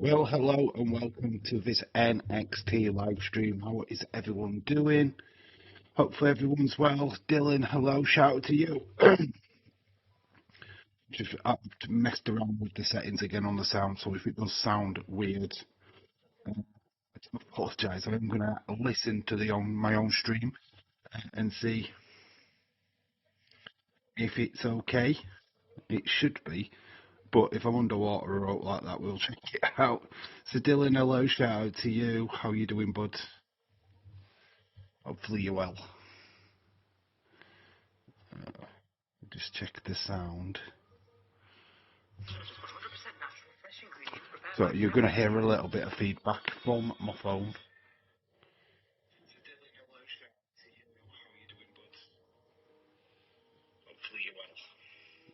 Well, hello and welcome to this NXT live stream. How is everyone doing? Hopefully everyone's well. Dylan, hello, shout out to you. Just messed around with the settings again on the sound, so if it does sound weird, I apologise. I'm going to listen to my own stream and see if it's okay. It should be. But if I'm underwater or out like that, we'll check it out. So Dylan, hello, shout out to you. How you doing, bud? Hopefully you're well. Just check the sound. So you're going to hear a little bit of feedback from my phone.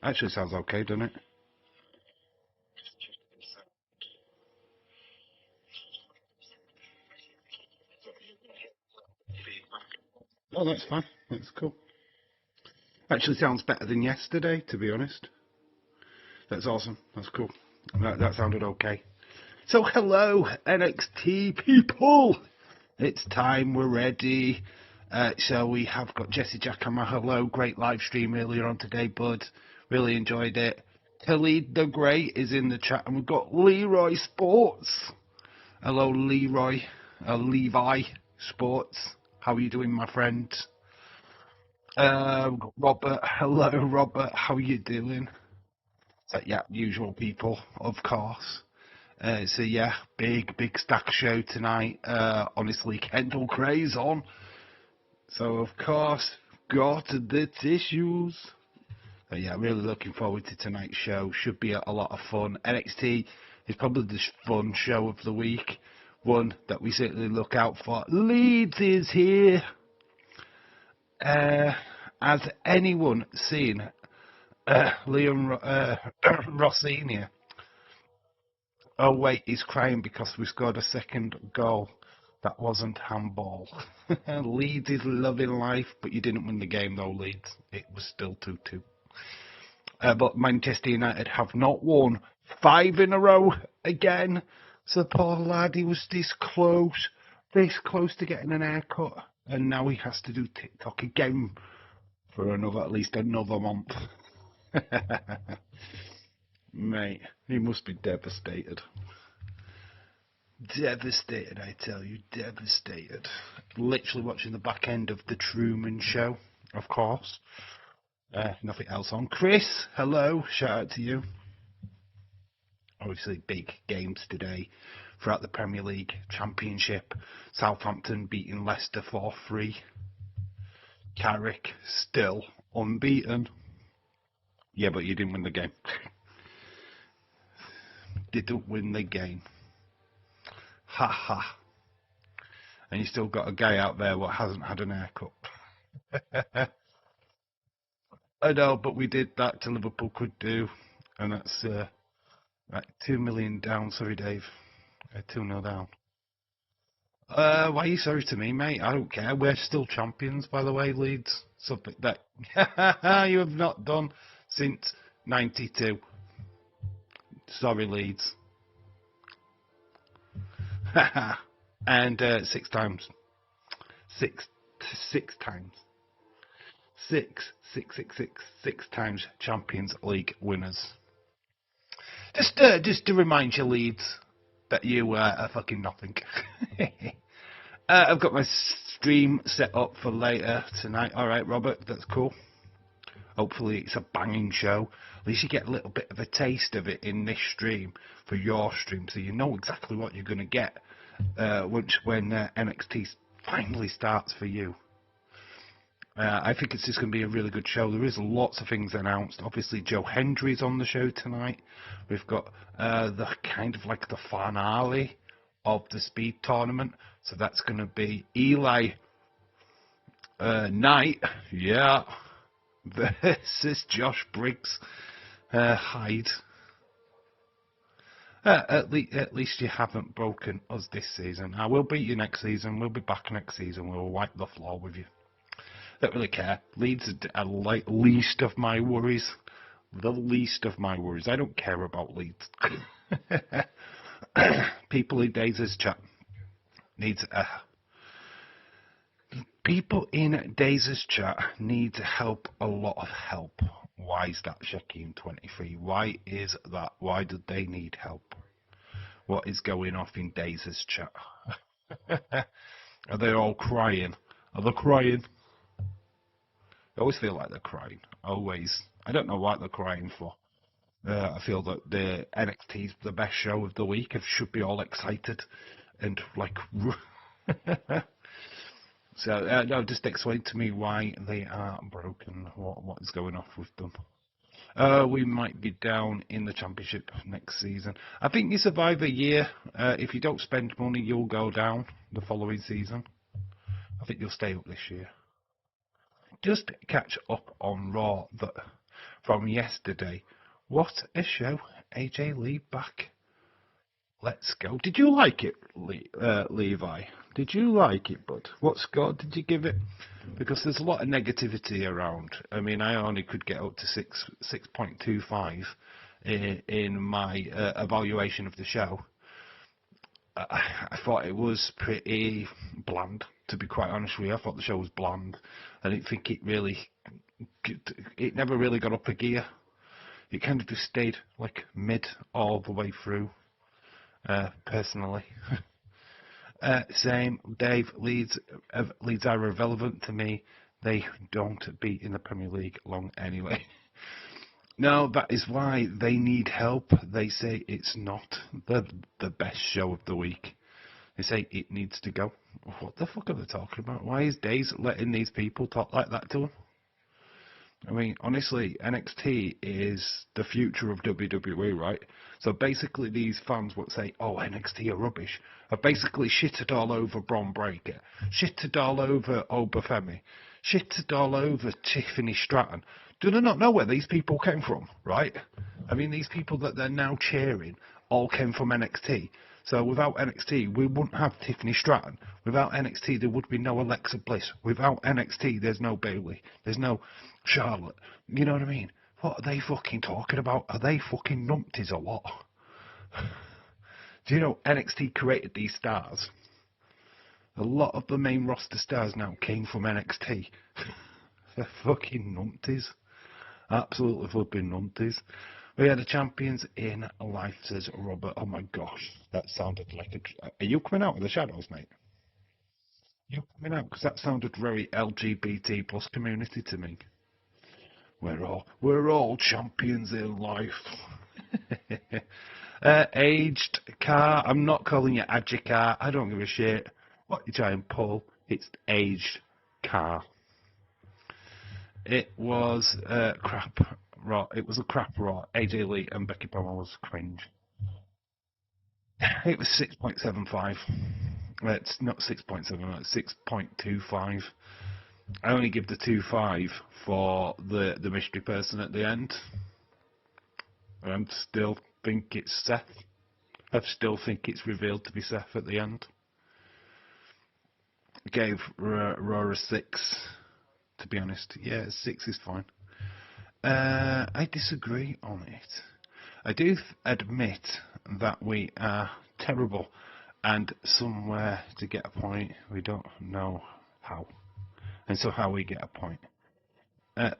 Actually sounds okay, doesn't it? Oh, that's fine. That's cool. Actually sounds better than yesterday, to be honest. That's awesome. That's cool. That sounded okay. So hello, NXT people. It's time. We're ready. So we have got Jesse Jackhammer. Hello. Great live stream earlier on today, bud. Really enjoyed it. Khalid the Great is in the chat. And we've got Leroy Sports. Hello, Leroy. Levi Sports. How are you doing, my friend? Robert. Hello, Robert. How are you doing? So, yeah, usual people, of course. So yeah, big stack show tonight. Honestly, Kendall Cray's on. So of course, got the tissues. So yeah, really looking forward to tonight's show. Should be a lot of fun. NXT is probably the fun show of the week. One that we certainly look out for. Leeds is here. Has anyone seen Leon Rossini? Oh wait, he's crying because we scored a second goal. That wasn't handball. Leeds is loving life, but you didn't win the game though, Leeds. It was still 2-2. But Manchester United have not won 5 in a row again. So poor lad, he was this close to getting an haircut. And now he has to do TikTok again for at least another month. Mate, he must be devastated. Devastated, I tell you, devastated. Literally watching the back end of The Truman Show, of course. Nothing else on. Chris, hello, shout out to you. Obviously, big games today throughout the Premier League Championship. Southampton beating Leicester 4-3. Carrick still unbeaten. Yeah, but you didn't win the game. Didn't win the game. Ha ha. And you still got a guy out there what hasn't had an haircut. I know, but we did that to Liverpool could do. And that's like 2 million down. Sorry, Dave. 2-0 down. Why are you sorry to me, mate? I don't care. We're still champions, by the way, Leeds. Something that you have not done since 92. Sorry, Leeds. And 6 times. Six times. Six times Champions League winners. Just to remind you, Leeds, that you are fucking nothing. I've got my stream set up for later tonight. All right, Robert, that's cool. Hopefully it's a banging show. At least you get a little bit of a taste of it in this stream for your stream, so you know exactly what you're going to get when NXT finally starts for you. I think it's just going to be a really good show. There is lots of things announced. Obviously, Joe Hendry's on the show tonight. We've got the kind of like the finale of the speed tournament. So that's going to be Eli Knight, yeah, versus Josh Briggs Hyde. At least you haven't broken us this season. I will beat you next season. We'll be back next season. We'll wipe the floor with you. Don't really care. Leeds are least of my worries. The least of my worries. I don't care about Leeds. People in Daisy's chat needs people in Daisy's chat need help, a lot of help. Why is that Shaquem 23? Why is that? Why do they need help? What is going off in Daisy's chat? Are they all crying? Are they crying? I always feel like they're crying. Always. I don't know what they're crying for. I feel that the NXT's the best show of the week. I should be all excited and like. So no, just explain to me why they are broken. What is going off with them? We might be down in the championship next season. I think you survive a year. If you don't spend money, you'll go down the following season. I think you'll stay up this year. Just catch up on Raw from yesterday. What a show. AJ Lee back. Let's go. Did you like it, Levi? Did you like it, bud? What score did you give it? Because there's a lot of negativity around. I mean, I only could get up to 6.25 in my evaluation of the show. I thought it was pretty bland, to be quite honest with you. I thought the show was bland. I didn't think it never really got up a gear. It kind of just stayed like mid all the way through. Personally, same. Dave, Leeds are irrelevant to me. They don't be in the Premier League long anyway. No, that is why they need help. They say it's not the best show of the week. They say it needs to go. What the fuck are they talking about? Why is Days letting these people talk like that to him? I mean, honestly, NXT is the future of WWE, right? So basically these fans would say, oh, NXT are rubbish, have basically shitted all over Braun Breaker, shitted all over Obafemi, shitted all over Tiffany Stratton. Do they not know where these people came from, right? I mean, these people that they're now cheering all came from NXT. So without NXT, we wouldn't have Tiffany Stratton. Without NXT, there would be no Alexa Bliss. Without NXT, there's no Bayley. There's no Charlotte. You know what I mean? What are they fucking talking about? Are they fucking numpties or what? Do you know NXT created these stars? A lot of the main roster stars now came from NXT. They're fucking numpties. Absolutely flipping numpties. We are the champions in life, says Robert. Oh my gosh, that sounded like a... Are you coming out of the shadows, mate? You coming out? Because that sounded very LGBT plus community to me. We're all champions in life. Aged car. I'm not calling you Adjicar. I don't give a shit what you try and pull. It's aged car. It was crap. Raw. It was a crap Raw. AJ Lee and Becky Palmer was cringe. It was 6.75. It's not 6.7. It's 6.25. I only give the 2.5 for the mystery person at the end. I still think it's Seth. I still think it's revealed to be Seth at the end. I gave Raw a 6. To be honest, yeah, 6 is fine. I disagree on it. I do admit that we are terrible, and somewhere to get a point, we don't know how. And so how we get a point.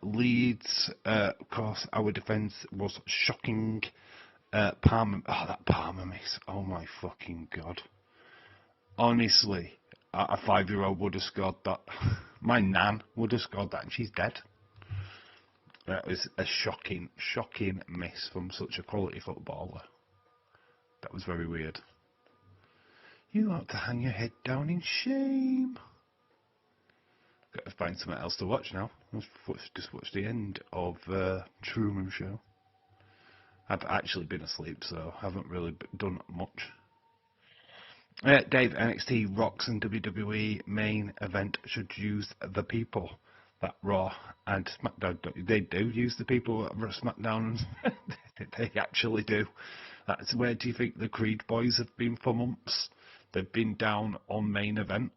Leeds, of course, our defence was shocking. Palmer, that Palmer miss, oh my fucking god. Honestly, a 5-year-old would have scored that. My nan would have scored that, and she's dead. That was a shocking miss from such a quality footballer. That was very weird. You ought to hang your head down in shame. Got to find something else to watch now. Just watch the end of Truman Show. I've actually been asleep, so I haven't really done much. Dave, NXT, Rocks and WWE main event should use the people. That Raw and SmackDown, they do use the people at SmackDown. They actually do. That's where do you think the Creed boys have been for months? They've been down on main event.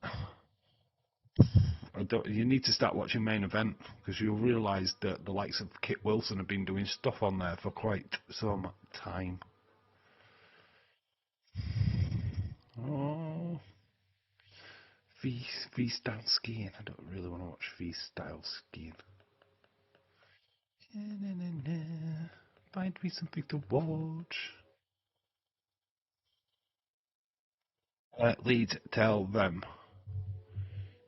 You need to start watching main event because you'll realise that the likes of Kit Wilson have been doing stuff on there for quite some time. Oh, freestyle skiing. I don't really want to watch freestyle skiing. Find me something to watch. Leeds tell them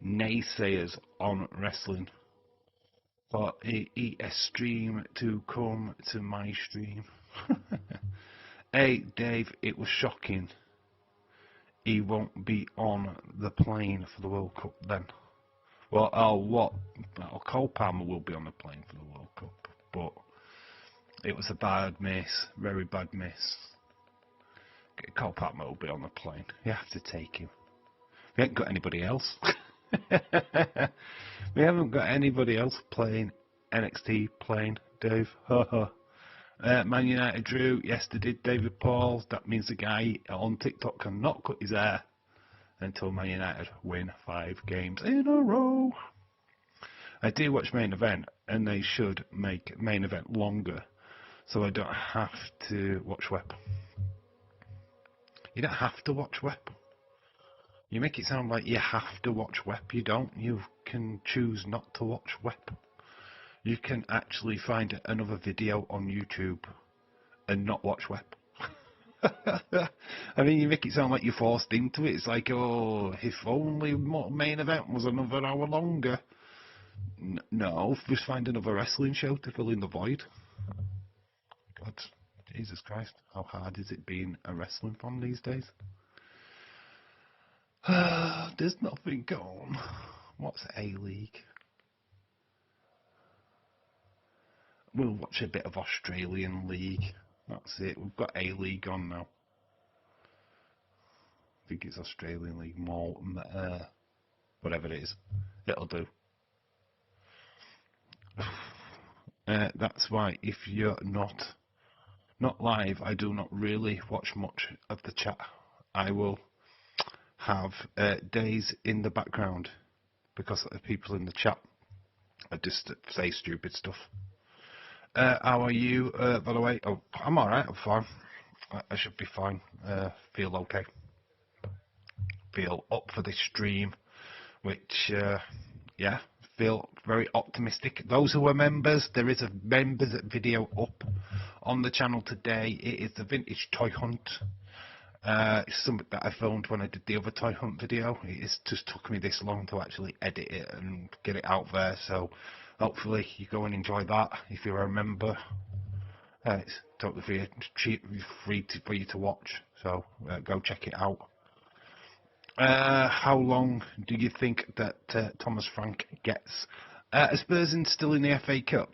naysayers on wrestling for a stream to come to my stream. Hey Dave, it was shocking. He won't be on the plane for the World Cup then. Well, what? Cole Palmer will be on the plane for the World Cup, but it was a bad miss, very bad miss. Cole Palmer will be on the plane. You have to take him. We haven't got anybody else. We haven't got anybody else playing NXT playing, Dave. Man United drew. Yes, they did. David Paul. That means the guy on TikTok cannot cut his hair until Man United win 5 games in a row. I do watch main event, and they should make main event longer, so I don't have to watch web. You don't have to watch web. You make it sound like you have to watch web. You don't. You can choose not to watch web. You can actually find another video on YouTube and not watch web. I mean, you make it sound like you're forced into it. It's like, oh, if only main event was another hour longer. No, just find another wrestling show to fill in the void. God, Jesus Christ, how hard is it being a wrestling fan these days? There's nothing going. What's A-League? We'll watch a bit of Australian League. That's it. We've got A-League on now. I think it's Australian League, more, whatever it is. It'll do. That's why if you're not live, I do not really watch much of the chat. I will have days in the background because the people in the chat I just say stupid stuff. How are you, by the way? Oh, I'm alright, I'm fine. I should be fine. Feel okay. Feel up for this stream, which, yeah, feel very optimistic. Those who are members, there is a members video up on the channel today. It is the vintage toy hunt. It's something that I filmed when I did the other toy hunt video. It just took me this long to actually edit it and get it out there, so hopefully you go and enjoy that if you're a member. It's totally free for you to watch, so go check it out. How long do you think that Thomas Frank gets? Spurs still in the FA Cup.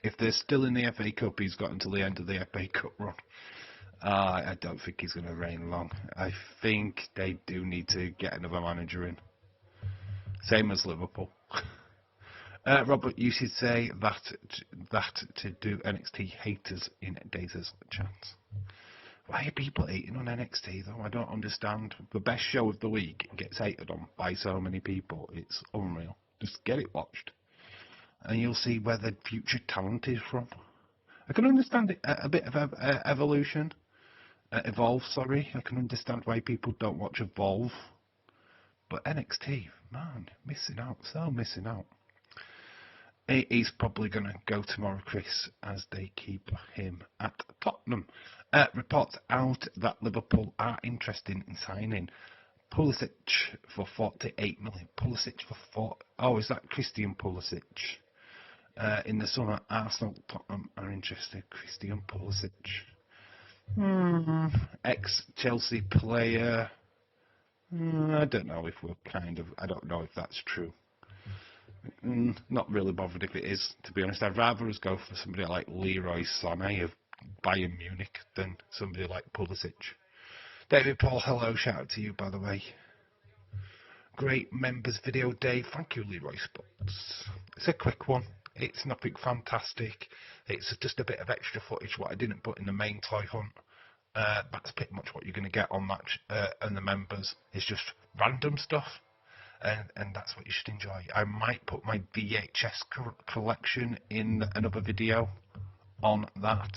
If they're still in the FA Cup, he's got until the end of the FA Cup run. I don't think he's going to reign long. I think they do need to get another manager in. Same as Liverpool. Robert, you should say that to do NXT haters in Dazer's chance. Why are people hating on NXT though? I don't understand. The best show of the week gets hated on by so many people. It's unreal. Just get it watched, and you'll see where the future talent is from. I can understand it, a bit of evolution. Evolve, sorry. I can understand why people don't watch Evolve. But NXT, man, missing out. So missing out. He's probably going to go tomorrow, Chris, as they keep him at Tottenham. Reports out that Liverpool are interested in signing Pulisic for 48 million. Pulisic for 4. Oh, is that Christian Pulisic? In the summer, Arsenal, Tottenham are interested. Christian Pulisic. Ex-Chelsea player. I don't know if I don't know if that's true. Not really bothered if it is, to be honest. I'd rather us go for somebody like Leroy Sané of Bayern Munich than somebody like Pulisic. David Paul, hello, shout out to you, by the way. Great members video, Dave. Thank you, Leroy Sports. It's a quick one. It's nothing fantastic. It's just a bit of extra footage what I didn't put in the main toy hunt. That's pretty much what you're going to get on that and the members. It's just random stuff. And that's what you should enjoy. I might put my VHS collection in another video on that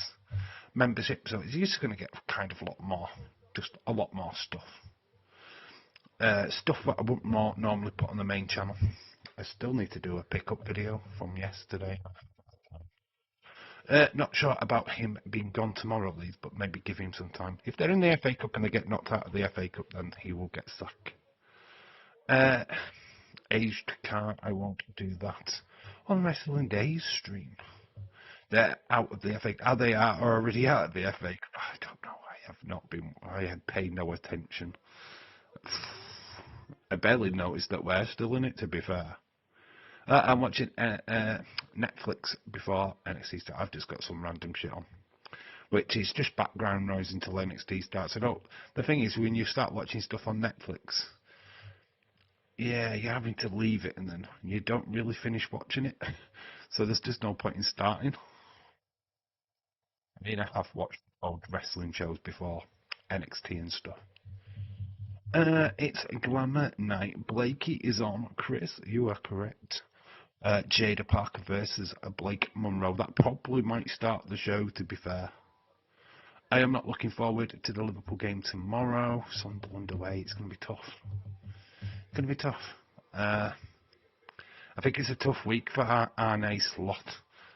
membership, so it's just going to get kind of a lot more just a lot more stuff. Stuff that I wouldn't normally put on the main channel. I still need to do a pickup video from yesterday. Not sure about him being gone tomorrow, Leeds, but maybe give him some time. If they're in the FA Cup and they get knocked out of the FA Cup, then he will get sacked. Aged car, I won't do that. On Wrestling Days stream. They're out of the FA Cup. Are they already out of the FA Cup? I don't know. I have not been. I had paid no attention. I barely noticed that we're still in it, to be fair. I'm watching Netflix before NXT starts. I've just got some random shit on, which is just background noise until NXT starts. The thing is, when you start watching stuff on Netflix, yeah, you're having to leave it and then you don't really finish watching it. So there's just no point in starting. I mean, I have watched old wrestling shows before, NXT and stuff. It's Glamour Night. Blakey is on. Chris, you are correct. Jada Parker versus Blake Monroe. That probably might start the show, to be fair. I am not looking forward to the Liverpool game tomorrow. Sunderland away. It's going to be tough. It's going to be tough. I think it's a tough week for Arne Slot.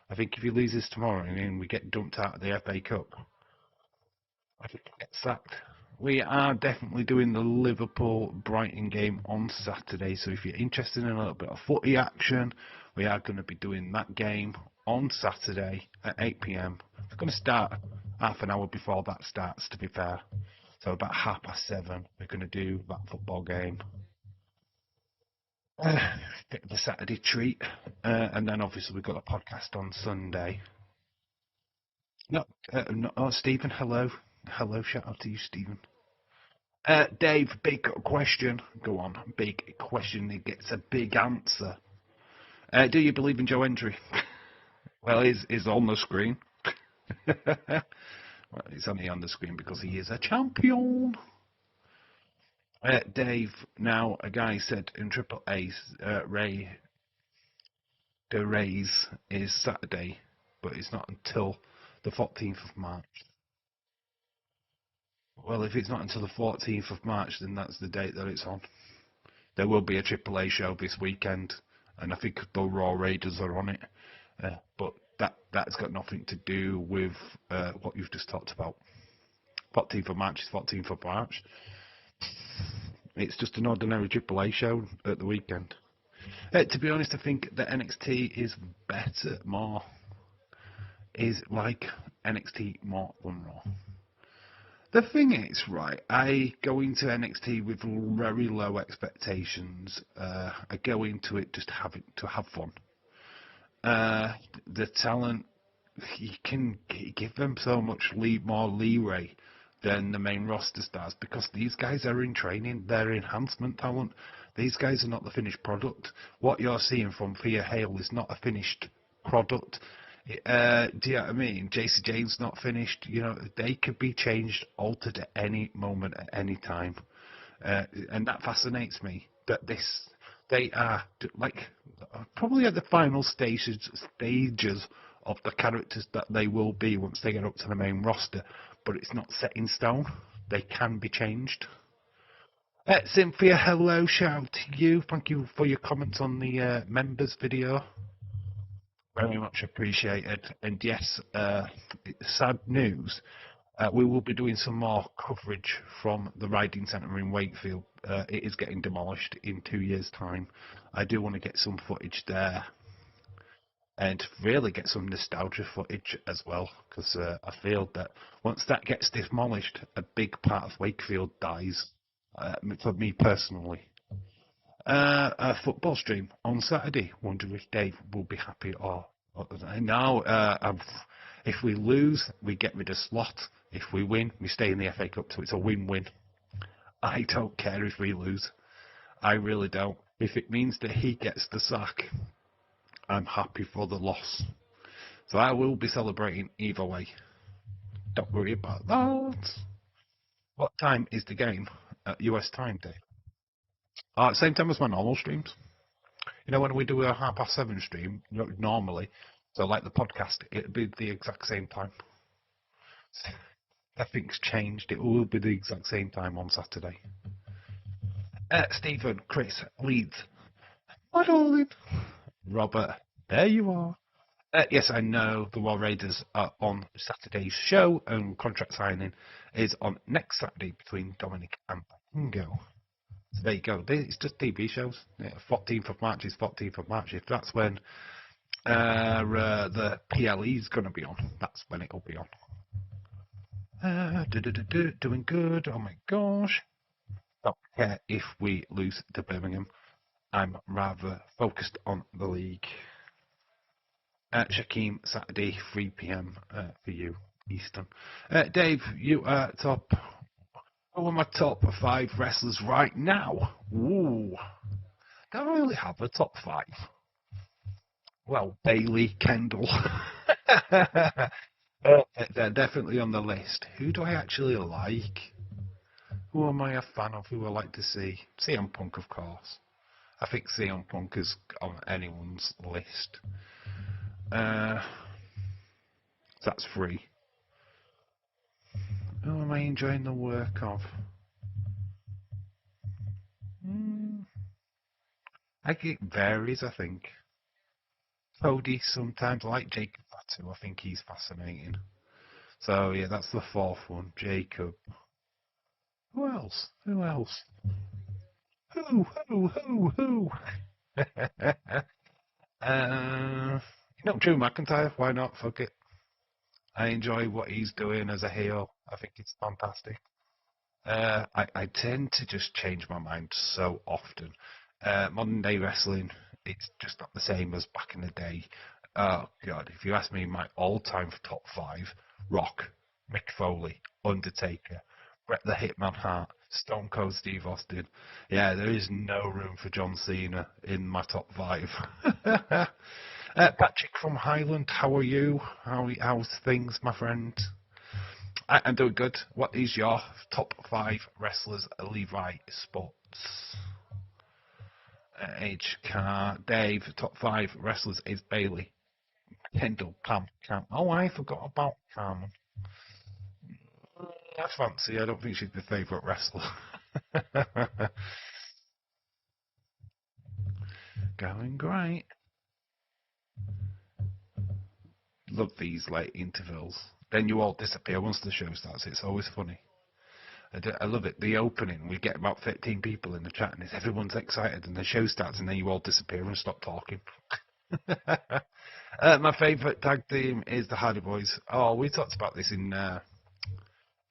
I think if he loses tomorrow and we get dumped out of the FA Cup, I think he'll get sacked. We are definitely doing the Liverpool-Brighton game on Saturday, so if you're interested in a little bit of footy action, we are going to be doing that game on Saturday at 8 p.m. It's going to start half an hour before that starts, to be fair. So about 7:30, we're going to do that football game. Bit of a Saturday treat, and then obviously we've got a podcast on Sunday. No, Stephen, hello. Hello, shout out to you, Stephen. Dave, big question. Go on, big question. It gets a big answer. Do you believe in Joe Hendry? Well, he's on the screen. Well, he's only on the screen because he is a champion. Dave, now a guy said in Triple A, the raise is Saturday, but it's not until the 14th of March. Well, if it's not until the 14th of March, then that's the date that it's on. There will be a Triple A show this weekend, and I think the Raw Raiders are on it. But that's got nothing to do with what you've just talked about. 14th of March is 14th of March. It's just an ordinary Triple A show at the weekend. To be honest, I think that NXT is better, is like NXT more than Raw. The thing is, right, I go into NXT with very low expectations. I go into it just having to have fun. The talent, you can give them so much more leeway than the main roster stars because these guys are in training. They're enhancement talent. These guys are not the finished product. What you're seeing from Thea Hale is not a finished product. Do you know what I mean? JC Jane's not finished. You know, they could be changed, altered at any moment, at any time. And that fascinates me, that they are like probably at the final stages of the characters that they will be once they get up to the main roster, but it's not set in stone. They can be changed. Cynthia, hello, shout out to you. Thank you for your comments on the members video. Very much appreciated. And yes, sad news. We will be doing some more coverage from the Riding Centre in Wakefield. It is getting demolished in 2 years' time. I do want to get some footage there and really get some nostalgia footage as well, because I feel that once that gets demolished, a big part of Wakefield dies, for me personally. A football stream on Saturday. Wonder if Dave will be happy or now. If we lose, we get rid of Slot. If we win, we stay in the FA Cup. So it's a win-win. I don't care if we lose. I really don't. If it means that he gets the sack, I'm happy for the loss. So I will be celebrating either way. Don't worry about that. What time is the game at US time, Dave? Same time as my normal streams. You know, when we do a 7:30 stream, normally, so like the podcast, it'd be the exact same time. Nothing's changed. It will be the exact same time on Saturday. Stephen, Chris, Leeds. My darling. Robert, there you are. Yes, I know the War Raiders are on Saturday's show, and contract signing is on next Saturday between Dominic and Bingo. So there you go. It's just TV shows. 14th of March is 14th of March. If that's when the PLE is going to be on, that's when it'll be on. Doing good. Oh my gosh. Don't care if we lose to Birmingham. I'm rather focused on the league. Shaquem, Saturday, 3 p.m. For you, Eastern. Dave, you are top. Who are my top 5 wrestlers right now? Ooh. Don't really have a top 5. Well, Bailey, Kendall. They're definitely on the list. Who do I actually like? Who am I a fan of? Who I like to see? CM Punk, of course. I think CM Punk is on anyone's list. That's 3. Who am I enjoying the work of? It varies, I think. Cody sometimes, I like Jacob Fatu. I think he's fascinating. So yeah, that's the 4th one. Jacob. Who else? Who else? Who? Drew McIntyre. Why not? Fuck it. I enjoy what he's doing as a heel. I think it's fantastic. I tend to just change my mind so often. Modern day wrestling, it's just not the same as back in the day. Oh God, if you ask me my all-time top 5, Rock, Mick Foley, Undertaker, Bret the Hitman Hart, Stone Cold Steve Austin. Yeah, there is no room for John Cena in my top 5. Patrick from Highland, how are you? How's things, my friend? I'm doing good. What is your top 5 wrestlers, Levi Sports? HK, Dave, top 5 wrestlers is Bailey, Kendall, Cam. Oh, I forgot about Cam. I fancy. I don't think she's my favourite wrestler. Going great. Love these late intervals. Then you all disappear once the show starts. It's always funny. I love it. The opening, we get about 13 people in the chat, and everyone's excited, and the show starts, and then you all disappear and stop talking. My favourite tag team is the Hardy Boys. Oh, we talked about this in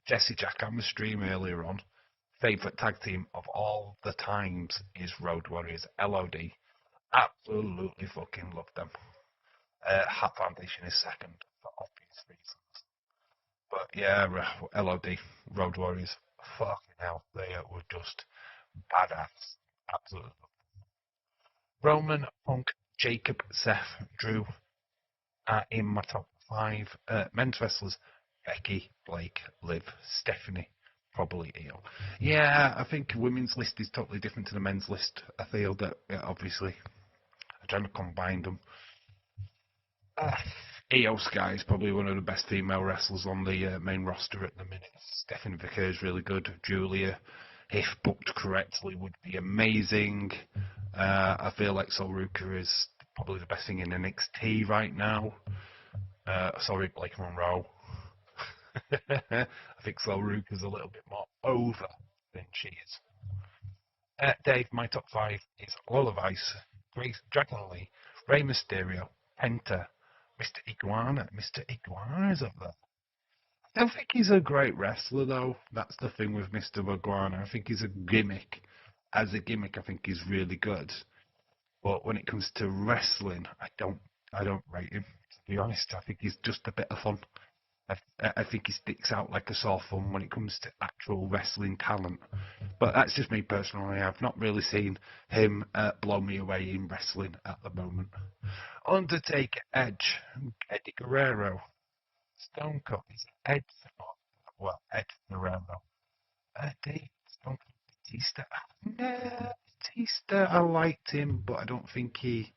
Jesse Jackhammer's stream earlier on. Favourite tag team of all the times is Road Warriors, LOD. Absolutely fucking love them. Hat Foundation is second, for obvious reasons. But yeah, LOD, Road Warriors, fucking hell, they were just badass. Absolutely. Roman, Punk, Jacob, Seth, Drew are in my top 5. Men's wrestlers, Becky, Blake, Liv, Stephanie, probably Io. Yeah, I think women's list is totally different to the men's list. I feel that, obviously, I'm trying to combine them. Io Sky is probably one of the best female wrestlers on the main roster at the minute. Stephanie Vicker is really good. Julia, if booked correctly, would be amazing. I feel like Sol Ruka is probably the best thing in NXT right now. Sorry, Blake Monroe. I think Sol Ruka is a little bit more over than she is. Dave, my top 5 is Lola Vice, Grace Dragon Lee, Rey Mysterio, Penta, Mr. Iguana. Mr. Iguana is up there. I don't think he's a great wrestler, though. That's the thing with Mr. Iguana. I think he's a gimmick. As a gimmick, I think he's really good. But when it comes to wrestling, I don't rate him. To be honest, I think he's just a bit of fun. I think he sticks out like a sore thumb when it comes to actual wrestling talent. But that's just me personally. I've not really seen him blow me away in wrestling at the moment. Undertaker, Edge, Eddie Guerrero, Stone Cold, Ed Guerrero, Dave, Stone Cold, Batista. Nah, Batista, I liked him, but I don't think he.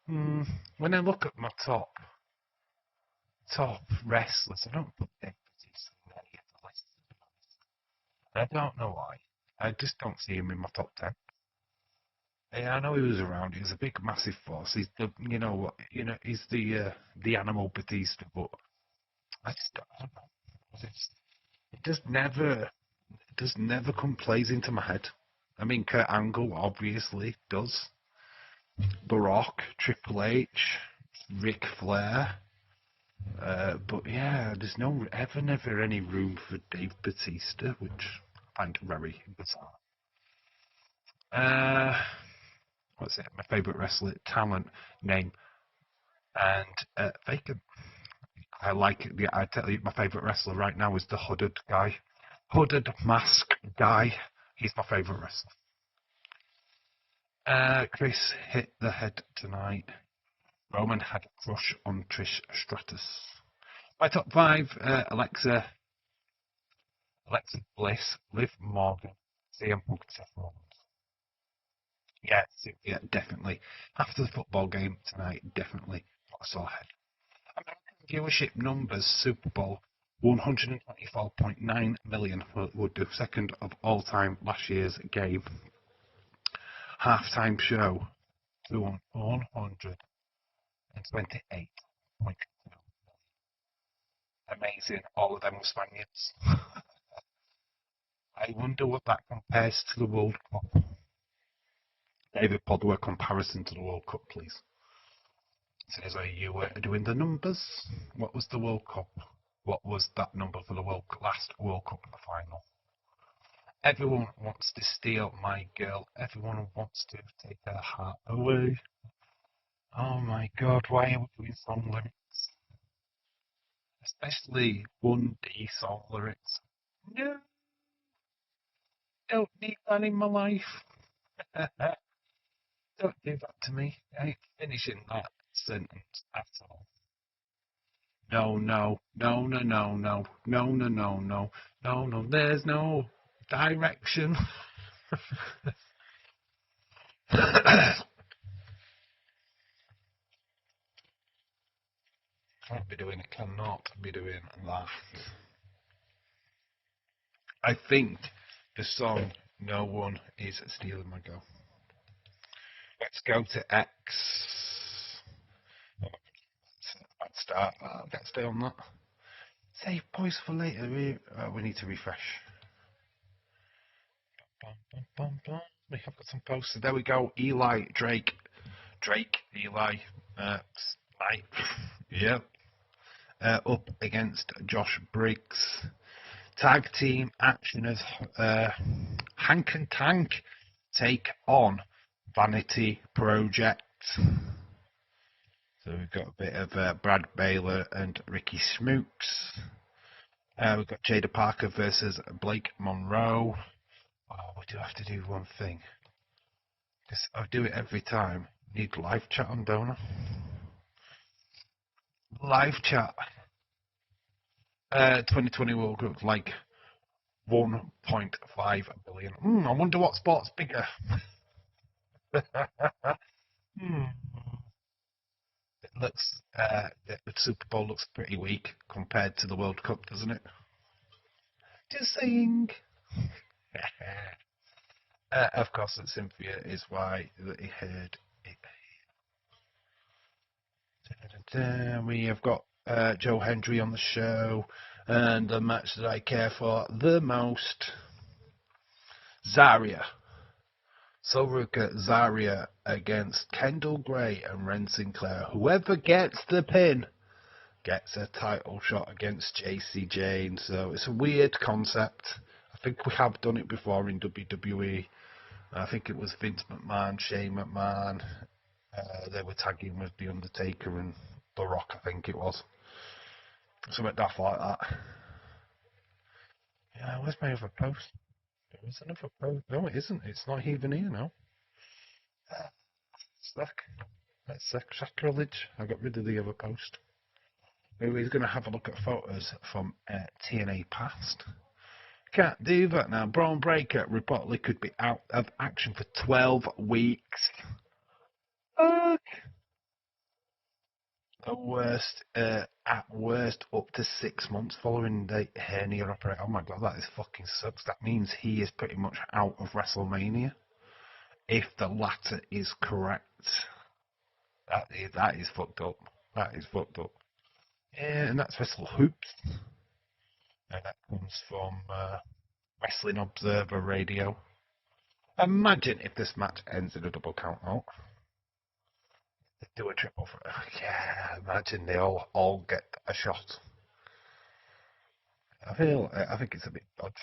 When I look at my top wrestlers, I don't put Dave Batista I don't know why. I just don't see him in my top 10. Yeah, I know he was around. He's a big, massive force. He's the, you know what, he's the animal Batista, but I don't know. It just never come plays into my head. I mean, Kurt Angle obviously does. The Rock, Triple H, Ric Flair. But yeah, there's never any room for Dave Batista, which I find very bizarre. Uh, what's it? My favourite wrestler, talent, name, and vacant. I like it. I tell you, my favourite wrestler right now is the hooded guy. Hooded mask guy. He's my favourite wrestler. Chris hit the head tonight. Roman had a crush on Trish Stratus. My top 5, Alexa Bliss, Liv Morgan, CM Punk, Seth Rollins. Yeah, definitely. After the football game tonight, definitely what I saw ahead. American viewership numbers, Super Bowl, 124.9 million would do second of all time last year's game. Halftime show, 128.2. Amazing, all of them were Spaniards. I wonder what that compares to the World Cup. David Podwell, comparison to the World Cup, please. Says, are you doing the numbers? What was the World Cup? What was that number for the last World Cup final? Everyone wants to steal my girl. Everyone wants to take her heart away. Oh my God, why are we doing song lyrics? Especially 1D song lyrics. No, don't need that in my life. Don't do that to me. I ain't finishing that sentence at all. No, no, no, no, no, no, no, no, no, no, no, no. There's no direction. Cannot be doing that. I think the song "No One Is Stealing My Girl." Let's go to X. Let's start. Let's stay on that. Save boys for later. We need to refresh. We have got some posters. There we go. Eli, Drake, Eli, Knight. Yep. Up against Josh Briggs. Tag team action as Hank and Tank take on Vanity Project. So we've got a bit of Brad Baylor and Ricky Smooks. We've got Jada Parker versus Blake Monroe. Oh, we do have to do one thing. Because I do it every time. Need live chat on, don't I? Live chat. 2020 World Cup, like 1.5 billion. I wonder what sport's bigger. It looks, the Super Bowl looks pretty weak compared to the World Cup, doesn't it? Just saying. Of course, that Cynthia is why he heard it. We have got Joe Hendry on the show, and the match that I care for the most, Soraka Zarya against Kendall Gray and Ren Sinclair. Whoever gets the pin gets a title shot against JC Jane. So it's a weird concept. I think we have done it before in WWE. I think it was Vince McMahon, Shane McMahon. They were tagging with The Undertaker and The Rock, I think it was. Something daft like that. Yeah, where's my other post? There is another post. No, it isn't. It's not even here now. That's sacrilege. I got rid of the other post. Maybe he's going to have a look at photos from TNA past. Can't do that now. Braun Breaker reportedly could be out of action for 12 weeks. Fuck. The worst at worst up to 6 months following the hernia operation. Oh my god, that is fucking sucks. That means he is pretty much out of WrestleMania. If the latter is correct, that is fucked up. That is fucked up. Yeah, and that's Wrestle Hoops. And that comes from Wrestling Observer Radio. Imagine if this match ends in a double count out. They do a triple for it. Yeah, imagine they all get a shot. I think it's a bit odd.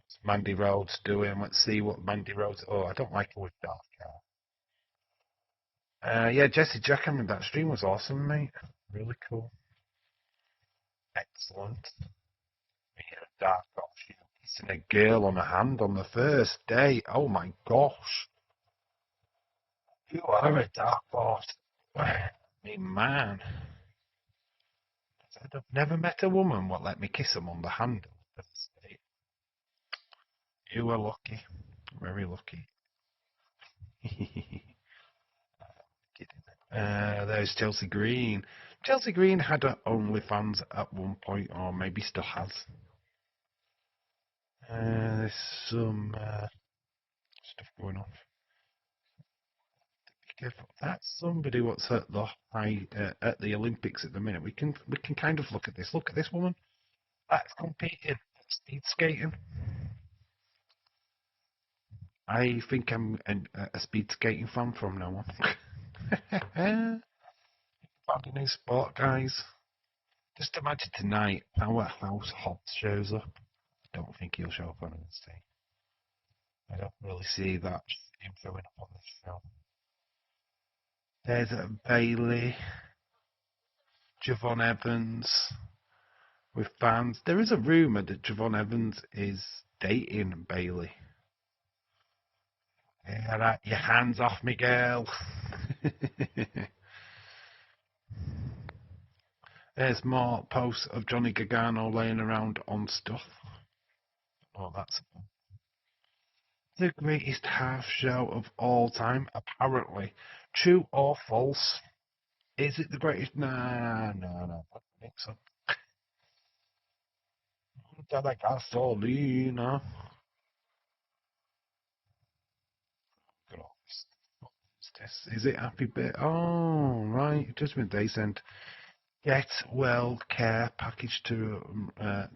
What's Mandy Rhodes doing? Let's see what Mandy Rhodes. Oh, I don't like her with dark hair. Yeah, Jesse Jackman, that stream was awesome, mate. Really cool. Excellent. Yeah, dark horse. Kissing a girl on a hand on the first day. Oh my gosh. You are a dark horse. I mean, man. I've never met a woman what let me kiss them on the hand. You were lucky. Very lucky. There's Chelsea Green. Chelsea Green had her OnlyFans at one point, or maybe still has. There's some stuff going on. Be careful. That's somebody what's at the at the Olympics at the minute. We can kind of look at this. Look at this woman. That's competing at speed skating. I think I'm a speed skating fan from now on. Found a new sport, guys. Just imagine tonight, Powerhouse Hobbs shows up. I don't think he'll show up on NXT. I don't really see that him showing up on this show. There's Bailey, Javon Evans with fans. There is a rumour that Javon Evans is dating Bailey. Yeah, right, your hands off me, girl. There's more posts of Johnny Gargano laying around on stuff. Oh, that's the greatest half show of all time, apparently. True or false? Is it the greatest? Nah, no, I don't think so. Dada gasolina. What's this? Is it Happy Bit? Oh, right. Judgment Day sent Get Well Care package to.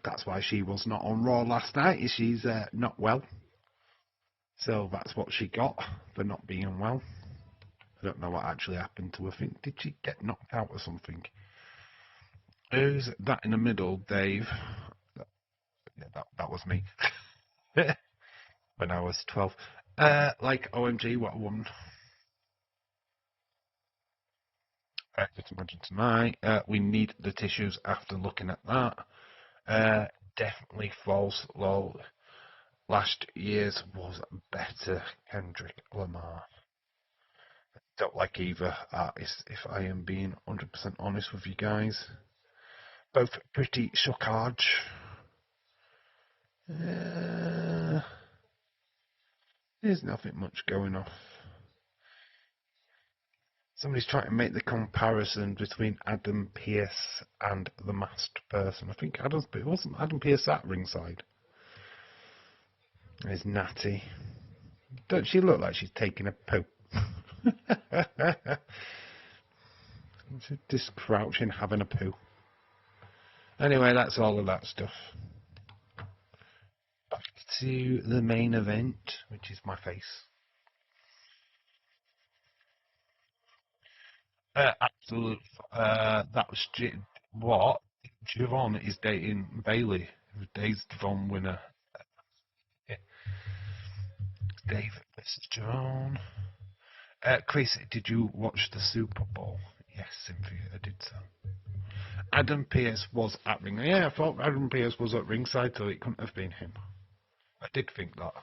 That's why she was not on Raw last night. She's not well. So that's what she got for not being well. I don't know what actually happened to her. Did she get knocked out or something? Who's that in the middle, Dave? Yeah, that was me. When I was 12. Like OMG, what a woman. Just imagine tonight. We need the tissues after looking at that. Definitely false. Lol. Last year's was better. Kendrick Lamar. Don't like either artist, if I am being 100% honest with you guys. Both pretty shockage. There's nothing much going off. Somebody's trying to make the comparison between Adam Pearce and the masked person. I think it wasn't Adam Pearce at ringside. There's Natty. Don't she look like she's taking a poo? Just crouching, having a poo. Anyway, that's all of that stuff. Back to the main event, which is my face. Absolutely. That was what? Javon is dating Bailey. Dave's Javon winner. Yeah. Dave versus Javon. Chris, did you watch the Super Bowl? Yes, Cynthia, I did so. Adam Pearce was at ringside. Yeah, I thought Adam Pearce was at ringside, so it couldn't have been him. I did think that.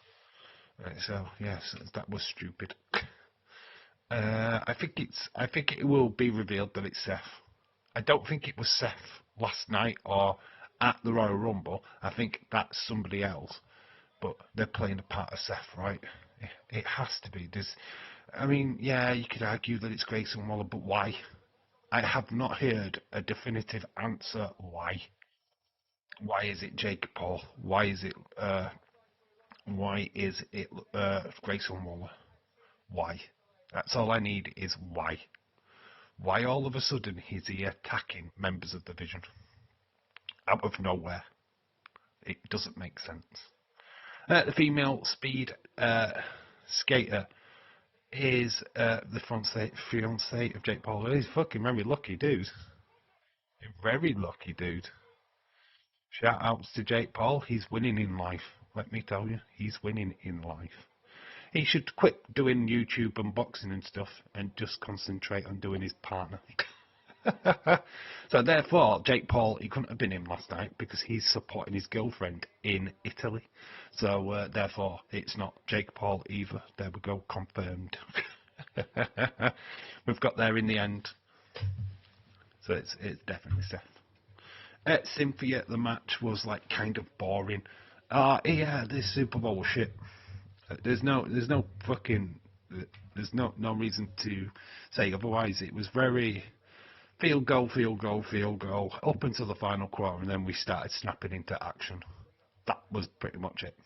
Right, so yes, that was stupid. I think it will be revealed that it's Seth. I don't think it was Seth last night or at the Royal Rumble. I think that's somebody else. But they're playing the part of Seth, right? It has to be. I mean, yeah, you could argue that it's Grayson Waller, but why? I have not heard a definitive answer. Why? Why is it Jake Paul? Why is it Grayson Waller? Why? That's all I need is why. Why all of a sudden is he attacking members of the division out of nowhere? It doesn't make sense. The female speed skater is the fiance of Jake Paul. He's fucking very lucky dude. Very lucky dude. Shout outs to Jake Paul. He's winning in life. Let me tell you, he's winning in life. He should quit doing YouTube unboxing and stuff and just concentrate on doing his partner. So therefore, Jake Paul, he couldn't have been in last night because he's supporting his girlfriend in Italy. So therefore, it's not Jake Paul either. There we go, confirmed. We've got there in the end. So it's definitely Seth. Cynthia, the match was like kind of boring. Yeah, this Super Bowl shit. There's no reason to say otherwise. It was very field goal up until the final quarter, and then we started snapping into action. That was pretty much it.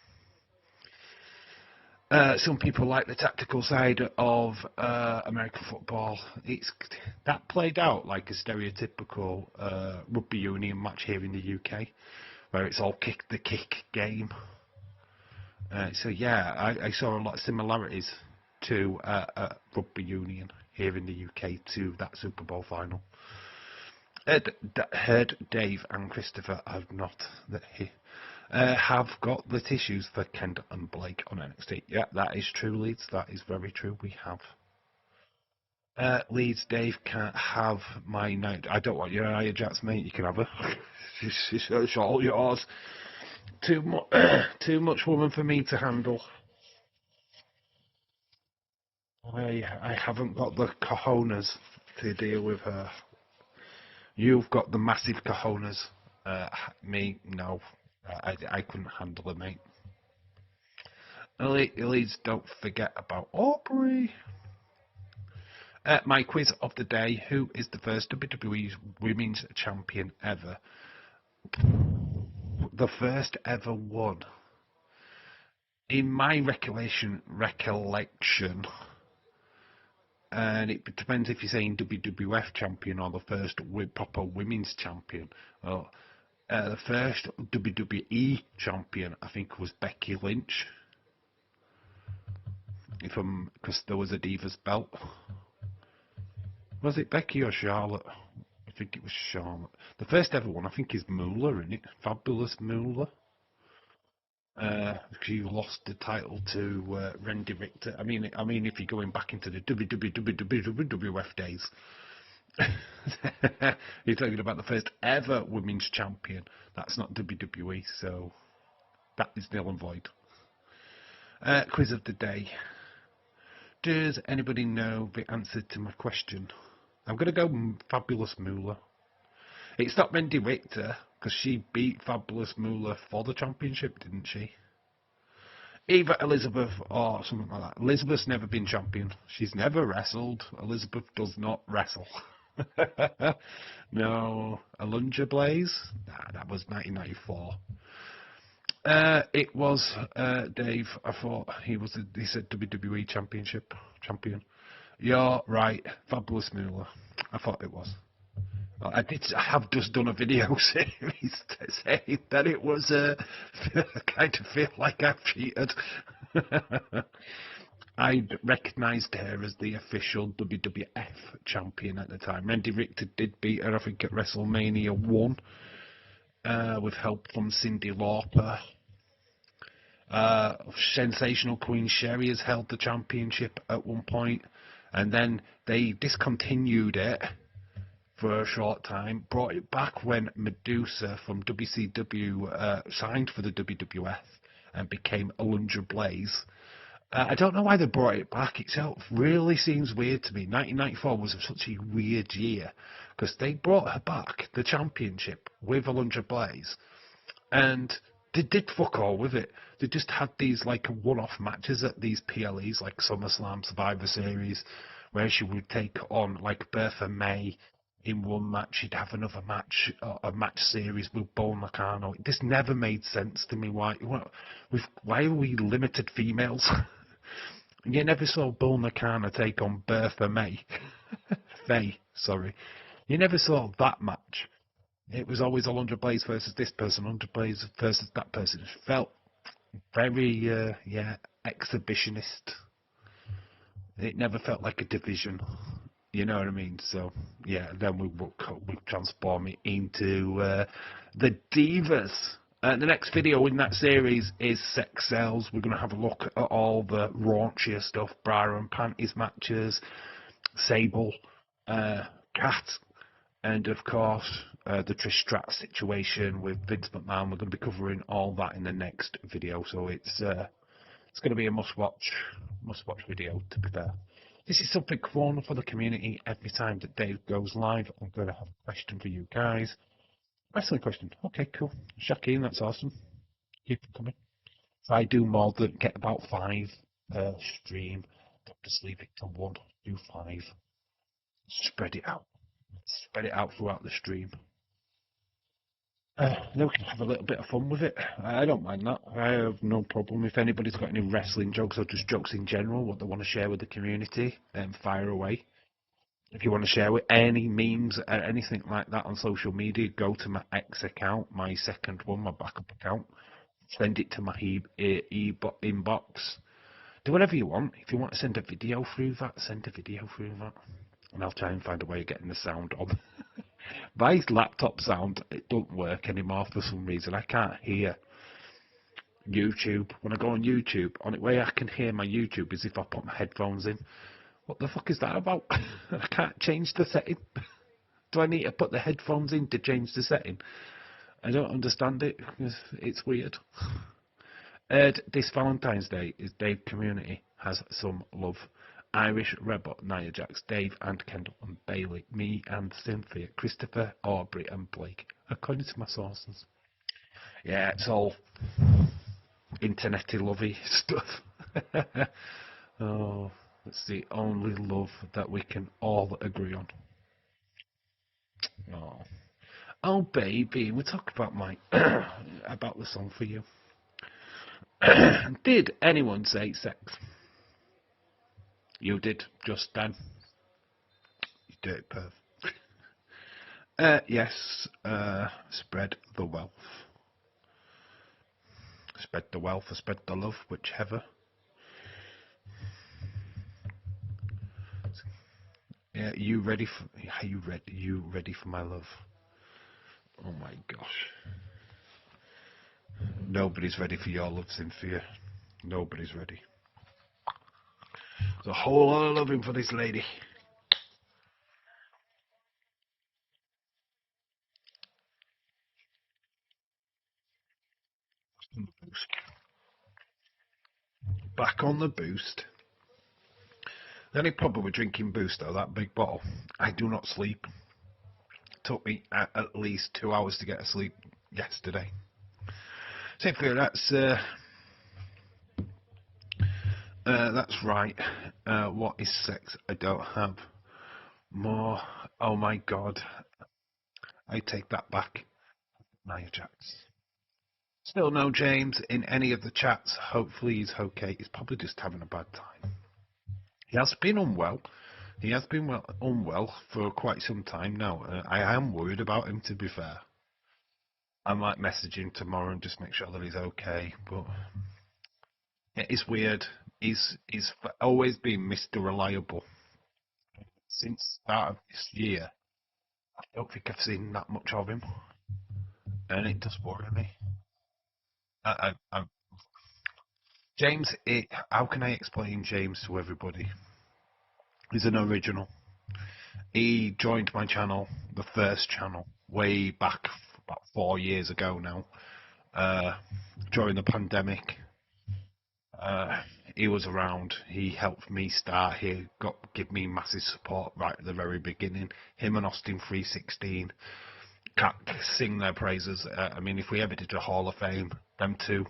Some people like the tactical side of American football. That played out like a stereotypical rugby union match here in the UK, where it's all kick the kick game. So yeah, I saw a lot of similarities to rugby union here in the UK to that Super Bowl final. Heard Dave and Christopher have got the tissues for Kent and Blake on NXT. Yeah, that is true, Leeds. That is very true. We have. Leeds, Dave can't have my night. I don't want your Nia Jax, mate. You can have her. It's all yours. Too much woman for me to handle. I haven't got the cojones to deal with her. You've got the massive cojones. Me, no. I couldn't handle her, mate. Elise, don't forget about Aubrey. My quiz of the day: who is the first WWE Women's Champion ever? The first ever one. In my recollection, and it depends if you're saying WWF champion or the first proper women's champion. Well, the first WWE champion, I think, was Becky Lynch. Because there was a Divas belt. Was it Becky or Charlotte? I think it was Charlotte. The first ever one, I think, is Moolah, isn't it? Fabulous Moolah. She lost the title to Randy Richter. I mean, if you're going back into the WWF days, you're talking about the first ever women's champion. That's not WWE, so that is null and void. Quiz of the day. Does anybody know the answer to my question? I'm going to go Fabulous Moolah. It's not Randy Richter, because she beat Fabulous Moolah for the championship, didn't she? Either Elizabeth or something like that. Elizabeth's never been champion. She's never wrestled. Elizabeth does not wrestle. No. Alundra Blaze? Nah, that was 1994. It was Dave. I thought he said WWE champion. You're right. Fabulous Moolah. I thought it was. I have just done a video series saying that it was I kind of feel like I've cheated. I recognised her as the official WWF champion at the time. Randy Richter did beat her, I think, at WrestleMania 1 with help from Cyndi Lauper. Sensational Queen Sherry has held the championship at one point, and then they discontinued it for a short time, brought it back when Medusa from WCW signed for the WWF and became Alundra Blaze. I don't know why they brought it back. It really seems weird to me. 1994 was such a weird year because they brought her back, the championship, with Alundra Blaze, and They did fuck all with it. They just had these like one-off matches at these PLEs, like SummerSlam, Survivor Series, where she would take on like Bertha May in one match. She'd have another match, a match series with Bull Nakano. This never made sense to me. Why are we limited females? You never saw Bull Nakano take on Bertha May. Faye, sorry. You never saw that match. It was always 100 plays versus this person, 100 plays versus that person. It felt very, exhibitionist. It never felt like a division. You know what I mean? So, yeah, then we transform it into the Divas. The next video in that series is Sex Sells. We're going to have a look at all the raunchier stuff, bra and panties matches, Sable, Cat, and of course the Trish Stratus situation with Vince McMahon. We're going to be covering all that in the next video, so it's going to be a must-watch video, to be fair. This is something fun for the community. Every time that Dave goes live, I'm going to have a question for you guys. Wrestling question. Okay, cool. Shakeen, that's awesome. Keep it coming. If I do more than get about 5 per stream, don't just leave it to 1, do 5. Spread it out. Spread it out throughout the stream. Then we can have a little bit of fun with it. I don't mind that. I have no problem. If anybody's got any wrestling jokes or just jokes in general, what they want to share with the community, fire away. If you want to share with any memes or anything like that on social media, go to my X account, my second one, my backup account. Send it to my inbox. Do whatever you want. If you want to send a video through that, send a video through that. And I'll try and find a way of getting the sound on. My laptop sound, it doesn't work anymore for some reason. I can't hear YouTube. When I go on YouTube, only way I can hear my YouTube is if I put my headphones in. What the fuck is that about? I can't change the setting. Do I need to put the headphones in to change the setting? I don't understand it. It's weird. This Valentine's Day is Dave Community has some love. Irish, Rebel, Nia Jax, Dave and Kendall and Bailey, me and Cynthia, Christopher, Aubrey and Blake, according to my sources. Yeah, it's all internety lovey stuff. Oh, it's the only love that we can all agree on. Oh baby, we'll talk about my about the song for you. Did anyone say sex? You did, just then. You dirty perv. Yes, spread the wealth. Spread the wealth or spread the love, whichever. Yeah, you ready for my love? Oh my gosh. Nobody's ready for your love, Cynthia. Nobody's ready. There's a whole lot of loving for this lady. Back on the boost. The only problem with drinking Boost, though, that big bottle, I do not sleep. It took me at least 2 hours to get to sleep yesterday. Cynthia, that's right. What is sex? I don't have more. Oh my god. I take that back. Nia Jax. Still no James in any of the chats. Hopefully he's okay. He's probably just having a bad time. He has been unwell. He has been unwell for quite some time now. I am worried about him, to be fair. I might message him tomorrow and just make sure that he's okay. But it is weird. He's always been Mr. Reliable. Since the start of this year, I don't think I've seen that much of him. And it does worry me. James, how can I explain James to everybody? He's an original. He joined my channel, the first channel, way back about 4 years ago now, during the pandemic. He was around. He helped me start. He give me massive support right at the very beginning. Him and Austin 316 can't sing their praises. I mean, if we ever did a Hall of Fame, them two,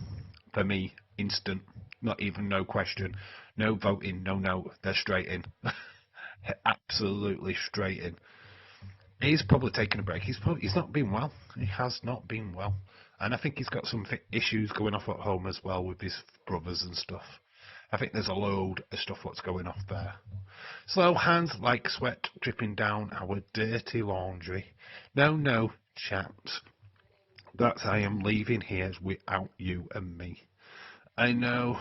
for me, instant. Not even no question. No voting, no, they're straight in. Absolutely straight in. He's probably taken a break. He's not been well. He has not been well. And I think he's got some issues going off at home as well with his brothers and stuff. I think there's a load of stuff what's going off there. Slow hands like sweat dripping down our dirty laundry. No, chaps. That I am leaving here without you and me. I know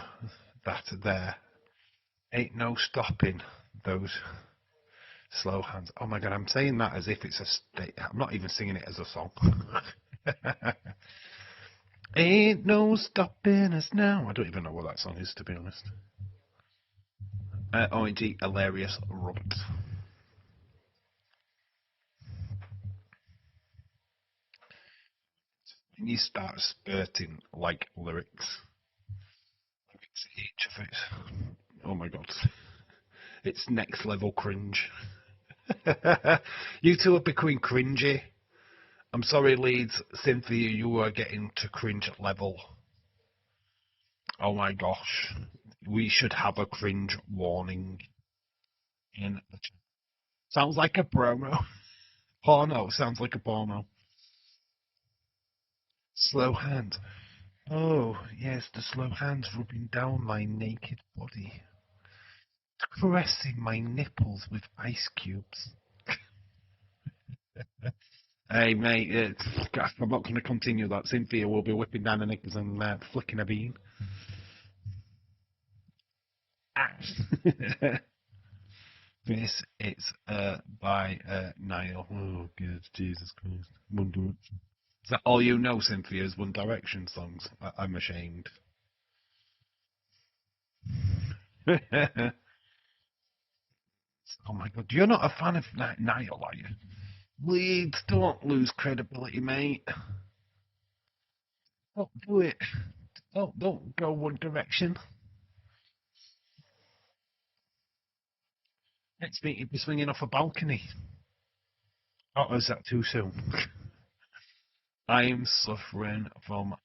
that there ain't no stopping those slow hands. Oh my god, I'm saying that as if it's a state. I'm not even singing it as a song. Ain't no stopping us now. I don't even know what that song is, to be honest. ONG, hilarious Roberts. And you start spurting like lyrics. It's each of it. Oh my god. It's next level cringe. You two are becoming cringy. I'm sorry, Leeds. Cynthia, you are getting to cringe level. Oh my gosh. We should have a cringe warning in the chat. Sounds like a promo. Porno. Sounds like a porno. Slow hand. Oh, yes, the slow hands rubbing down my naked body. Caressing my nipples with ice cubes. Hey, mate, I'm not going to continue that. Cynthia will be whipping down the knickers and flicking a bean. This is by Niall. Oh, good, Jesus Christ. One Direction. Is that all you know, Cynthia's One Direction songs? I'm ashamed. Oh my god, you're not a fan of Niall, are you? Leeds, don't lose credibility, mate. Don't do it. Don't go One Direction. Next week you'd be swinging off a balcony. Oh, is that too soon? I'm suffering from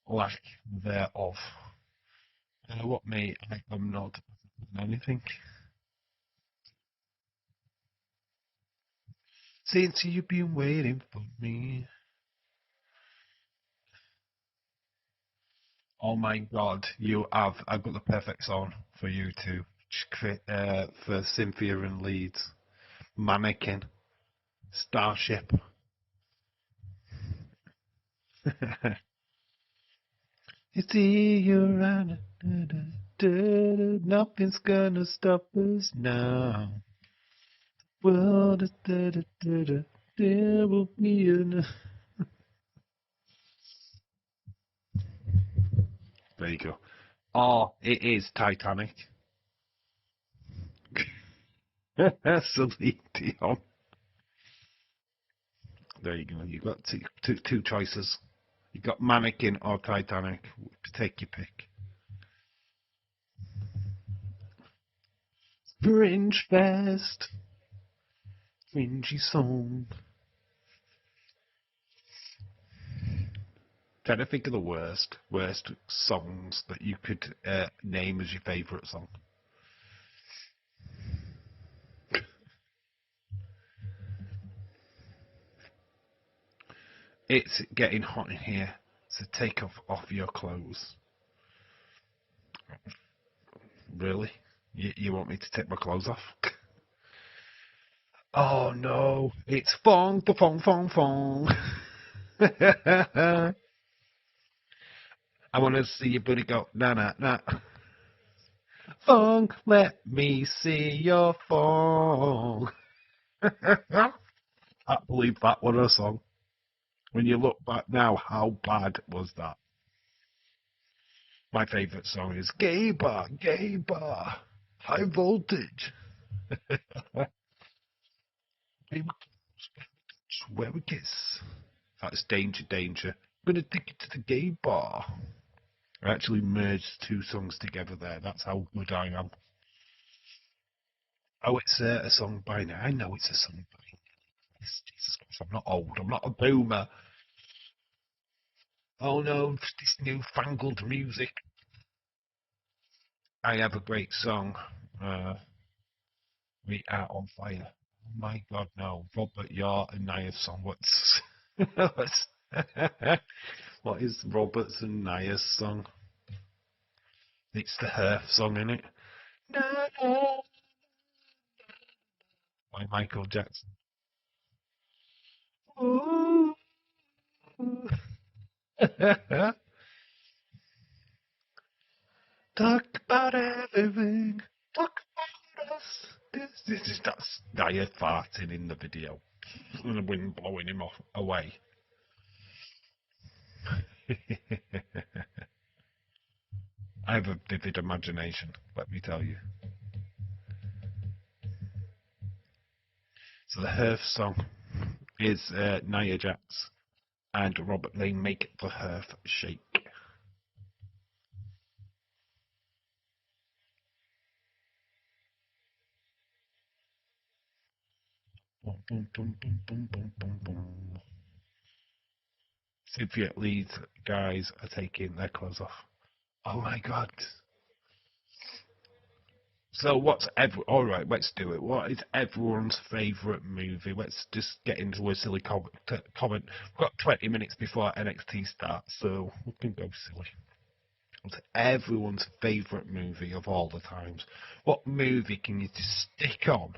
lack thereof. You know what, mate? I'm not anything. Since you've been waiting for me. Oh my god, you have. I've got the perfect song for you to for Cynthia and Leeds. Mannequin. Starship. You see you around. Nothing's gonna stop us now. World is there will be enough. There you go. Oh, it is Titanic. Celine Dion. There you go. You've got two choices. You've got Mannequin or Titanic. Take your pick. Fringe Fest. Cringy song. Trying to think of the worst songs that you could name as your favourite song. It's getting hot in here, so take off your clothes. Really? You want me to take my clothes off? Oh no, it's fong, the fong, fong, fong. I want to see your booty go, nah. Fong, let me see your fong. I can't believe that was a song. When you look back now, how bad was that? My favourite song is Gay Bar, High Voltage. Where we kiss. That's Danger. I'm gonna take you to the gay bar. I actually merged two songs together there. That's how good I am. Oh, it's a song by now. I know it's a song by Jesus Christ, I'm not old. I'm not a boomer. Oh no, this newfangled music. I have a great song. We are on fire. Oh my God, no. Robert, you're a Nia's song. What's what is Robert's and Nia's song? It's the Hearth song, isn't it? By Michael Jackson. Ooh. Talk about everything. Talk about us. This is that's Nia farting in the video. And the wind blowing him off away. I have a vivid imagination, let me tell you. So the Hearth song is Nia Jax and Robert Lane Make the Hearth Shake. Boom, boom, boom, boom, boom, boom, boom, boom. Cynthia Lee's guys are taking their clothes off. Oh my God. So all right, let's do it. What is everyone's favourite movie? Let's just get into a silly comment. We've got 20 minutes before NXT starts, so we can go silly. What's everyone's favourite movie of all the times? What movie can you just stick on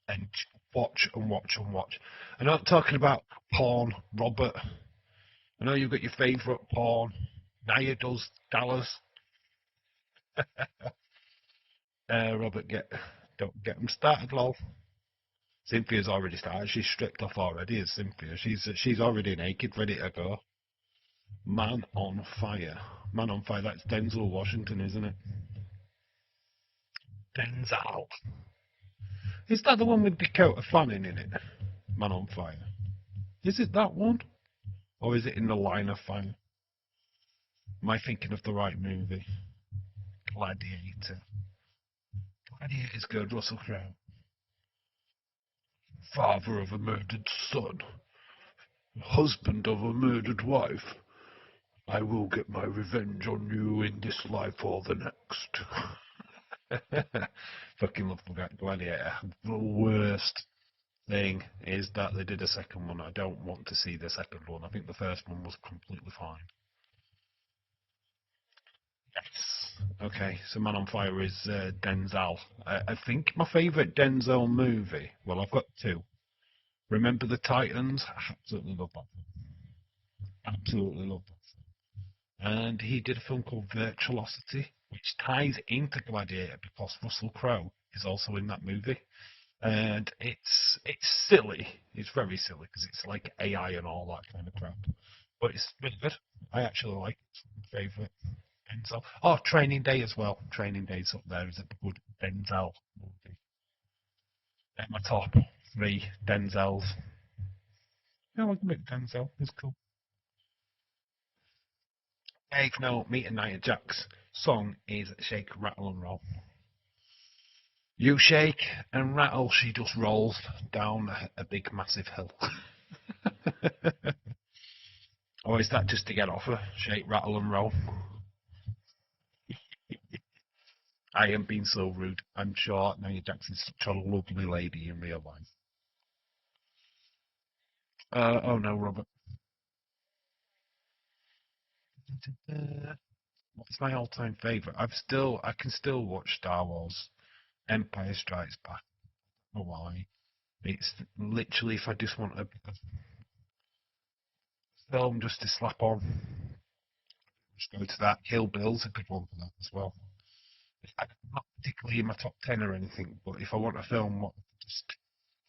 and watch and watch and watch? I'm not talking about porn, Robert. I know you've got your favourite porn. Nia does Dallas. Robert, don't get them started, lol. Cynthia's already started. She's stripped off already. Is Cynthia? She's already naked, ready to go. Man on Fire. Man on Fire. That's Denzel Washington, isn't it? Denzel. Is that the one with Dakota Fanning in it? Man on Fire. Is it that one, or is it in the Line of Fire? Am I thinking of the right movie? Gladiator. Gladiator's good. Russell Crowe. Father of a murdered son. Husband of a murdered wife. I will get my revenge on you in this life or the next. Fucking love Gladiator. The worst thing is that they did a second one. I don't want to see the second one. I think the first one was completely fine. Yes. Okay, so Man on Fire is Denzel. I think my favourite Denzel movie, well, I've got two. Remember the Titans? I absolutely love that film. Absolutely love that film. And he did a film called Virtuosity, which ties into Gladiator because Russell Crowe is also in that movie. And it's silly. It's very silly because it's like AI and all that kind of crap. But it's really good. I actually like it. It's my favourite Denzel. Oh, Training Day as well. Training Day's up there is a good Denzel movie. At my top three Denzels. Yeah, I like a bit of Denzel. It's cool. Dave, no, Meet and Nia Jax song is Shake, Rattle and Roll. You shake and rattle, she just rolls down a big massive hill. Or is that just to get off her? Shake, rattle and roll. I am being so rude. I'm sure Nia Jax is such a lovely lady in real life. Oh no, Robert. What's my all-time favorite? I can still watch Star Wars. Empire Strikes Back. I don't know why? It's literally if I just want a film just to slap on, just go to that. Kill Bill's a good one for that as well. Not particularly in my top 10 or anything, but if I want a film, what just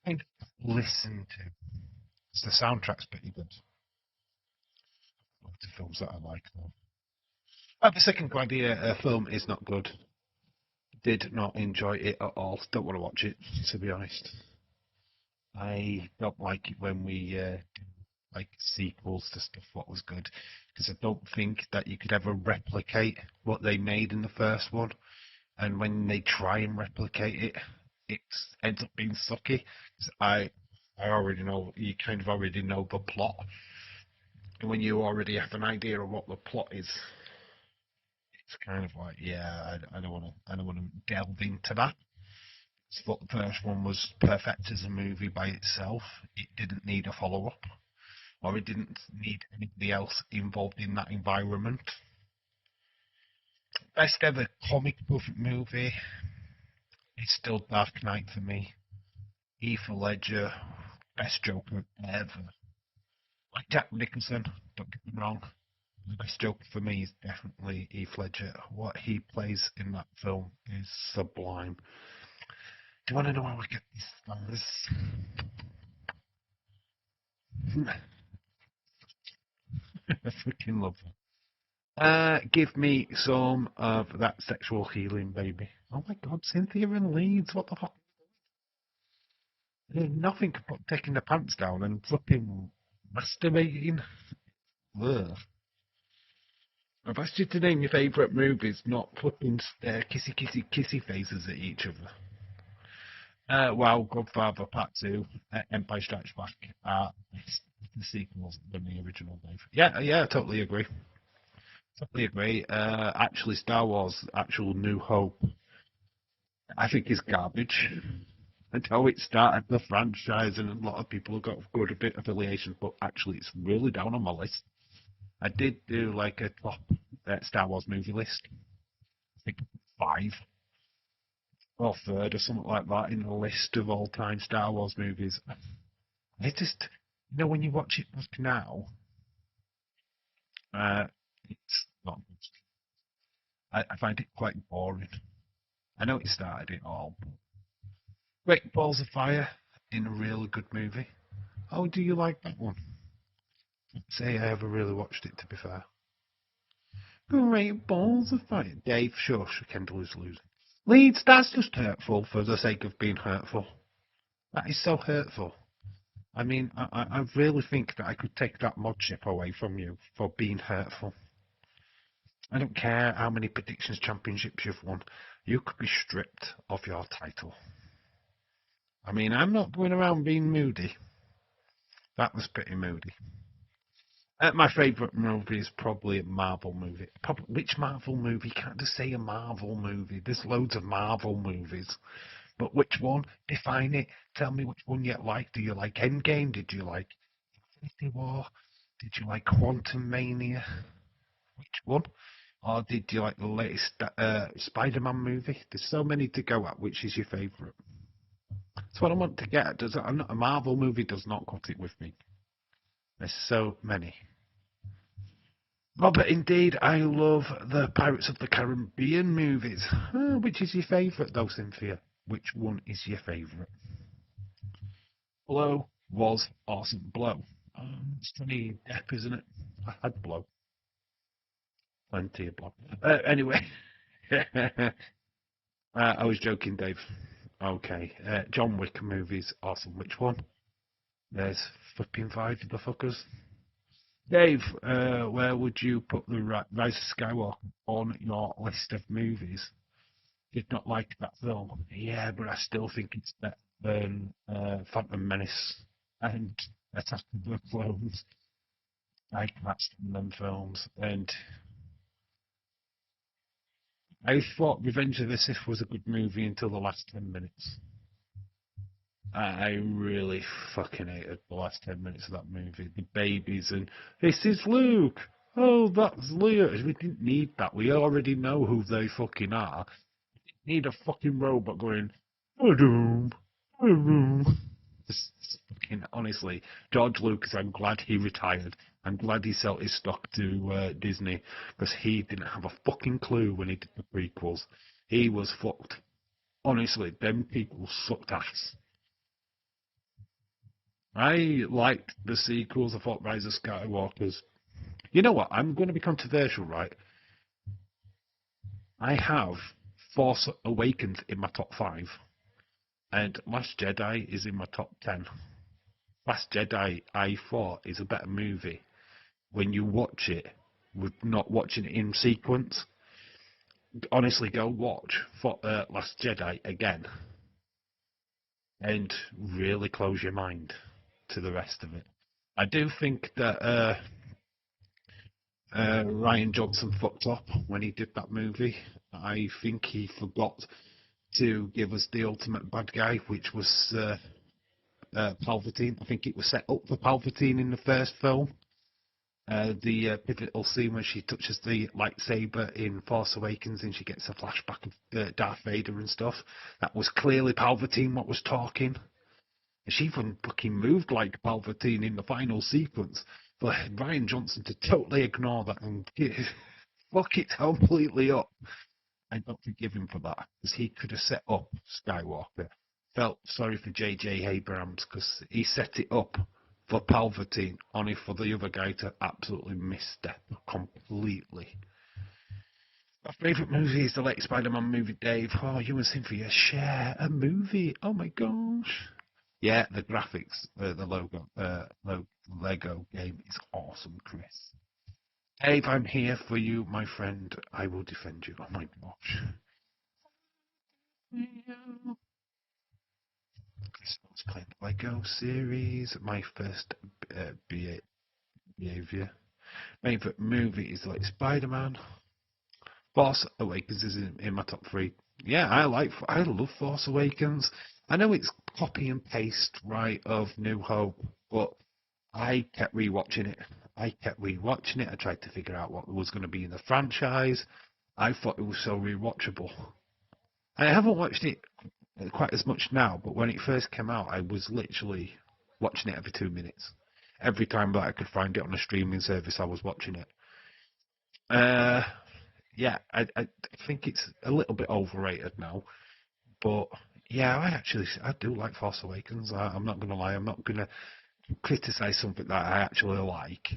kind of listen to. Because the soundtrack's pretty good. Lots of films that I like though. The second Gladiator film is not good. Did not enjoy it at all. Don't want to watch it, to be honest. I don't like it when we do like sequels to stuff what was good, because I don't think that you could ever replicate what they made in the first one. And when they try and replicate it, it ends up being sucky. 'Cause I already know, you kind of already know the plot. And when you already have an idea of what the plot is, it's kind of like, yeah, I don't want to delve into that. I thought the first one was perfect as a movie by itself. It didn't need a follow up, or it didn't need anybody else involved in that environment. Best ever comic book movie is still Dark Knight for me. Heath Ledger, best Joker ever. Like Jack Nicholson, don't get me wrong. The best Joker for me is definitely Heath Ledger. What he plays in that film is sublime. Do you want to know how I get these stars? I freaking love them. Give me some of that sexual healing, baby. Oh my god, Cynthia and Leeds, what the fuck? Nothing but taking the pants down and flipping masturbating. Ugh. I've asked you to name your favourite movies, not flipping kissy faces at each other. Wow, Godfather Part 2, Empire Strikes Back, it's the sequels than the original, Dave. Yeah, I totally agree. Totally agree. Actually, Star Wars, actual New Hope, I think is garbage. And how it started the franchise, and a lot of people have got good a bit affiliation, but actually, it's really down on my list. I did do like a top Star Wars movie list. I think 5 or third or something like that in the list of all-time Star Wars movies. It just, when you watch it back now, uh, it's not good. I find it quite boring. I know it started it all, but Great Balls of Fire in a really good movie. Oh, do you like that one? Say I ever really watched it, to be fair. Great Balls of Fire. Dave, shush, Kendall is losing. Leeds, that's just hurtful for the sake of being hurtful. That is so hurtful. I mean, I really think that I could take that modship away from you for being hurtful. I don't care how many predictions championships you've won. You could be stripped of your title. I mean, I'm not going around being moody. That was pretty moody. My favourite movie is probably a Marvel movie. Which Marvel movie? You can't just say a Marvel movie. There's loads of Marvel movies. But which one? Define it. Tell me which one you like. Do you like Endgame? Did you like Infinity War? Did you like Quantum Mania? Which one? Or did you like the latest Spider-Man movie? There's so many to go at. Which is your favourite? That's what I want to get. A Marvel movie does not cut it with me. There's so many. Robert, indeed, I love the Pirates of the Caribbean movies. Which is your favourite, though, Cynthia? Which one is your favourite? Blow was awesome. Blow. It's Johnny Depp, isn't it? I had Blow. Plenty of Blow. Anyway, I was joking, Dave. Okay. John Wick movies, awesome. Which one? There's flipping 5 of the fuckers. Dave, where would you put the Rise of Skywalker on your list of movies? Did not like that film. Yeah, but I still think it's better than Phantom Menace and Attack of the Clones. I matched them films, and I thought Revenge of the Sith was a good movie until the last 10 minutes. I really fucking hated the last 10 minutes of that movie. The babies and this is Luke. Oh, that's Leia. We didn't need that. We already know who they fucking are. We need a fucking robot going. Ba-doom, ba-doom. Fucking honestly, George Lucas. I'm glad he retired. I'm glad he sold his stock to Disney because he didn't have a fucking clue when he did the prequels. He was fucked. Honestly, them people sucked ass. I liked the sequels. I thought Rise of Skywalker's. You know what? I'm going to be controversial, right? I have Force Awakens in my top 5, and Last Jedi is in my top 10. Last Jedi, I thought, is a better movie when you watch it with not watching it in sequence. Honestly, go watch for Last Jedi again. and really close your mind to the rest of it. I do think that Ryan Johnson fucked up when he did that movie. I think he forgot to give us the ultimate bad guy, which was Palpatine. I think it was set up for Palpatine in the first film. The pivotal scene where she touches the lightsaber in Force Awakens and she gets a flashback of Darth Vader and stuff. That was clearly Palpatine what was talking. And she even fucking moved like Palpatine in the final sequence. But Ryan Johnson to totally ignore that and fuck it completely up. I don't forgive him for that because he could have set up Skywalker. Felt sorry for J.J. Abrams because he set it up for Palpatine, only for the other guy to absolutely misstep completely. My favourite movie is the late Spider-Man movie, Dave. Oh, you and Cynthia share a movie. Oh my gosh. Yeah, the graphics, the Lego game is awesome, Chris. Dave, I'm here for you, my friend. I will defend you. Oh my gosh. Chris was playing the Lego series. My first behaviour. Favourite movie is like Spider-Man. Force Awakens is in my top three. Yeah, I love Force Awakens. I know it's copy and paste, right, of New Hope, but I kept rewatching it. I tried to figure out what was going to be in the franchise. I thought it was so rewatchable. I haven't watched it quite as much now, but when it first came out, I was literally watching it every 2 minutes. Every time that I could find it on a streaming service, I was watching it. Uh, yeah, I think it's a little bit overrated now, but yeah, I do like Force Awakens. I'm not gonna lie, I'm not gonna criticize something that I actually like.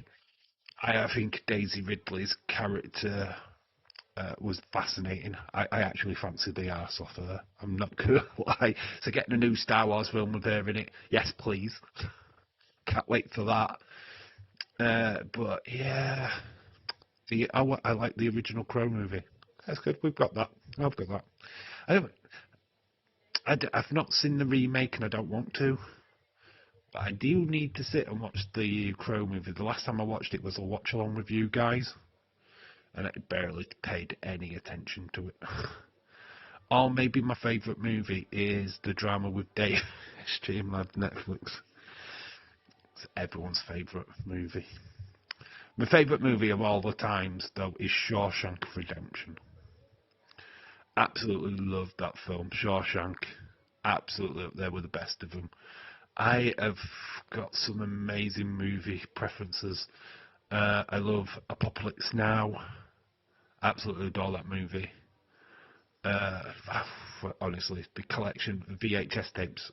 I think Daisy Ridley's character was fascinating. I actually fancied the arse off her. I'm not gonna lie. So getting a new Star Wars film with her in it, yes please. Can't wait for that. But yeah, I like the original Crow movie. That's good. We've got that. I've got that. I don't, I've not seen the remake and I don't want to. But I do need to sit and watch the Crow movie. The last time I watched it was a watch along with you guys, and I barely paid any attention to it. Or maybe my favourite movie is the drama with Dave Streamlab Netflix. It's everyone's favourite movie. My favourite movie of all the times, though, is Shawshank Redemption. Absolutely loved that film. Shawshank, absolutely up there with the best of them. I have got some amazing movie preferences. I love Apocalypse Now. Absolutely adore that movie. Uh, Honestly, the collection of VHS tapes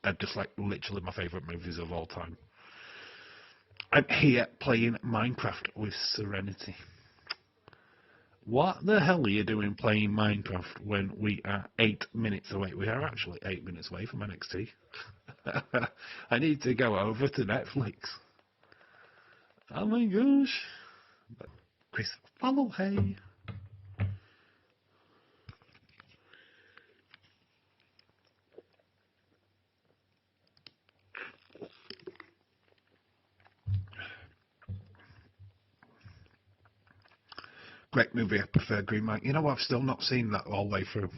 are just like literally my favourite movies of all time. I'm here playing Minecraft with Serenity. What the hell are you doing playing Minecraft when we are 8 minutes away? We are actually 8 minutes away from NXT. I need to go over to Netflix. Oh my gosh. Chris, follow, hey. Great movie. I prefer Green Mile. You know, I've still not seen that all the way through.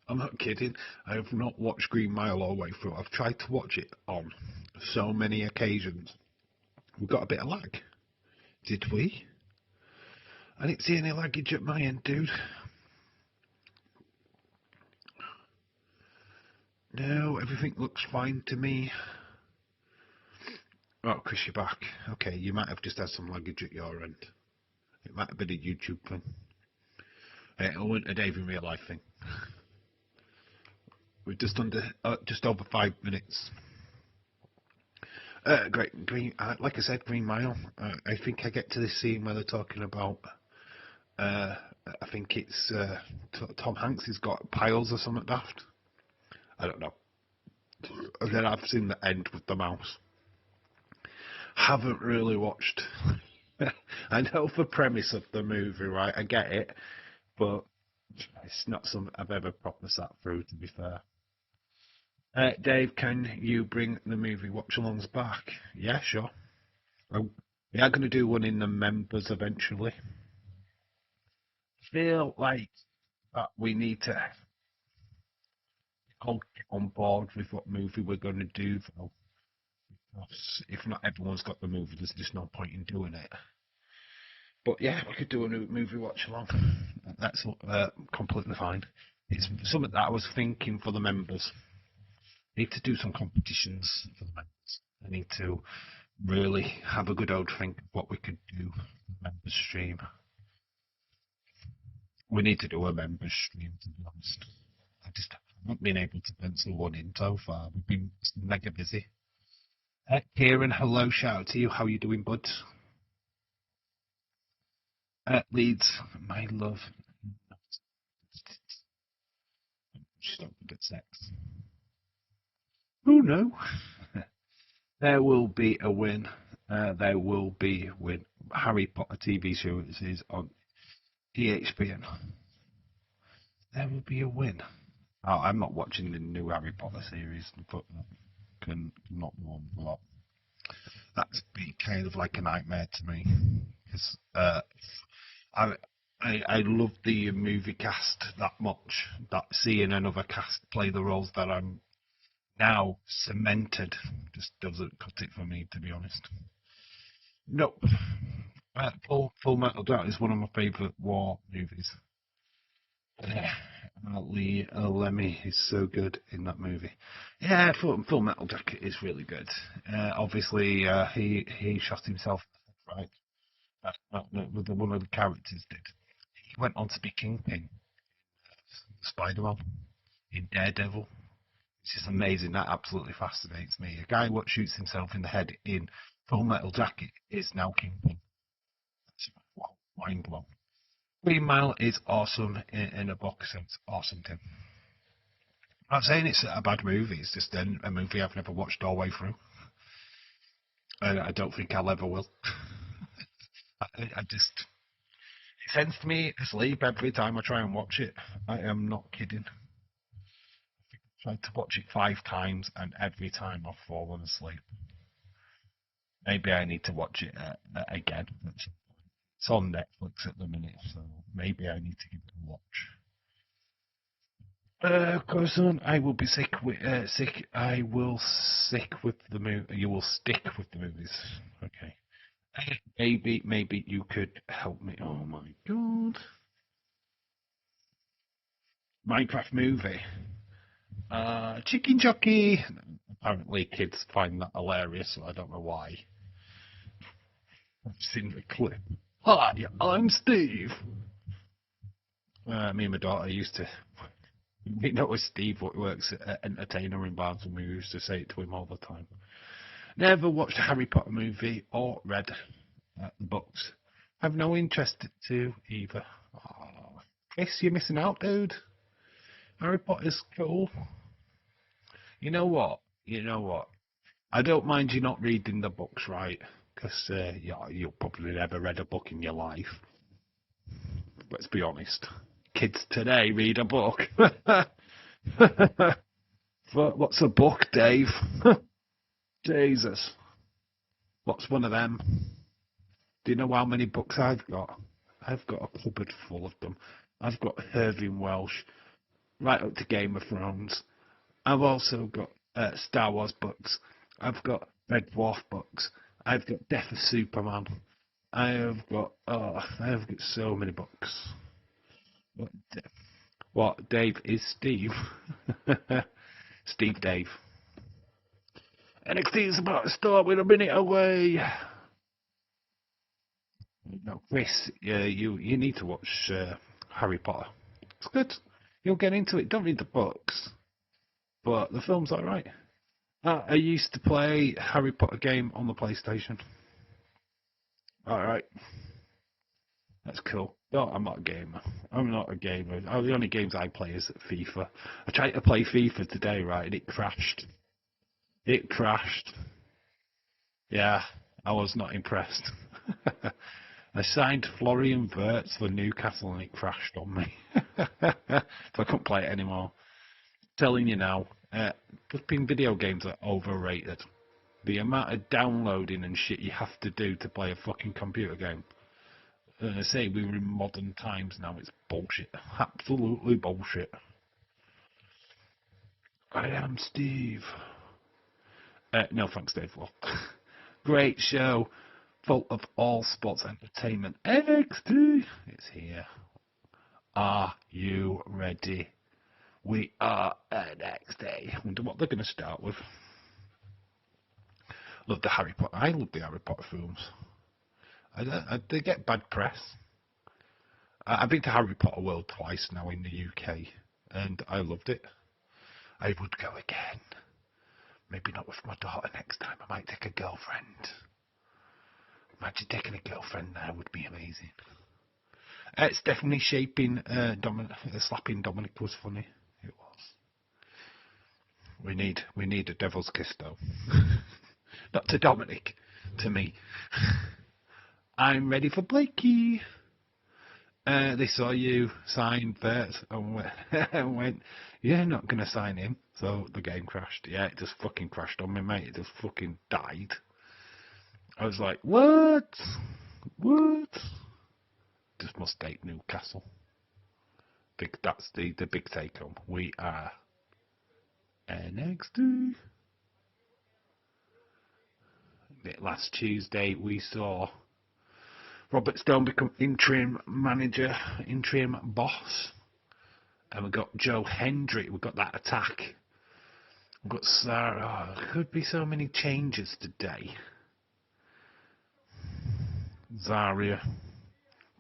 I'm not kidding. I have not watched Green Mile all the way through. I've tried to watch it on so many occasions. We got a bit of lag. Did we? I didn't see any luggage at my end, dude. No, everything looks fine to me. Oh, Chris, you're back. Okay, you might have just had some luggage at your end. It might have been a YouTube thing. It wasn't a Dave in real life thing. We're just over 5 minutes. Great, Green. Like I said, Green Mile. I think I get to this scene where they're talking about. I think it's Tom Hanks has got piles or something daft. I don't know. And then I've seen the end with the mouse. Haven't really watched. I know the premise of the movie, right? I get it, but It's not something I've ever proper sat through, to be fair. Dave, can you bring the movie watch-alongs back? Yeah, sure. Oh, we are going to do one in the members eventually. Feel like that we need to all get on board with what movie we're going to do, though. Because if not everyone's got the movie, there's just no point in doing it. But yeah, we could do a new movie watch along. That's completely fine. It's something that I was thinking for the members. I need to do some competitions for the members. I need to really have a good old think of what we could do for the members stream. We need to do a members stream, to be honest. I just haven't been able to pencil one in so far. We've been mega busy. Kieran, hello, shout out to you. How are you doing, bud? Leeds, my love. She's not good at sex. Oh no. There will be a win. There will be a win. Harry Potter TV series on EHPN. There will be a win. Oh, I'm not watching the new Harry Potter series, but can not warm a lot. That's be kind of like a nightmare to me because I love the movie cast that much that seeing another cast play the roles that I'm now cemented just doesn't cut it for me, to be honest. Nope. Full Metal Jacket is one of my favourite war movies. Lee Lemmy is so good in that movie. Yeah, Full Metal Jacket is really good. Obviously, he shot himself, right? One of the characters did. He went on to be Kingpin, Spider-Man, in Daredevil. It's just amazing. That absolutely fascinates me. A guy what shoots himself in the head in Full Metal Jacket is now Kingpin. Wow, mind blown. Green Mile is awesome in a box sense. Awesome, Tim. I'm not saying it's a bad movie. It's just a movie I've never watched all the way through. And I don't think I'll ever will. I just it sends me asleep every time I try and watch it. I am not kidding. I've tried to watch it 5 times, and every time I've fallen asleep. Maybe I need to watch it again. It's on Netflix at the minute, so maybe I need to give it a watch. Cousin, I will be sick. Sick. I will sick with the movie. You will stick with the movies. Okay. Maybe you could help me. Oh my god. Minecraft movie. Chicken Jockey. Apparently, kids find that hilarious, so I don't know why. I've seen the clip. Hi, I'm Steve. Me and my daughter used to. We know Steve works at Entertainer in Barnes, and we used to say it to him all the time. Never watched a Harry Potter movie or read the books. Have no interest to either. Oh, Chris, you're missing out, dude. Harry Potter's cool. You know what? I don't mind you not reading the books, right? Because you'll probably never read a book in your life. Let's be honest. Kids today read a book. What's a book, Dave? Jesus. What's one of them? Do you know how many books I've got? I've got a cupboard full of them. I've got Irving Welsh, right up to Game of Thrones. I've also got Star Wars books. I've got Red Dwarf books. I've got Death of Superman. I have got so many books. What Dave is Steve? Steve Dave. NXT is about to start. We're a minute away. No, Chris, you need to watch Harry Potter. It's good. You'll get into it. Don't read the books, but the film's alright. I used to play Harry Potter game on the PlayStation. Alright. That's cool. No, I'm not a gamer. The only games I play is FIFA. I tried to play FIFA today, right, and it crashed. It crashed. Yeah, I was not impressed. I signed Florian Wirtz for Newcastle and it crashed on me. So I couldn't play it anymore. Telling you now, flipping video games are overrated. The amount of downloading and shit you have to do to play a fucking computer game. And I say we're in modern times now, it's bullshit. Absolutely bullshit. I am Steve. No thanks, Dave. Well, great show, full of all sports entertainment. NXT, it's here. Are you ready? We are NXT. Wonder what they're going to start with. Love the Harry Potter. I love the Harry Potter films. They get bad press. I've been to Harry Potter World twice now in the UK, and I loved it. I would go again. Maybe not with my daughter next time. I might take a girlfriend. Imagine taking a girlfriend there would be amazing. It's definitely shaping Dominic. Slapping Dominic was funny. It was. We need a devil's kiss though. Not to Dominic, to me. I'm ready for Blakey. They saw you sign Bert and went, yeah, not going to sign him. So the game crashed. Yeah, it just fucking crashed on me, mate. It just fucking died. I was like, what? What? Just must date Newcastle. That's the big take home. We are NXT. Last Tuesday we saw Robert Stone become interim manager, interim boss. And we got Joe Hendry. We got that attack. We've got Sarah. Oh, there could be so many changes today. Zarya.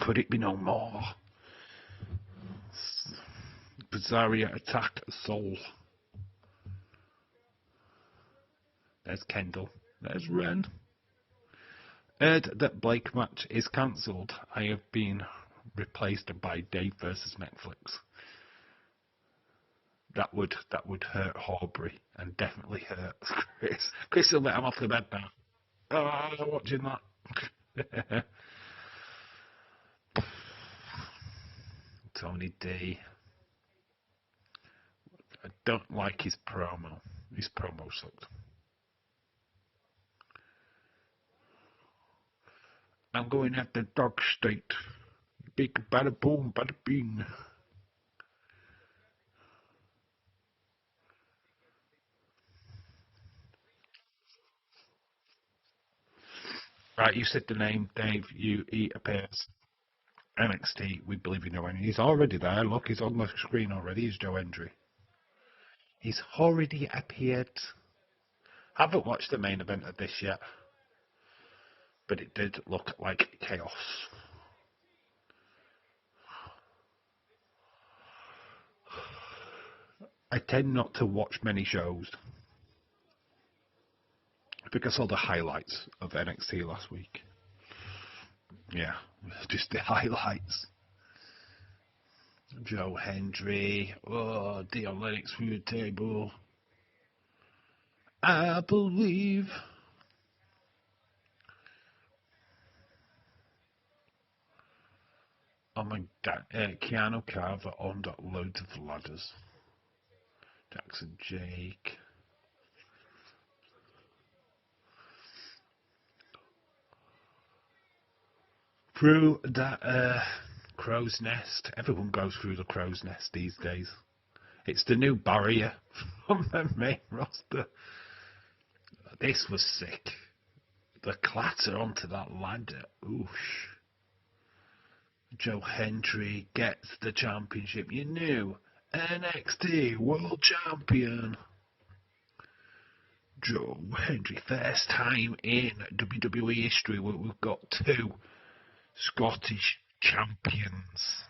Could it be no more? Zarya attacked Soul. There's Kendall. There's Ren. Heard that Blake match is cancelled. I have been replaced by Dave versus Netflix. That would hurt Horbury and definitely hurt Chris. Chris will let him off the bed now. Oh, I'm watching that. Tony D. I don't like his promo. His promo sucked. I'm going at the dog state. Big bada boom, bada bing. Right, you said the name, Dave. He appears. NXT, we believe you know, and he's already there. Look, he's on the screen already. He's Joe Hendry. He's already appeared. Haven't watched the main event of this yet, but it did look like chaos. I tend not to watch many shows because all the highlights of NXT last week. Yeah, just the highlights. Joe Hendry. Oh, DIRL Lennox through the table. I believe. Oh my God. Keanu Carver owned loads of ladders. Jackson Jake. Through that crow's nest. Everyone goes through the crow's nest these days. It's the new barrier from the main roster. This was sick. The clatter onto that ladder. Oosh. Joe Hendry gets the championship. You knew. NXT World Champion. Joe Hendry. First time in WWE history where we've got two Scottish champions.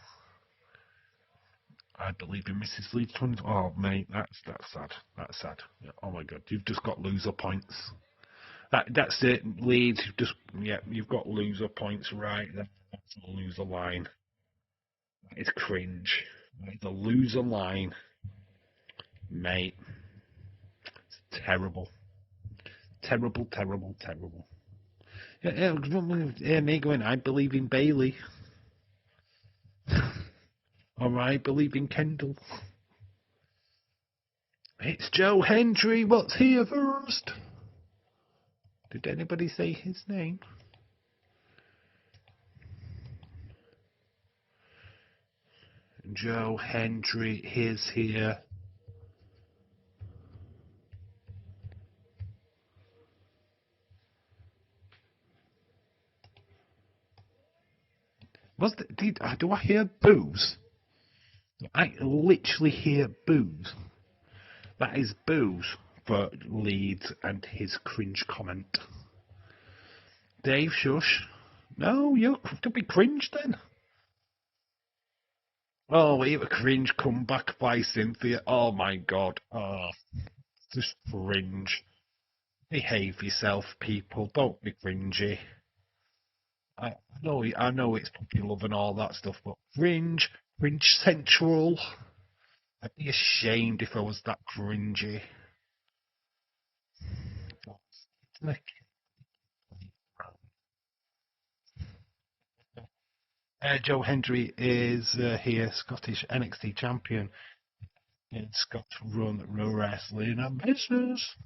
I believe in Mrs. Leeds 20. Oh, mate, that's sad. That's sad. Oh my God, you've just got loser points. That's it, Leeds. You've got loser points right. That's a loser line. That is cringe. That is a loser line, mate. It's terrible. Terrible. Me going, I believe in Bailey. Or I believe in Kendall. It's Joe Hendry. What's here first? Did anybody say his name? Joe Hendry is here. Do I hear boos? I literally hear boos. That is boos for Leeds and his cringe comment. Dave, shush. No, you could be cringe then. Oh, we have a cringe comeback by Cynthia. Oh my god. Oh, just cringe. Behave yourself, people. Don't be cringy. I know it's puppy love and all that stuff, but cringe central. I'd be ashamed if I was that cringy. Joe Hendry is here, Scottish NXT champion in Scotch Run Wrestling and Business.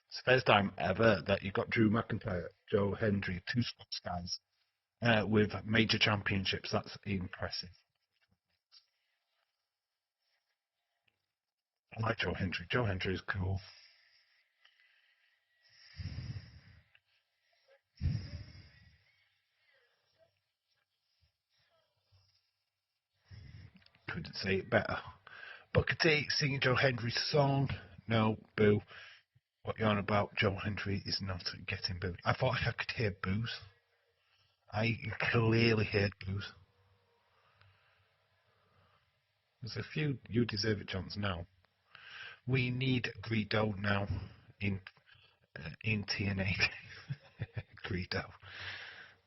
It's the first time ever that you got Drew McIntyre, Joe Hendry, two Scots guys with major championships. That's impressive. I like Joe Hendry. Joe Hendry is cool. Couldn't say it better. Booker T singing Joe Hendry's song. No, boo. What you're on about, Joe Hendry is not getting booed. I thought I could hear boos. I clearly heard boos. There's a few You Deserve It chants now. We need Greedo now in TNA. Greedo.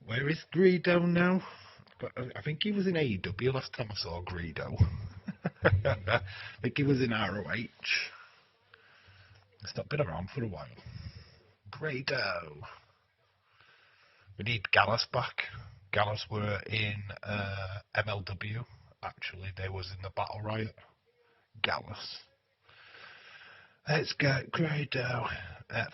Where is Greedo now? But I think he was in AEW last time I saw Greedo. I think he was in ROH. It's not been around for a while. Greedo. We need Gallus back. Gallus were in MLW. Actually, they was in the Battle Riot. Gallus. Let's get Greedo.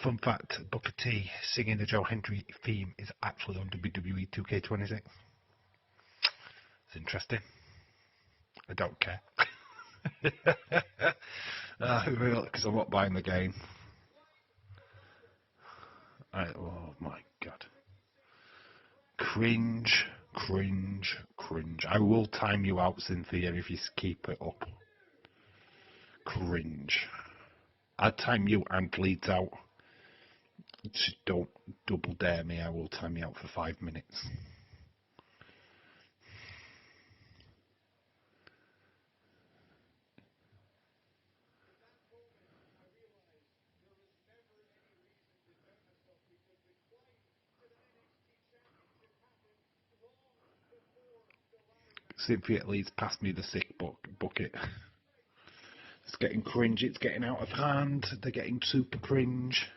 Fun fact, Booker T singing the Joe Hendry theme is actually on WWE 2K26. It's interesting. I don't care. Because I'm not buying the game. Oh my god. Cringe. I will time you out, Cynthia, if you keep it up. Cringe. I'll time you and Leeds out. Just don't double dare me. I will time you out for 5 minutes. Cynthia at Leeds passed me the sick bucket. It's getting cringe. It's getting out of hand. They're getting super cringe.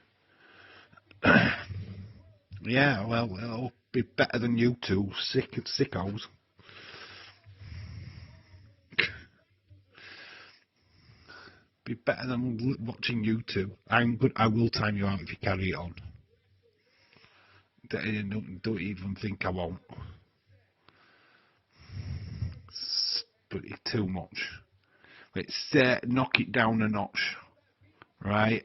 Yeah, well, it'll be better than you two sickos. Be better than watching you two. I'm good. I will time you out if you carry it on. Don't even think I won't. But it's too much. Let's knock it down a notch, right?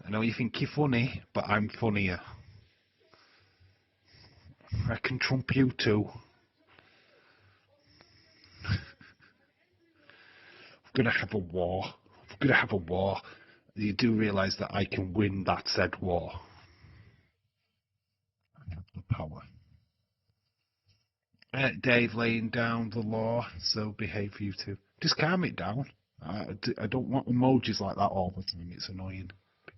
I know you think you're funny, but I'm funnier. I can trump you too. We're gonna have a war. We're gonna have a war. You do realise that I can win that said war. I have the power. Dave laying down the law, so behave you two. Just calm it down. I don't want emojis like that all the time. It's annoying.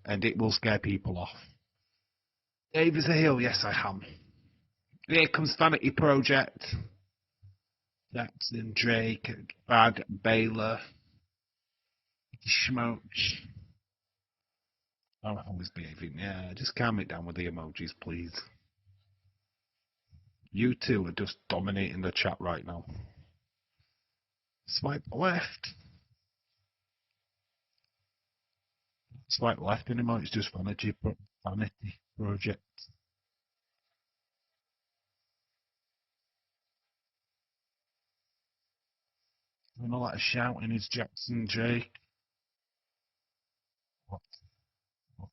And it will scare people off. Dave is a heel. Yes, I am. Here comes Vanity Project. Jackson, Drake, Bad, Baylor, Smokes. I'm always behaving. Yeah, just calm it down with the emojis, please. You two are just dominating the chat right now. Swipe left. Swipe left anymore. It's just vanity project. And all that shouting is Jackson J. What? What?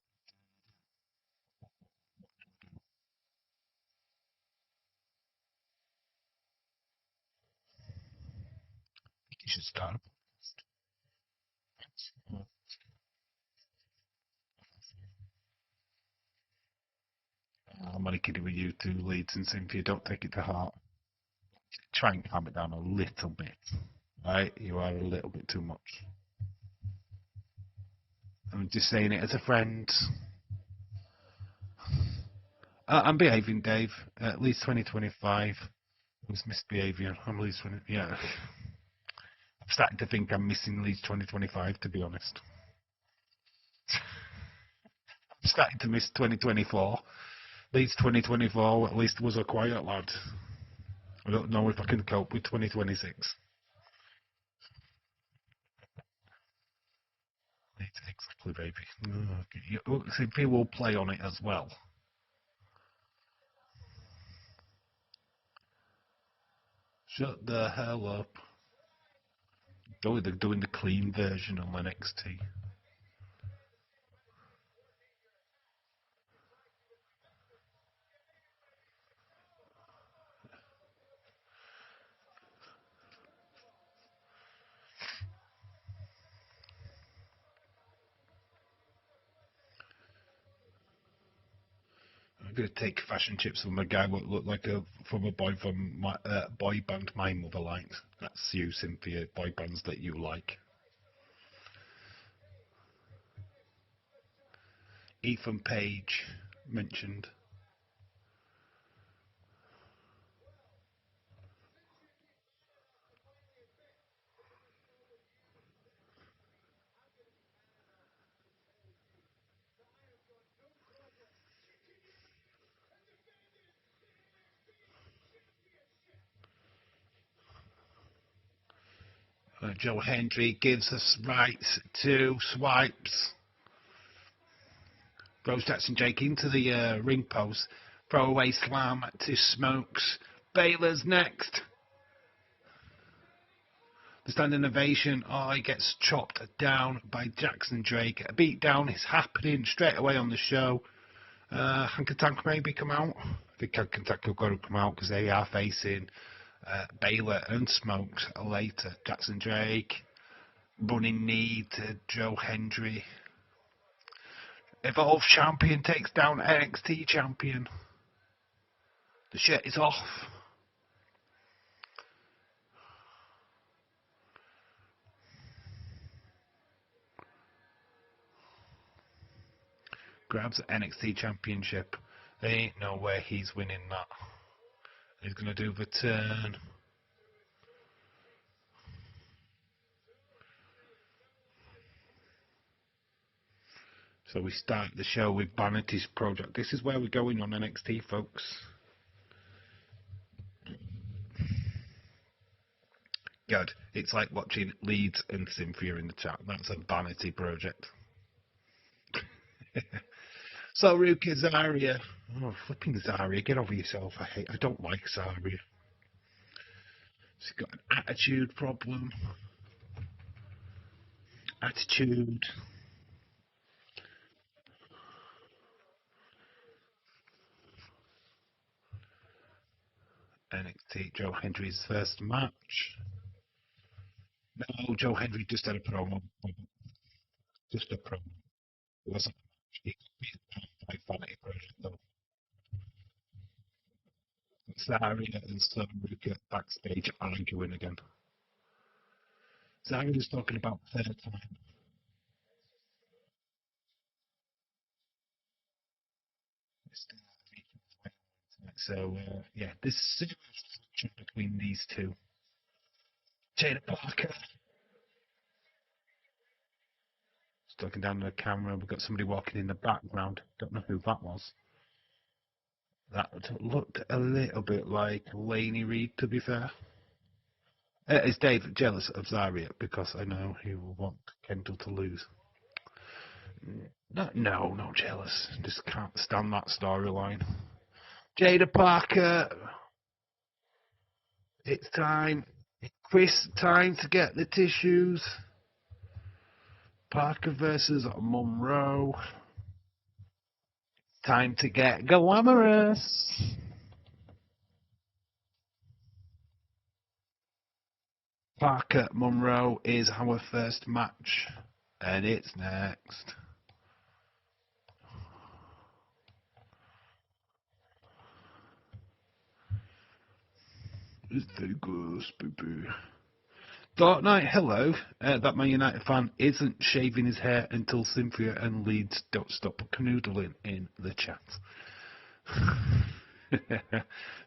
You should start. I'm only kidding with you two, Leeds and Cynthia. Don't take it to heart. Try and calm it down a little bit. Right? You are a little bit too much. I'm just saying it as a friend. I'm behaving, Dave. At least 2025 was misbehaving. I'm Leeds 20. Yeah. I'm starting to think I'm missing Leeds 2025, to be honest. I'm starting to miss 2024. Leeds 2024 at least was a quiet lad. I don't know if I can cope with 2026. Exactly, baby. Okay. See, people will play on it as well. Shut the hell up. Oh, they're doing the clean version on NXT. I'm gonna take fashion tips from a guy who looked like from a boy from my boy band My Mother likes. That's you, Cynthia. Boy bands that you like. Ethan Page mentioned. Joe Hendry gives us rights to swipes. Throws Jackson Jake into the ring post. Throwaway slam to Smokes. Baylor's next. The standing ovation. Oh, he gets chopped down by Jackson Drake. A beatdown is happening straight away on the show. Hank and Tank maybe come out. I think Hank and Tank have got to come out because they are facing Baylor and Smokes later. Jackson Drake. Running knee to Joe Hendry. Evolve champion takes down NXT champion. The shirt is off. Grabs the NXT championship. There ain't no way he's winning that. He's going to do the turn. So we start the show with Vanity's Project. This is where we're going on NXT, folks. Good. It's like watching Leeds and Cynthia in the chat. That's a Vanity Project. So Ruka Zarya. Oh, flipping Zarya. Get over yourself. I don't like Zarya. She's got an attitude problem. Attitude. NXT Joe Hendry's first match. No, Joe Hendry just had a promo. Just a promo. It wasn't a match. He could be by Vanity Project though. Zarya and Ruka backstage arguing again. Zarya's talking about third time. So yeah, this serious friction between these two. Jada Parker. Just looking down at the camera, we've got somebody walking in the background. Don't know who that was. That looked a little bit like Laney Reid, to be fair. Is Dave jealous of Zaria because I know he will want Kendall to lose? No, not jealous. Just can't stand that storyline. Jada Parker, it's time. Chris, time to get the tissues. Parker versus Monroe. Time to get glamorous. Parker Monroe is our first match, and it's next. It's Vegas, baby. Dark Knight, hello. That Man United fan isn't shaving his hair until Cynthia and Leeds don't stop canoodling in the chat.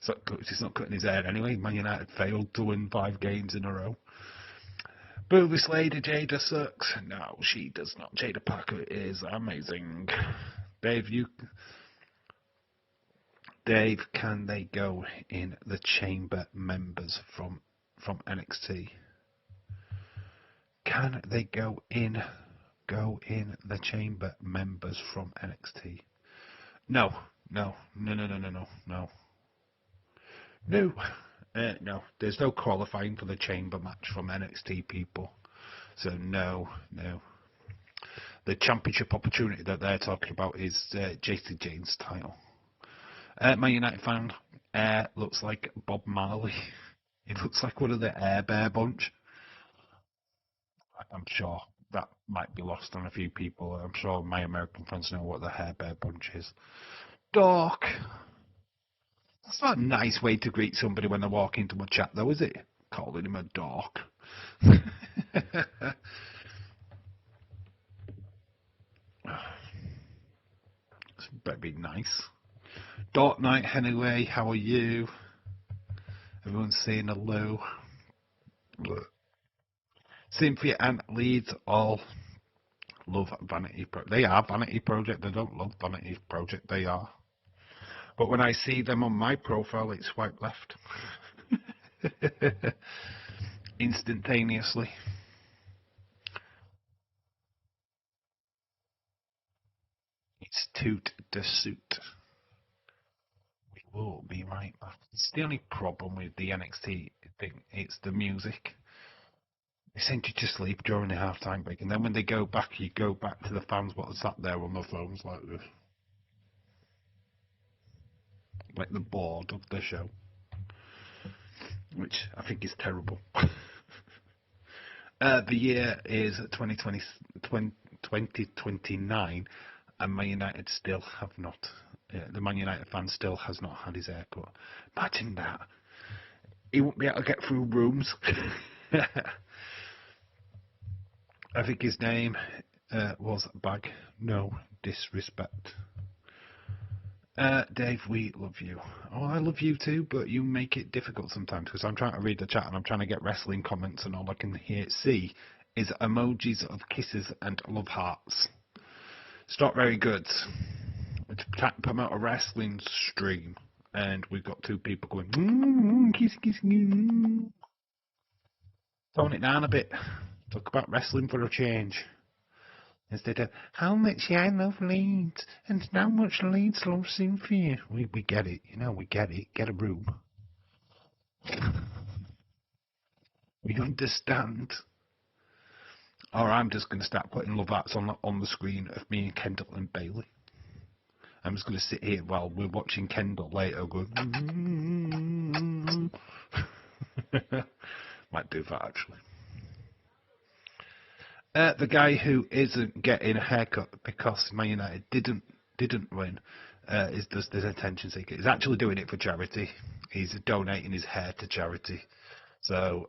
So he's not cutting his hair anyway. Man United failed to win 5 games in a row. Booby Slater, Jada sucks. No, she does not. Jada Parker is amazing. Dave, can they go in the chamber members from NXT? Can they go in the chamber members from NXT? No. No. There's no qualifying for the chamber match from NXT people. So no. The championship opportunity that they're talking about is JC Jane's title. Man United fan looks like Bob Marley. It looks like one of the Air Bear bunch. I'm sure that might be lost on a few people. I'm sure my American friends know what the Hair Bear bunch is. Dork. That's not a nice way to greet somebody when they walk into a chat, though, is it? Calling him a dork. This better be nice. Dark Knight, anyway, how are you? Everyone's saying hello. Cynthia and Leeds all love Vanity Project. They are Vanity Project. They don't love Vanity Project. They are. But when I see them on my profile, it's swipe left. Instantaneously. It's toot the suit. We will be right back. It's the only problem with the NXT thing. It's the music. They send you to sleep during the halftime break, and then when they go back, you go back to the fans what are sat there on their phones like this. Like the board of the show. Which I think is terrible. The year is 2029, and Man United still have not. The Man United fan still has not had his haircut. Imagine that. He won't be able to get through rooms. I think his name was Bag. No disrespect. Dave, we love you. Oh, I love you too, but you make it difficult sometimes because I'm trying to read the chat and I'm trying to get wrestling comments and all I can see is emojis of kisses and love hearts. It's not very good. It's trying to promote a wrestling stream and we've got 2 people going, kiss. Tone it down a bit. Talk about wrestling for a change. Instead of, how much I love Leeds, and how much Leeds love Cynthia. We get it, we get it. Get a room. We understand. Or I'm just going to start putting love hearts on the screen of me and Kendall and Bailey. I'm just going to sit here while we're watching Kendall later going, might do that actually. The guy who isn't getting a haircut because Man United didn't win is just this attention seeker. He's actually doing it for charity. He's donating his hair to charity. So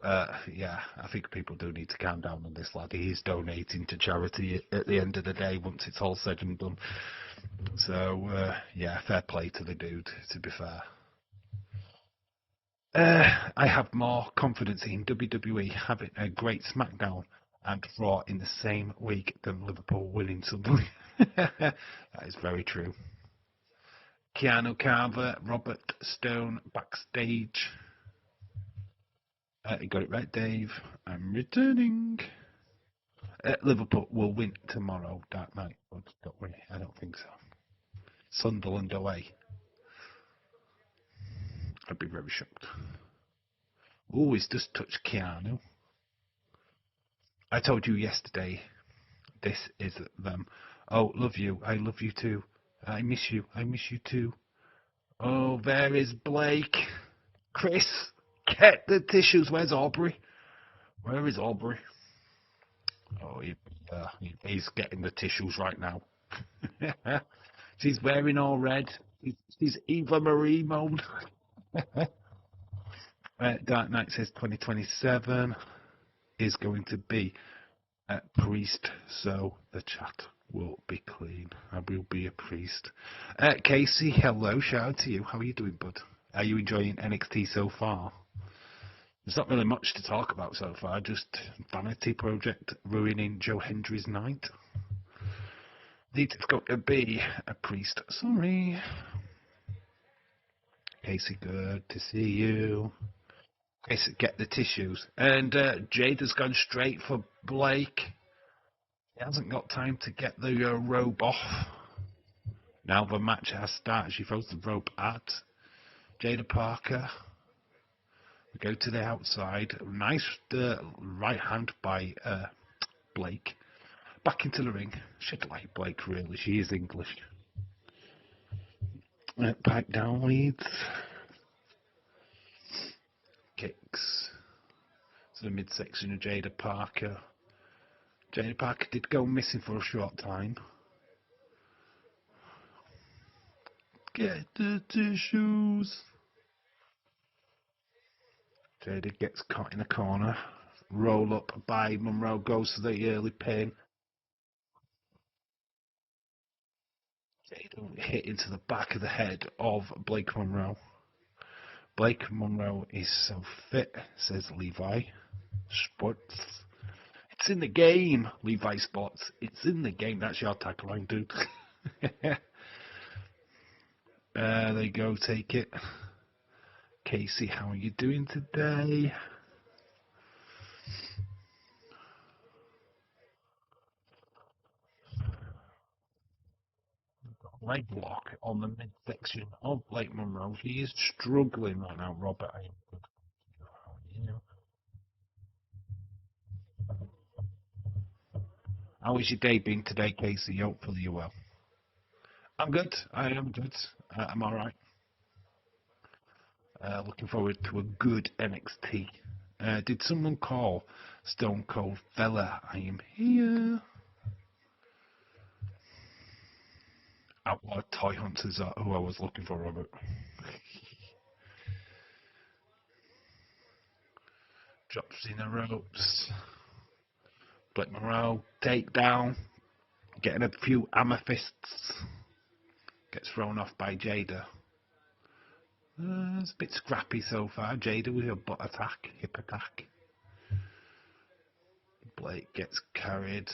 yeah, I think people do need to calm down on this lad. He is donating to charity at the end of the day once it's all said and done. So yeah, fair play to the dude. To be fair. I have more confidence in WWE having a great SmackDown and Raw in the same week than Liverpool winning Sunderland. That is very true. Keanu Carver, Robert Stone backstage. You got it right, Dave. I'm returning. Liverpool will win tomorrow, Dark Knight. Don't worry, I don't think so. Sunderland away. I'd be very shocked. Oh, he's just touched Keanu. I told you yesterday, this is them. Oh, love you. I love you too. I miss you. I miss you too. Oh, there is Blake. Chris, get the tissues. Where's Aubrey? Where is Aubrey? Oh, he's getting the tissues right now. She's wearing all red. She's Eva Marie mode. Dark Knight says 2027 is going to be a priest, so the chat will be clean. I will be a priest. Casey, hello, shout out to you. How are you doing, bud? Are you enjoying NXT so far? There's not really much to talk about so far, just vanity project ruining Joe Hendry's night. It's got to be a priest. Sorry. Casey, good to see you. Casey, get the tissues. And Jade has gone straight for Blake. He hasn't got time to get the rope off. Now the match has started. She throws the rope at Jada Parker. We go to the outside. Nice right hand by Blake. Back into the ring. She'd like Blake, really. She is English. Pipe down leads. Kicks to the midsection of Jada Parker. Jada Parker did go missing for a short time. Get the tissues. Jada gets caught in a corner. Roll up by Monroe, goes to the early pin. Jada hit into the back of the head of Blake Monroe. Blake Monroe is so fit, says Levi Sports. It's in the game, Levi Sports. It's in the game. That's your tagline, dude. There you go, take it. Casey, how are you doing today? Leg lock on the midsection of Blake Monroe. He is struggling right now, Robert. I am good. How are you? How is your day been today, Casey? Hopefully you're well. I'm good. I am good. I'm alright. Looking forward to a good NXT. Did someone call Stone Cold Fella? I am here. Outlaw Toy Hunters are who I was looking for, Robert. Drops in the ropes. Blake Monroe, takedown. Getting a few amethysts. Gets thrown off by Jada. It's a bit scrappy so far. Jada with a butt attack, hip attack. Blake gets carried.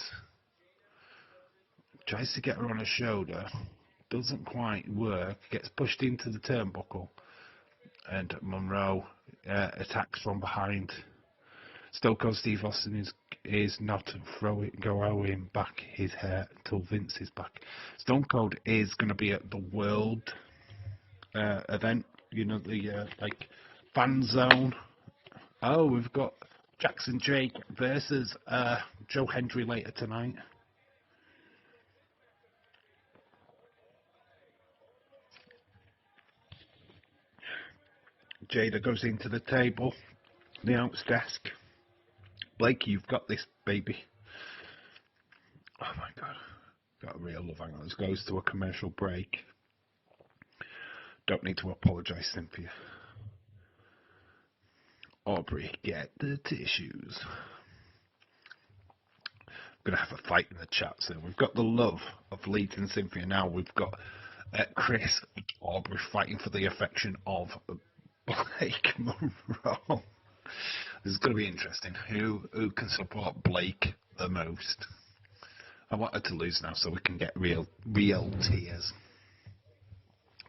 Tries to get her on a shoulder. Doesn't quite work. Gets pushed into the turnbuckle. And Monroe attacks from behind. Stone Cold Steve Austin is not going back his hair until Vince is back. Stone Cold is going to be at the World event. You know, the like fan zone. Oh, we've got Jackson Drake versus Joe Hendry later tonight. Jada goes into the table, the outs desk. Blake, you've got this, baby. Oh my God. Got a real love angle. This goes to a commercial break. Don't need to apologise, Cynthia. Aubrey, get the tissues. I'm going to have a fight in the chat soon. We've got the love of Leeds and Cynthia. Now we've got Chris and Aubrey fighting for the affection of Blake Monroe. This is going to be interesting. Who can support Blake the most? I want her to lose now so we can get real tears.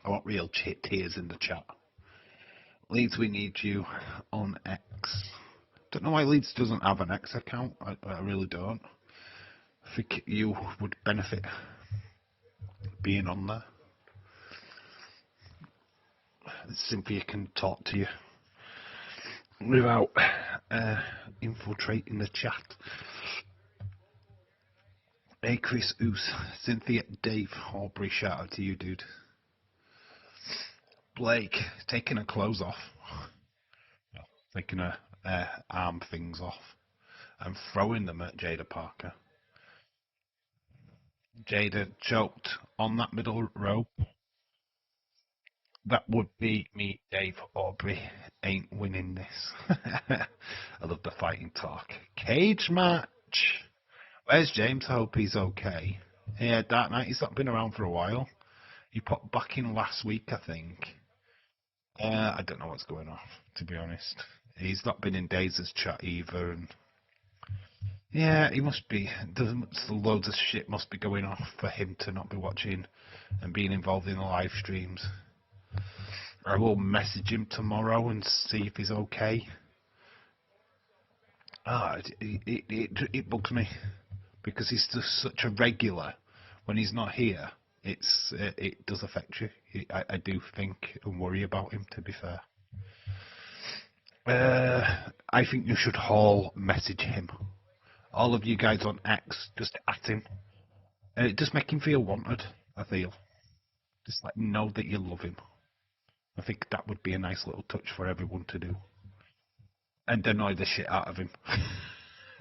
I want real tears in the chat. Leeds, we need you on X. Don't know why Leeds doesn't have an X account. I really don't. I think you would benefit being on there. Cynthia can talk to you without infiltrating the chat. Hey Chris Oos, Cynthia, Dave, Aubrey, shout out to you, dude. Blake, taking her clothes off. Taking her arm things off. And throwing them at Jada Parker. Jada choked on that middle rope. That would be me, Dave. Aubrey ain't winning this. I love the fighting talk. Cage match. Where's James? I hope he's okay. Yeah, Dark Knight, he's not been around for a while. He popped back in last week, I think. I don't know what's going on, to be honest. He's not been in Days' chat either. And yeah, he must be. Loads of shit must be going off for him to not be watching and being involved in the live streams. I will message him tomorrow and see if he's okay. It bugs me because he's just such a regular. When he's not here, it does affect you. I do think and worry about him, to be fair. I think you should all message him. All of you guys on X, just at him. Just make him feel wanted, I feel. Just let him know that you love him. I think that would be a nice little touch for everyone to do. And annoy the shit out of him.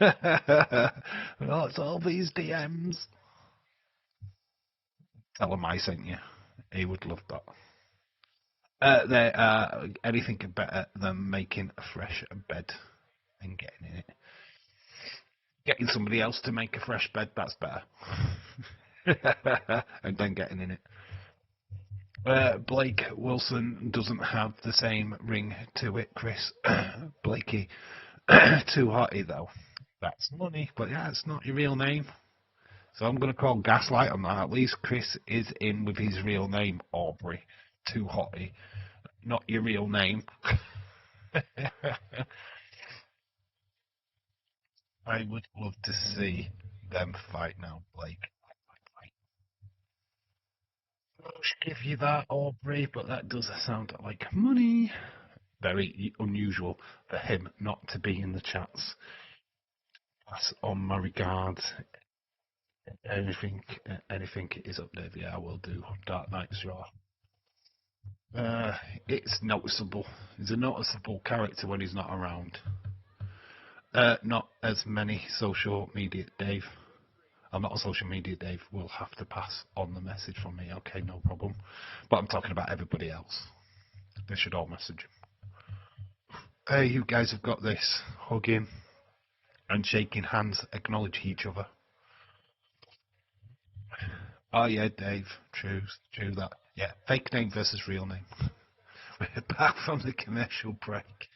Oh, it's all these DMs. Tell him I sent you. He would love that. There anything better than making a fresh bed and getting in it. Getting somebody else to make a fresh bed, that's better. And then getting in it. Blake Wilson doesn't have the same ring to it, Chris. Blakey. Too hotty, though. That's money, but yeah, it's not your real name. So I'm going to call Gaslight on that. At least Chris is in with his real name, Aubrey. Too hotty. Not your real name. I would love to see them fight now, Blake. I'll give you that, Aubrey, but that does sound like money. Very unusual for him not to be in the chats. Pass on my regards. Anything is up there. Yeah, I will do. Dark Knight, sure. It's noticeable. He's a noticeable character when he's not around. Not as many social media, Dave. I'm not a social media, Dave. We'll have to pass on the message from me. Okay, no problem. But I'm talking about everybody else. They should all message him. Hey, you guys have got this. Hugging and shaking hands, acknowledge each other. Oh yeah, Dave. True that. Yeah, fake name versus real name. We're back from the commercial break.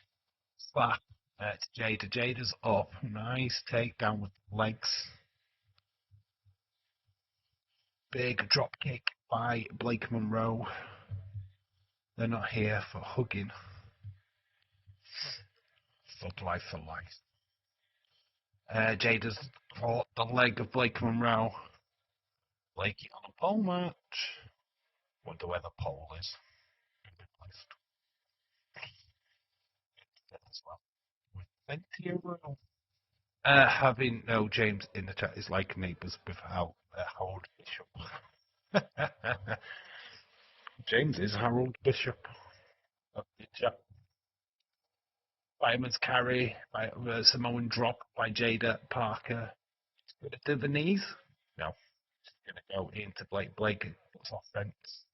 Slap. It's Jada. Jada's up. Nice takedown with legs. Big drop kick by Blake Monroe. They're not here for hugging. Thug life for life. Jada's caught the leg of Blake Monroe. Blakey on a pole match. Wonder where the pole is. As well. With plenty of room. Having no James in the chat is like neighbours without Harold Bishop. James is Harold Bishop of the chat. Fireman's carry by Samoan drop by Jada Parker. To the knees? No. Just gonna go into Blake. Blake puts off fence.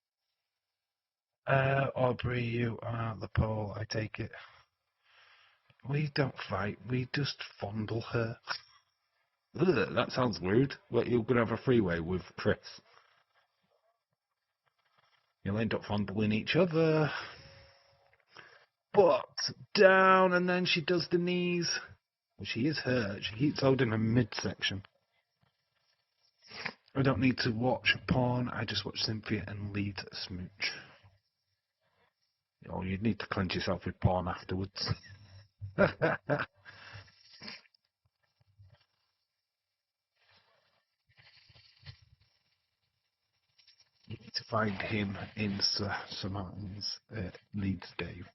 Aubrey, you are the pole, I take it. We don't fight, we just fondle her. Ugh, that sounds weird. What, you're going to have a freeway with Chris? You'll end up fondling each other. butt down, and then she does the knees. She is hurt. She keeps holding her midsection. I don't need to watch porn. I just watch Cynthia and Lead smooch. Oh, you'd need to cleanse yourself with porn afterwards. You need to find him in Sir Martin's Leeds Dave.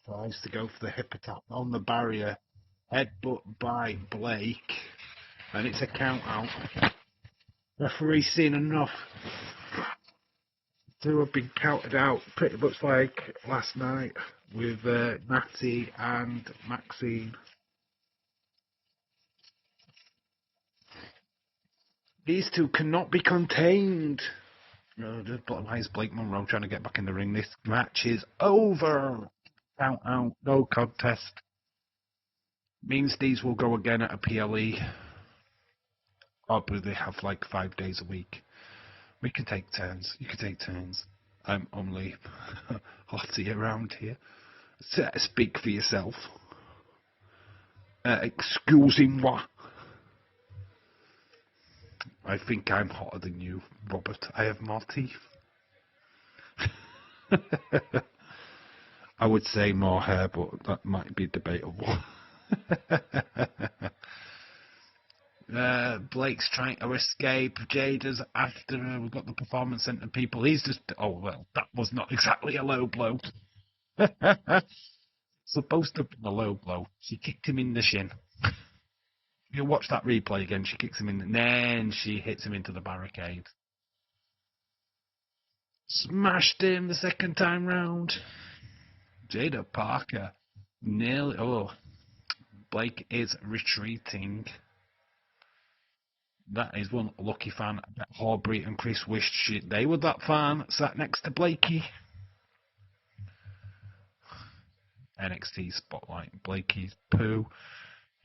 Tries to go for the hip attack on the barrier. Headbutt by Blake. And it's a count out. Referee's seen enough to have been counted out pretty much like last night with Natty and Maxine. These two cannot be contained. No, the bottom line is Blake Monroe trying to get back in the ring. This match is over. Count out, no contest. Means these will go again at a PLE. Or do they have like 5 days a week? We can take turns. You can take turns. I'm only hottie around here. Speak for yourself. Excusez-moi. I think I'm hotter than you, Robert. I have more teeth. I would say more hair, but that might be debatable. Blake's trying to escape. Jada's after her. We've got the performance centre people. He's just... Oh, well, that was not exactly a low blow. Supposed to have been a low blow. She kicked him in the shin. You watch that replay again. She kicks him in, and then she hits him into the barricade. Smashed him the second time round. Jada Parker nearly... Oh, Blake is retreating. That is one lucky fan. I bet Horbury and Chris wished they were that fan sat next to Blakey. NXT Spotlight. Blakey's poo.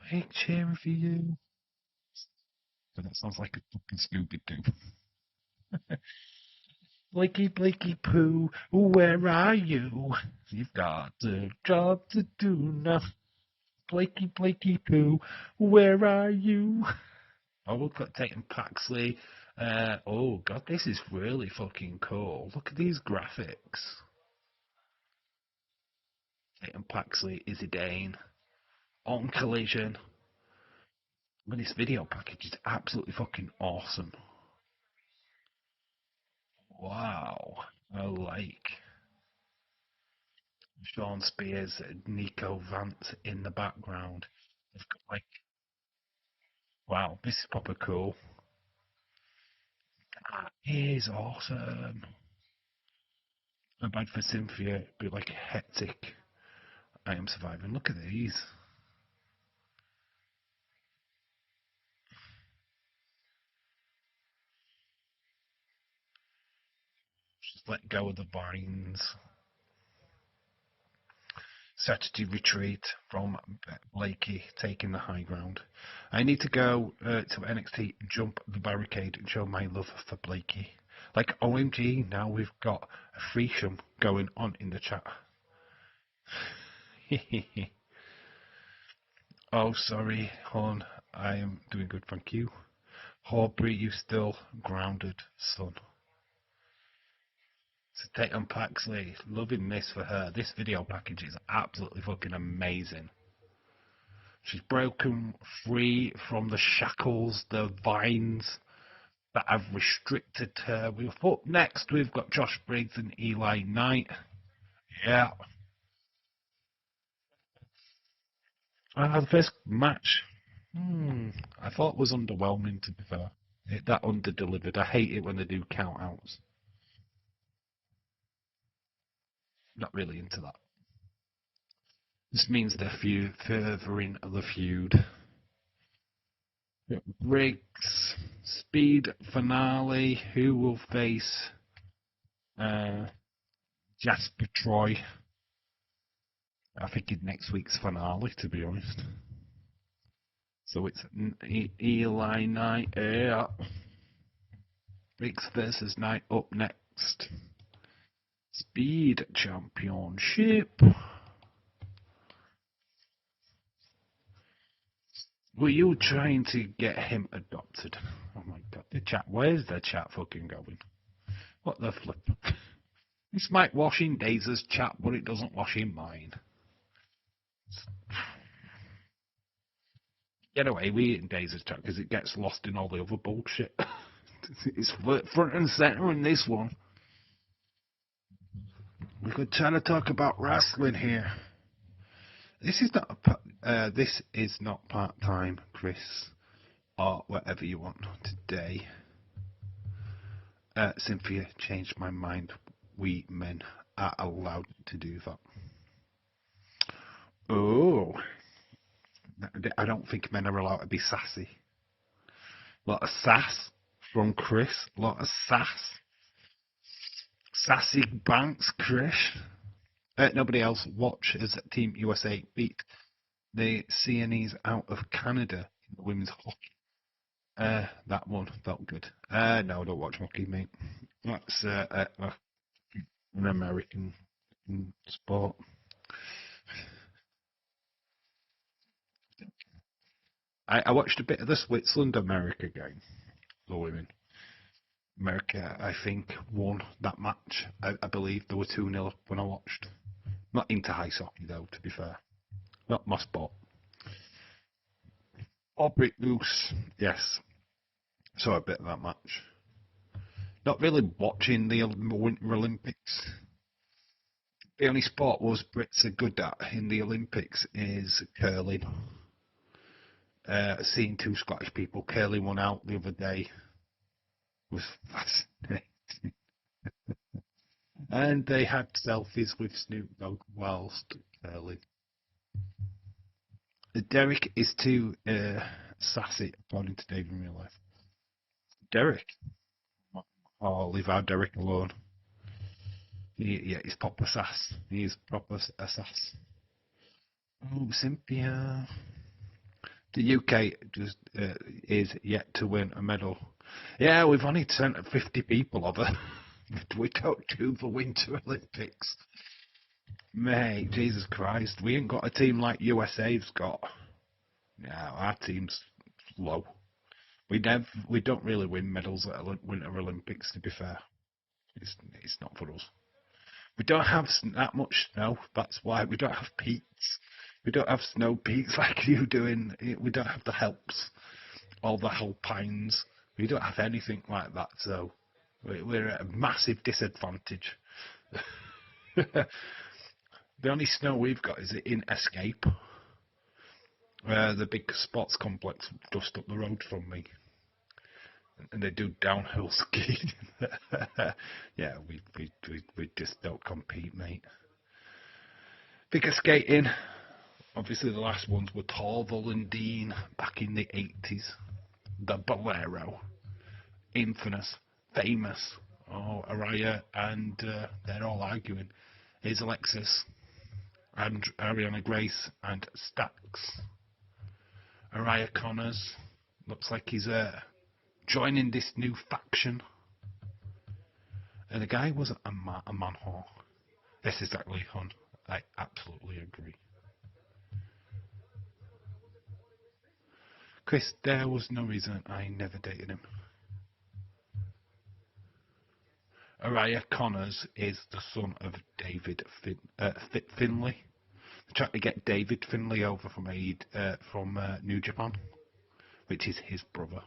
I ain't cheering for you. So that sounds like a fucking Scooby-Doo. Blakey poo, where are you? You've got a job to do now. Blakey poo, where are you? Oh, we've got Tatum Paxley. Oh, God, this is really fucking cool. Look at these graphics. Tatum Paxley, Izzy Dane, on Collision. And this video package is absolutely fucking awesome. Wow. I like Sean Spears, Nico Vance in the background. They've got like, wow, this is proper cool. That is awesome. I'm bad for Cynthia, but like hectic. I am surviving. Look at these. Just let go of the vines. Strategy retreat from Blakey, taking the high ground. I need to go to NXT, jump the barricade, and show my love for Blakey. Like, OMG, now we've got a threesome going on in the chat. Oh, sorry, Horn. I am doing good, thank you. Horbury, you still grounded, son. So Tatum Paxley, loving this for her. This video package is absolutely fucking amazing. She's broken free from the shackles, the vines that have restricted her. Up next, we've got Josh Briggs and Eli Knight. Yeah. The first match, I thought was underwhelming, to be fair. That under-delivered. I hate it when they do count-outs. Not really into that. This means they're furthering the feud. Briggs, speed finale. Who will face Jasper Troy? I think in next week's finale, to be honest. So it's Eli Knight. Yeah. Riggs versus Knight up next. Speed Championship. Were you trying to get him adopted? Oh my god, the chat. Where's the chat fucking going? What the flip? This might wash in Daisy's chat, but it doesn't wash in mine. Get away with it in Daisy's chat because it gets lost in all the other bullshit. It's front and center in this one. We could try to talk about wrestling here. This is not part time, Chris, or whatever you want today. Cynthia changed my mind. We men are allowed to do that. Oh, I don't think men are allowed to be sassy. A lot of sass from Chris. A lot of sass. Sassy Banks, Chris. Nobody else watch as Team USA beat the CNEs out of Canada in the women's hockey. That one felt good. No, I don't watch hockey, mate. That's an American sport. I watched a bit of the Switzerland-America game, the women. America, I think, won that match. I believe there were 2-0 when I watched. Not into ice hockey, though, to be fair. Not my sport. Aubrey Goose, yes. Saw a bit of that match. Not really watching the Winter Olympics. The only sport most Brits are good at in the Olympics is curling. Seeing two Scottish people curling one out the other day was fascinating. And they had selfies with Snoop Dogg whilst curling. Derek is too sassy, according to Dave in real life. Derek? Oh, leave our Derek alone. He's proper sass. He's proper sass. Oh, Cynthia. The UK just is yet to win a medal. Yeah, we've only sent 50 people over. We don't do the Winter Olympics. Mate, Jesus Christ. We ain't got a team like USA's got. Yeah, our team's low. We don't really win medals at Winter Olympics, to be fair. It's not for us. We don't have that much snow. That's why we don't have peaks. We don't have snow peaks like you do. We don't have the Alps, all the alpines. We don't have anything like that. So we're at a massive disadvantage. The only snow we've got is in Escape, the big sports complex just up the road from me. And they do downhill skiing. Yeah, we just don't compete, mate. Figure skating. Obviously, the last ones were Torval and Dean back in the 80s. The Bolero. Infamous. Famous. Oh, Araya and they're all arguing. Here's Alexis and Ariana Grace and Stax. Araya Connors. Looks like he's joining this new faction. And the guy was a man whore. This is exactly hun. I absolutely agree. Chris, there was no reason I never dated him. Araya Connors is the son of David Finlay. They're trying to get David Finlay over from New Japan, which is his brother.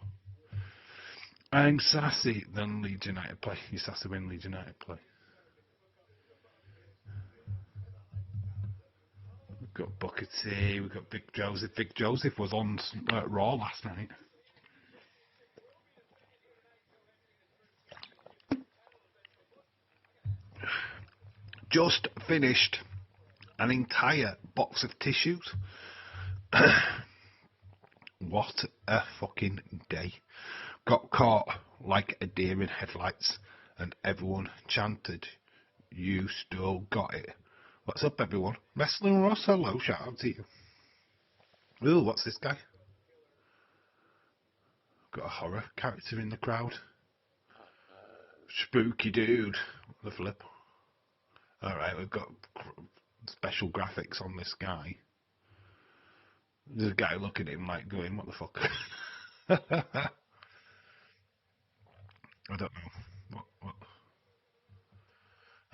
I'm sassy, then Leeds United play. You're sassy when Leeds United play. We've got Booker T, we've got Big Joseph. Big Joseph was on Raw last night. Just finished an entire box of tissues. What a fucking day. Got caught like a deer in headlights and everyone chanted, "You still got it." What's up, everyone? Wrestling Ross, hello, shout out to you. Ooh, what's this guy? Got a horror character in the crowd. Spooky dude. The flip. Alright, we've got special graphics on this guy. There's a guy looking at him like going, what the fuck? I don't know. What?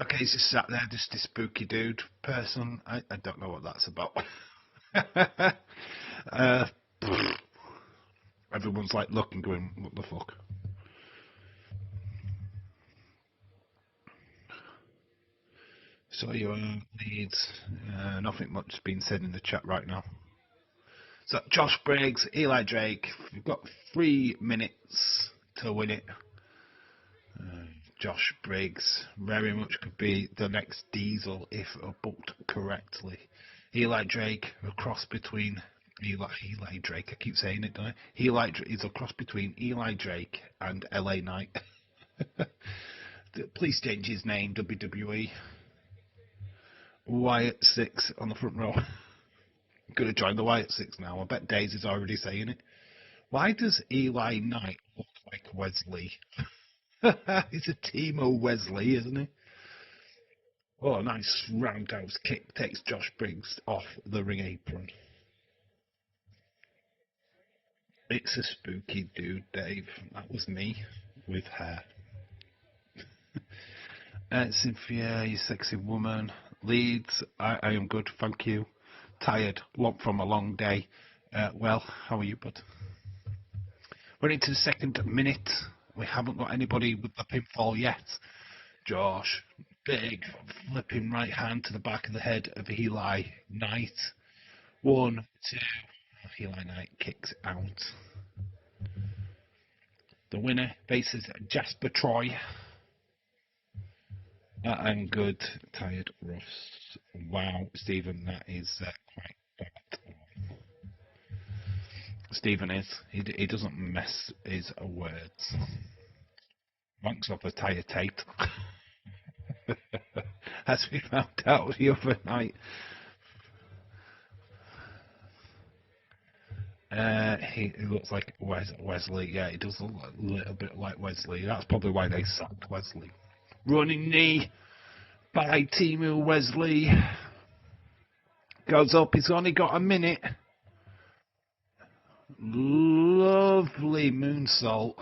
Okay, he's just sat there, just a spooky dude person. I don't know what that's about. uh, everyone's like looking, going, what the fuck? So your leads, nothing much has been said in the chat right now. So Josh Briggs, Eli Drake, you've got 3 minutes to win it. Josh Briggs very much could be the next Diesel if booked correctly. Eli Drake, a cross between Eli Drake. I keep saying it, don't I? Eli is a cross between Eli Drake and LA Knight. Please change his name, WWE. Wyatt 6 on the front row. Gonna join the Wyatt 6 now. I bet Daisy's already saying it. Why does Eli Knight look like Wesley? He's a Timo Wesley, isn't he? Oh, a nice roundhouse kick takes Josh Briggs off the ring apron. It's a spooky dude, Dave. That was me with hair. Cynthia, you sexy woman. Leeds, I am good, thank you. Tired, from a long day. Well, how are you, bud? We're into the 2nd minute. We haven't got anybody with the pinfall yet. Josh, big flipping right hand to the back of the head of Eli Knight. 1, 2. Eli Knight kicks out. The winner faces Jasper Troy. I'm good. Tired Ross. Wow, Stephen, that is quite bad. Stephen is. He doesn't mess his words. Ranks off a tired Tate. As we found out the other night. He looks like Wesley. Yeah, he does look a little bit like Wesley. That's probably why they sacked Wesley. Running knee by Timu Wesley. Goes up. He's only got a minute. Lovely moonsault.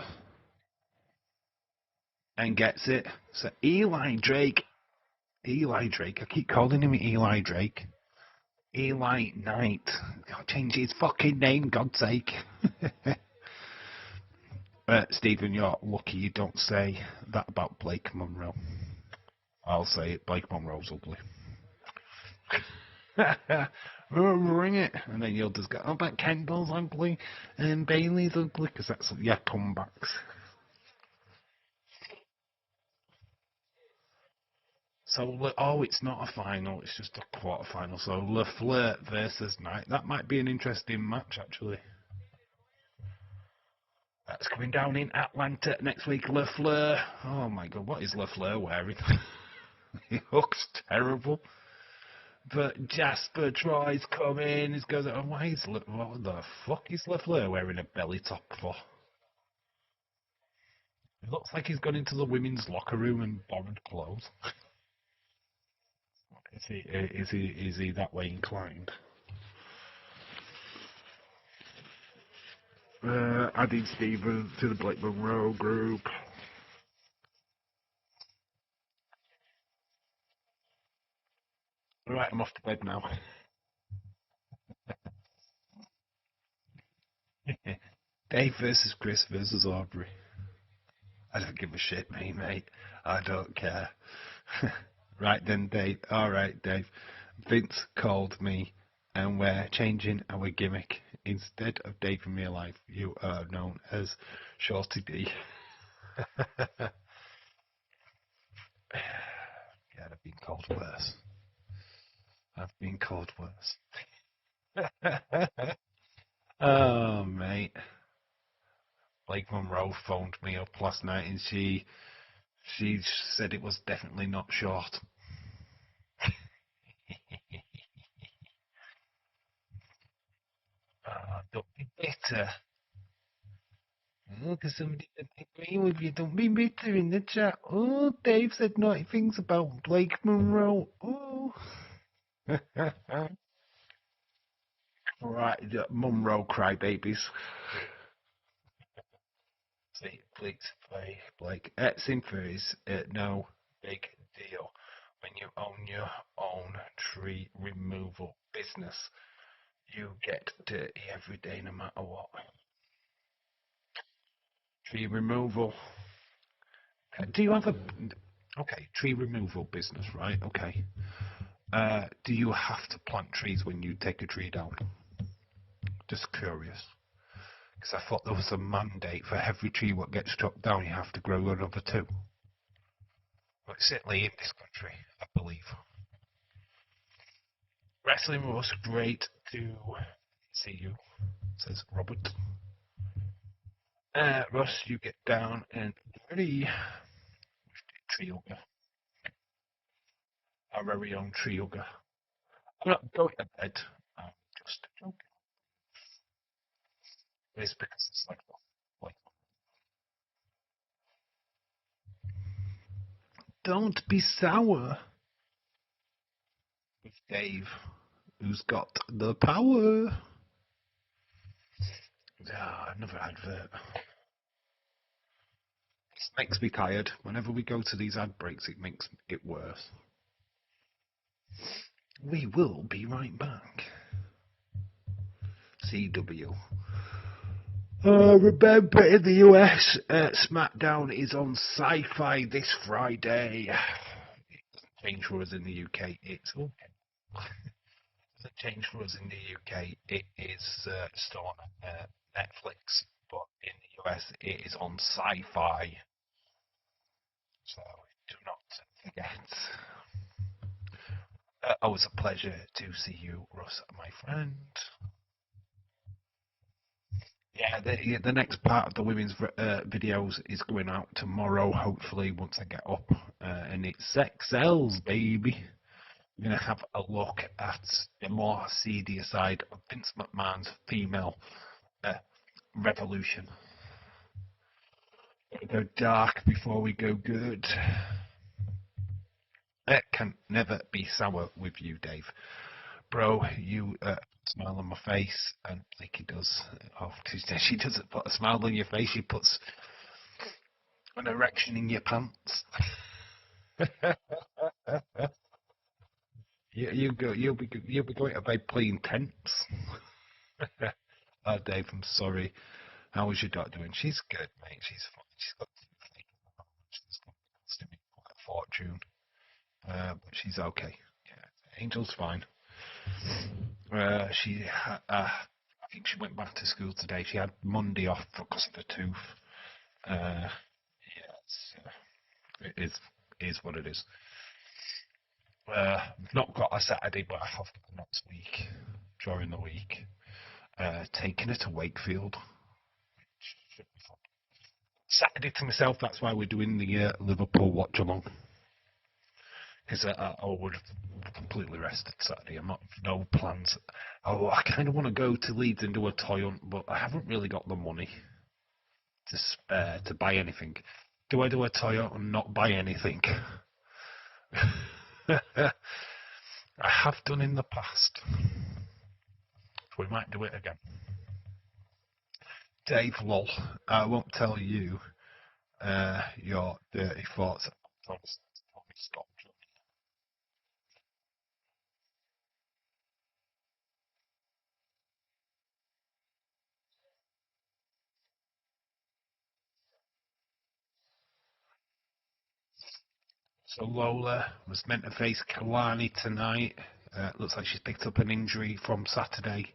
And gets it. So Eli Drake. I keep calling him Eli Drake. Eli Knight. God, change his fucking name, God's sake. Stephen, you're lucky you don't say that about Blake Monroe. I'll say it, Blake Monroe's ugly. Bring it. And then you'll just go, oh, but Kendall's ugly and Bailey's ugly, because that's, yeah, comebacks. So, it's not a final, it's just a quarter-final. So, LaFleur versus Knight. That might be an interesting match, actually. That's coming down in Atlanta next week. LaFleur. Oh, my God, what is LaFleur wearing? He looks terrible. But Jasper Troy's coming. He goes, oh, what the fuck is LaFleur wearing a belly top for? It looks like he's gone into the women's locker room and borrowed clothes. Is he that way inclined? Adding Stephen to the Blake Monroe group. Right, I'm off to bed now. Dave versus Chris versus Aubrey. I don't give a shit, mate. I don't care. Right then, Dave. Alright, Dave. Vince called me and we're changing our gimmick. Instead of Dave in real life, you are known as Shorty D. Yeah, I've been called worse. Oh, mate. Blake Monroe phoned me up last night and she said it was definitely not short. Don't be bitter. Oh, because somebody didn't agree with you. Don't be bitter in the chat. Oh, Dave said naughty things about Blake Monroe. Oh. Right, Monroe crybabies. See, please play Blake. Simfer is no big deal when you own your own tree removal business. You get dirty every day, no matter what. Tree removal. Do you have a tree removal business, right? Okay. Do you have to plant trees when you take a tree down? Just curious. Because I thought there was a mandate for every tree what gets chopped down, you have to grow another two. But certainly in this country, I believe. Wrestling was great to see you, says Robert. Russ, you get down and dirty. Tree hugger. Our very own tree hugger. I'm not going to bed. I'm just joking. It's because it's like don't be sour with Dave, who's got the power. Another advert. This makes me tired. Whenever we go to these ad breaks, it makes it worse. We will be right back. CW. Remember, in the US, SmackDown is on Sci-Fi this Friday. It doesn't change for us in the UK. It's okay. It doesn't change for us in the UK. It is still on Netflix, but in the US, it is on Sci-Fi. So do not forget. Always a pleasure to see you, Russ, my friend. Yeah, the next part of the women's videos is going out tomorrow, hopefully, once I get up. And it's sex sells, baby. We're going to have a look at the more seedier side of Vince McMahon's female revolution. We go dark before we go good. It can never be sour with you, Dave. Bro, you smile on my face, and Nikki does. Oh, she doesn't put a smile on your face. She puts an erection in your pants. You'll be going to bed playing tents. Oh, Dave, I'm sorry. How is your daughter doing? She's good, mate. She's fine. She's got to be quite a fortune, but she's okay. Yeah, Angel's fine. I think she went back to school today. She had Monday off because of a tooth. It is what it is. I've not got a Saturday, but I have got next week, during the week. Taking her to Wakefield. Should be fun. Saturday to myself, that's why we're doing the Liverpool watch along. Because I would have completely rested Saturday. I'm not, no plans. Oh, I kind of want to go to Leeds and do a toy hunt, but I haven't really got the money to buy anything. Do I do a toy hunt and not buy anything? I have done in the past. We might do it again. Dave lol, I won't tell you your dirty thoughts. Stop. So Lola was meant to face Kalani tonight. Looks like she's picked up an injury from Saturday.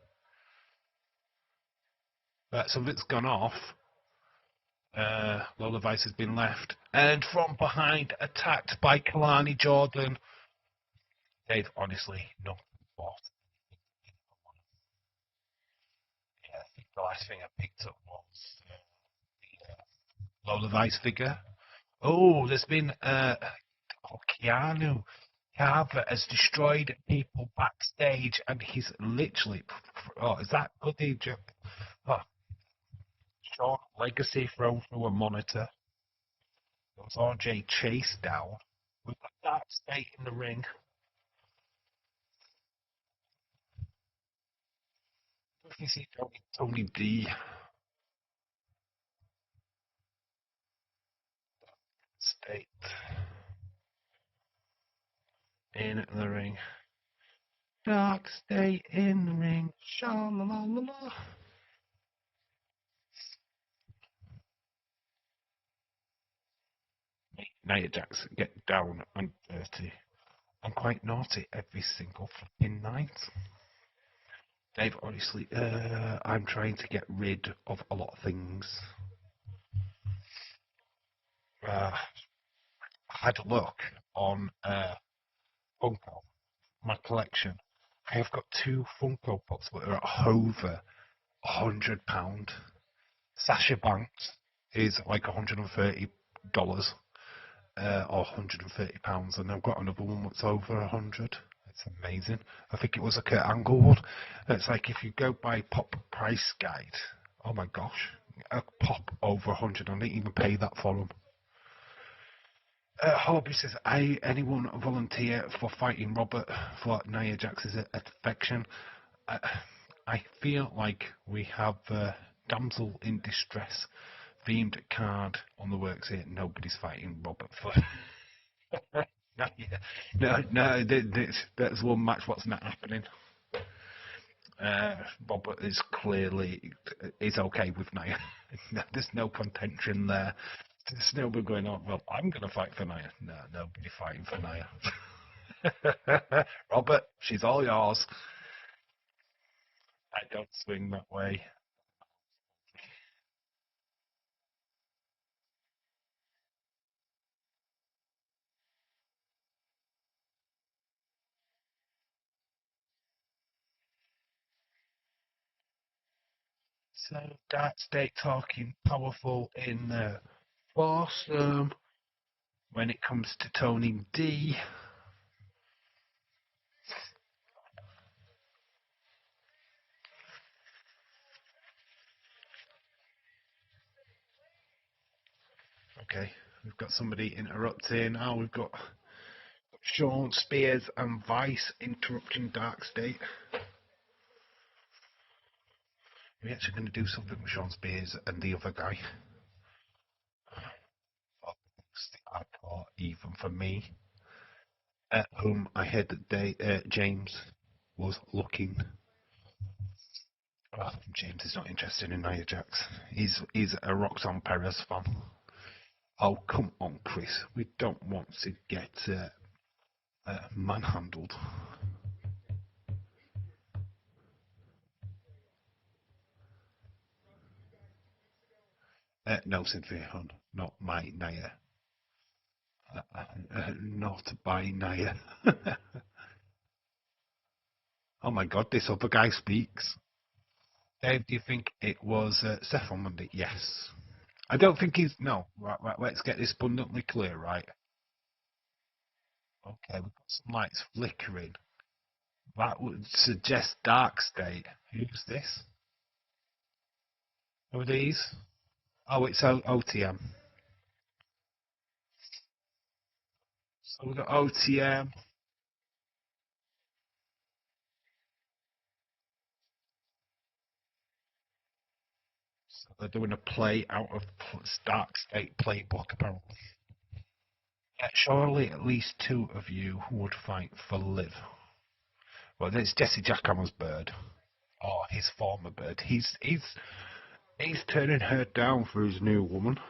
So Vic's gone off. Lola Vice has been left. And from behind, attacked by Kalani Jordan. Dave, honestly, no thought. Yeah, I think the last thing I picked up was the Lola Vice figure. Oh, there's been Keanu Carver has destroyed people backstage, and he's literally. Oh, is that good? Oh, Sean Legacy thrown through a monitor. There was RJ Chase down. We've got Dark State in the ring. You see Tony D. State in the ring. Dark State in the ring. Sha-la-la-la-la. Nia Jax get down and dirty. I'm quite naughty every single fucking night. Dave, honestly, I'm trying to get rid of a lot of things. I had a look on Funko, my collection. I have got 2 Funko Pops that are at over £100. Sasha Banks is like $130 or £130, and I've got another one that's over 100. It's amazing. I think it was a Kurt Angle one. It's like if you go by Pop Price Guide, oh my gosh, a pop over 100. I didn't even pay that for them. Hobby says, anyone volunteer for fighting Robert for Nia Jax's affection? I feel like we have damsel in distress themed card on the works here. Nobody's fighting Robert for. No, that's one match. What's not happening? Robert is clearly okay with Nia. There's no contention there. There's nobody going on. Well, I'm going to fight for Nia. No, nobody fighting for Nia. Robert, she's all yours. I don't swing that way. So Dark State talking powerful in foursome. When it comes to Tony D, okay, we've got somebody interrupting. Oh, we've got Sean Spears and Vice interrupting Dark State. We're actually going to do something with Sean Spears and the other guy. I thought, even for me, at whom I heard that James was looking. Oh, James is not interested in Nia Jax. He's a Roxanne Perez fan. Oh, come on, Chris. We don't want to get manhandled. No, Cynthia Hunt, not my Nia. Not by Nia. Oh my god, this other guy speaks. Dave, do you think it was Seth on Monday? Yes. I don't think he's. No, right, let's get this abundantly clear, right? Okay, we've got some lights flickering. That would suggest Dark State. Who's this? Who are these? Oh, it's OTM. So we've got OTM. So they're doing a play out of Dark State playbook, apparently. Yeah, surely at least 2 of you would fight for Liv. Well, there's Jesse Jackhammer's bird. Oh, his former bird. He's turning her down for his new woman.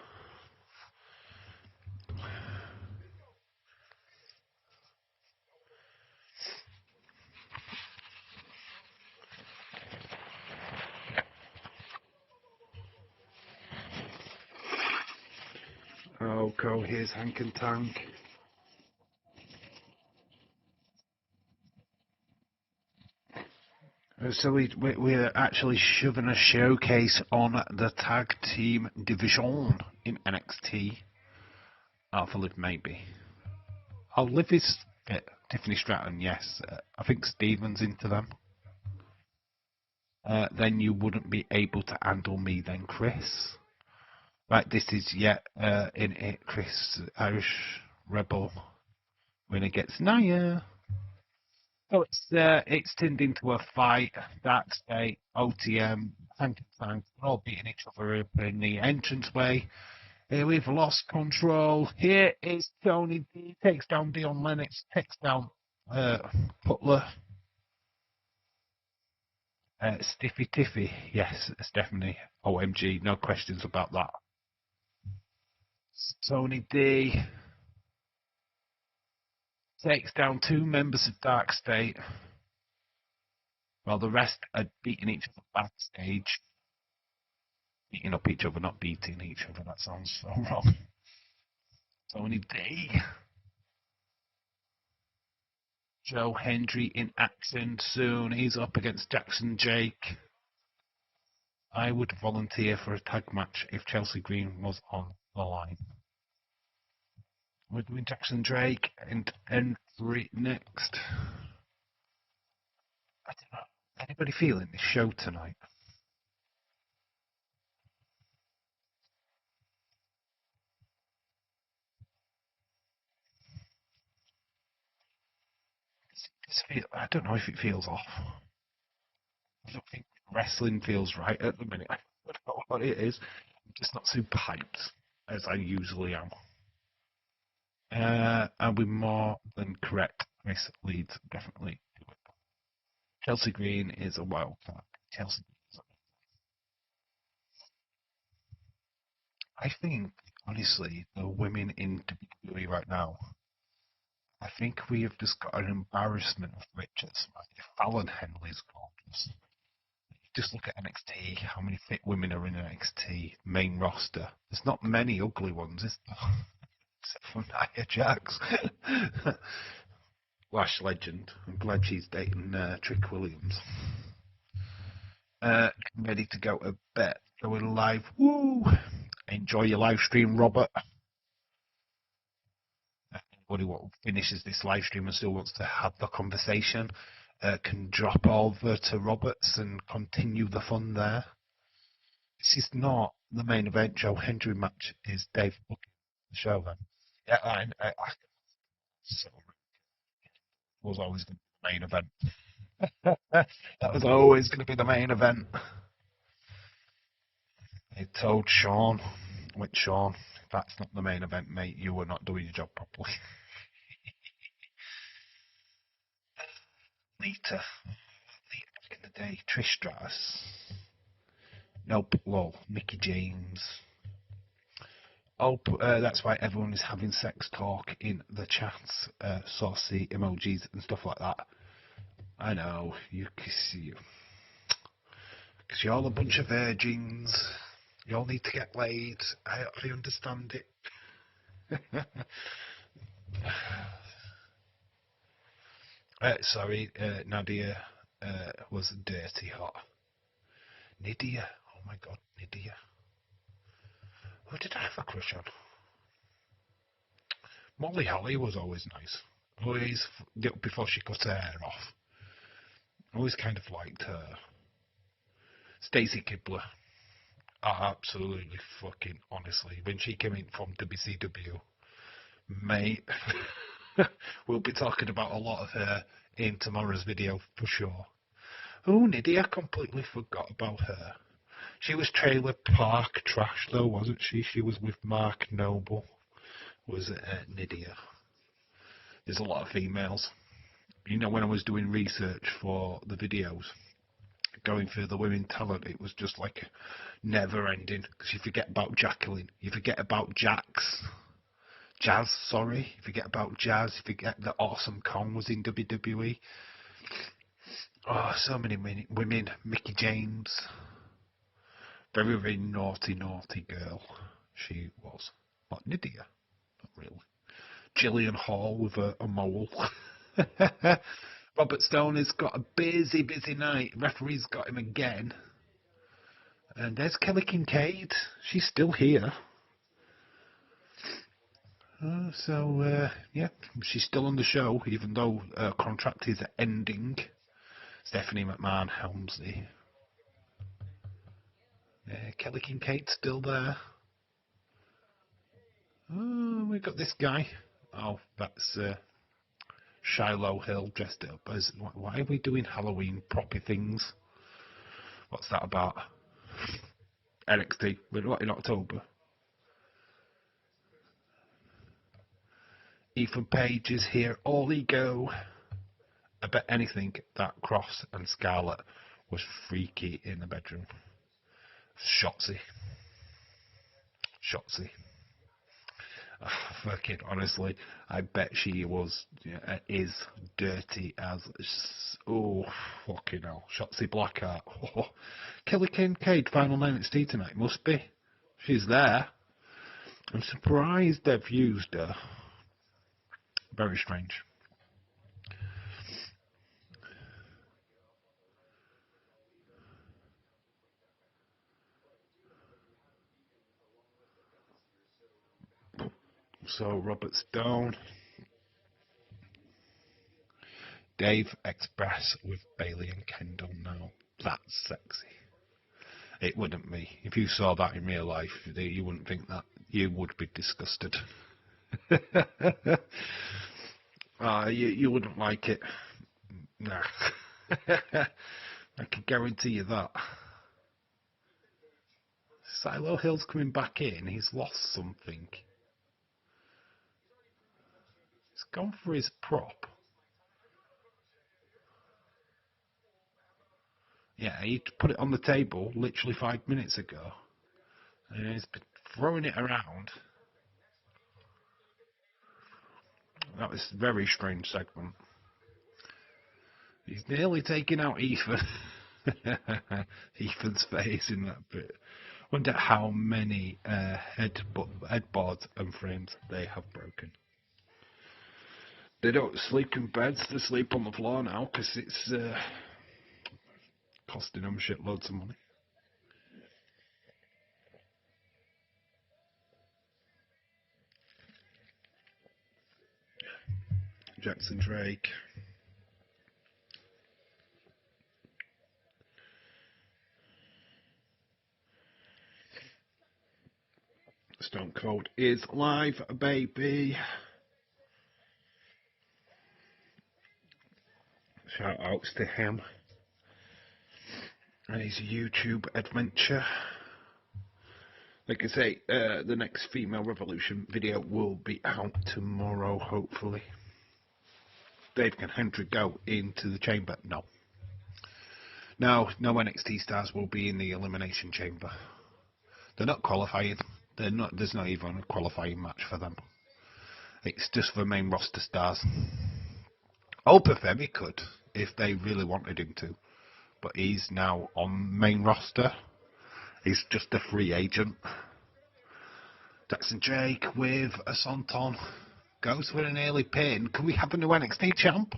Oh, go, here's Hank and Tank. So we're actually shoving a showcase on the tag team division in NXT. For Liv, maybe. Oh, Liv is fit. Tiffany Stratton, yes. I think Steven's into them. then you wouldn't be able to handle me then, Chris. Right, this is yet in it, Chris, Irish Rebel, when it gets Naya. So it's turned into a fight. Dark State, OTM, Tank and Tank, we're all beating each other up in the entranceway. Here we've lost control. Here is Tony D, takes down Dion Lennox, takes down Butler. Stiffy Tiffy, yes, Stephanie. OMG, no questions about that. Tony D takes down 2 members of Dark State, while the rest are beating each other backstage. Beating up each other, not beating each other. That sounds so wrong. Tony D. Joe Hendry in action soon. He's up against Jackson Jake. I would volunteer for a tag match if Chelsea Green was on the line. We're doing Jackson Drake and Hendry next. I don't know. Anybody feeling this show tonight? I don't know if it feels off. I don't think wrestling feels right at the minute. I don't know what it is. I'm just not super hyped as I usually am. I'll be more than correct. Chris leads definitely. Chelsea Green is a wild card. Chelsea. I think honestly, the women in WWE right now. I think we have just got an embarrassment of riches. Right? If Fallon Henley's gorgeous, just look at NXT. How many fit women are in NXT main roster? There's not many ugly ones, is there? Except for Nia Jax. Lash legend. I'm glad she's dating Trick Williams. Ready to go to bed. Going live. Woo! Enjoy your live stream, Robert. Anybody who finishes this live stream and still wants to have the conversation can drop over to Roberts and continue the fun there. This is not the main event. Joe Hendry match is Dave booking the show then. Yeah, so was always going to be the main event. That was always going to be the main event. I told Sean, with Sean, if that's not the main event, mate, you were not doing your job properly. Lita, back in the day, Trish Stratus. Nope, lol, Mickey James. Oh, that's why everyone is having sex talk in the chats, saucy emojis and stuff like that. I know, you see, because you're all a bunch of virgins. You all need to get laid. I understand it. Sorry, Nadia was dirty hot. Nydia, oh my god, Nydia. Who did I have a crush on? Molly Holly was always nice. Always, before she cut her hair off. Always kind of liked her. Stacey Kibler. Absolutely fucking honestly. When she came in from WCW, mate, we'll be talking about a lot of her in tomorrow's video for sure. Oh, Nydia, I completely forgot about her. She was Trailer Park Trash though, wasn't she? She was with Mark Noble. Was it Nydia? There's a lot of females. You know, when I was doing research for the videos, going through the women talent, it was just like never ending. Because you forget about Jacqueline, you forget about Jazz, sorry. You forget about Jazz, you forget that Awesome Kong was in WWE. Oh, so many women. Mickey James. Very, very naughty, naughty girl. She was. Not Nydia. Not really. Gillian Hall with a mole. Robert Stone has got a busy, busy night. Referee's got him again. And there's Kelly Kincaid. She's still here. Yeah, she's still on the show, even though her contract is ending. Stephanie McMahon Helmsley. Kelly Kincaid's still there. Oh, we got this guy. Oh, that's Shiloh Hill dressed up as. Why are we doing Halloween proper things? What's that about? NXT. We're not in October. Ethan Page is here. All ego. I bet anything that Cross and Scarlett was freaky in the bedroom. Shotzi. Oh, fucking honestly, I bet she is dirty as. Oh, fucking hell. Shotzi Blackheart. Oh. Kelly Kincaid, final NXT tonight. Must be. She's there. I'm surprised they've used her. Very strange. So, Robert Stone. Dave Express with Bailey and Kendall now. That's sexy. It wouldn't be. If you saw that in real life, you wouldn't think that. You would be disgusted. You wouldn't like it. Nah. I can guarantee you that. Silo Hill's coming back in. He's lost something. He's gone for his prop. Yeah, he put it on the table literally 5 minutes ago. And he's been throwing it around. That was a very strange segment. He's nearly taking out Ethan. Ethan's face in that bit. Wonder how many headboards and frames they have broken. They don't sleep in beds, they sleep on the floor now because it's costing them shitloads of money. Jackson Drake. Stone Cold is live, baby. Shout outs to him and his YouTube adventure. Like I say, the next Female Revolution video will be out tomorrow, hopefully. Dave, can Hendry go into the chamber? No. No NXT stars will be in the Elimination Chamber. They're not qualifying. There's not even a qualifying match for them. It's just for main roster stars. Opa Femi could, if they really wanted him to. But he's now on main roster. He's just a free agent. Jackson Drake with a Santon. Goes for an early pin. Can we have a new NXT champ?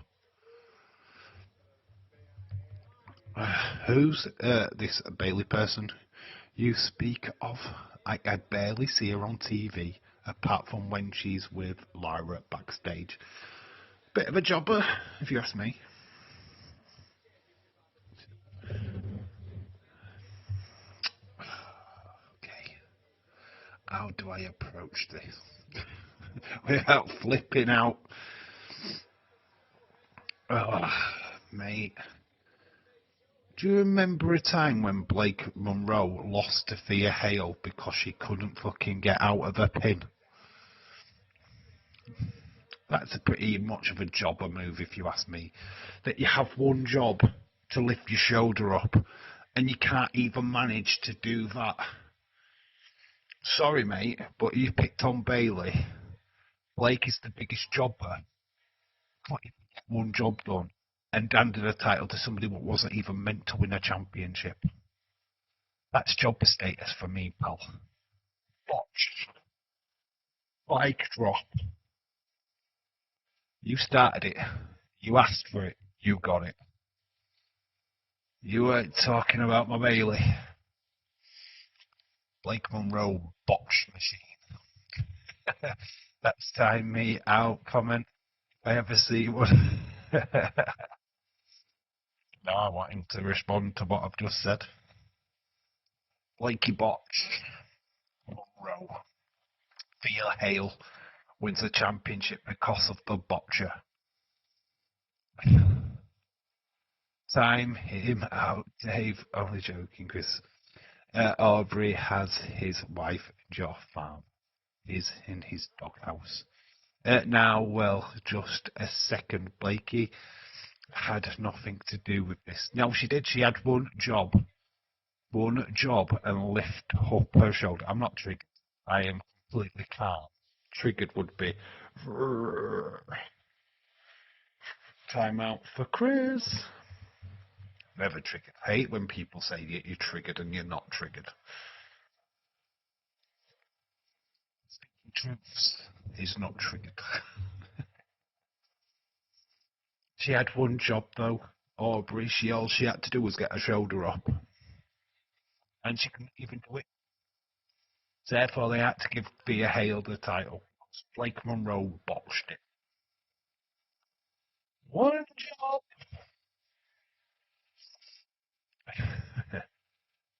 Who's this Bailey person you speak of? I barely see her on TV, apart from when she's with Lyra backstage. Bit of a jobber, if you ask me. Okay. How do I approach this without flipping out? Oh, mate. Do you remember a time when Blake Monroe lost to Thea Hale because she couldn't fucking get out of her pin? That's a pretty much of a jobber move, if you ask me. That you have one job to lift your shoulder up, and you can't even manage to do that. Sorry, mate, but you picked on Bailey. Blake is the biggest jobber. Can't even get one job done and handed a title to somebody who wasn't even meant to win a championship. That's jobber status for me, pal. Botched. Bike drop. You started it. You asked for it. You got it. You weren't talking about my Bailey. Blake Monroe botched machine. That's time me out comment if I ever see one. No, I want him to respond to what I've just said. Blakey Botch, Monroe, Thea Hale wins the championship because of the botcher. Time him out, Dave. Only joking, Chris. Aubrey has his wife, Jo Farm, is in his doghouse. Now, well, just a second. Blakey had nothing to do with this. No, she did. She had one job, and lift up her shoulder. I'm not triggered. I am completely calm. Triggered would be time out for Chris. Never triggered. I hate when people say you're triggered and you're not triggered. Speaking truths is not triggered. She had one job though, Aubrey. All she had to do was get her shoulder up, and she couldn't even do it. Therefore, they had to give Thea Hale the title. Blake Monroe botched it. One job.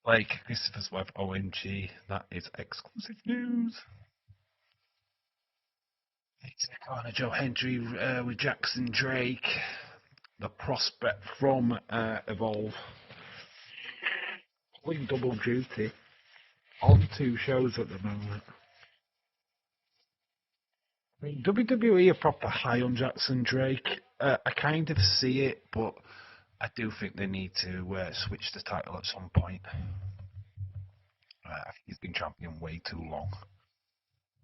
Like Christopher's wife, OMG, that is exclusive news. Corner Joe Hendry with Jackson Drake, the prospect from Evolve, playing double duty on 2 shows at the moment. I mean, WWE are proper high on Jackson Drake. I kind of see it, but I do think they need to switch the title at some point. I think he's been champion way too long.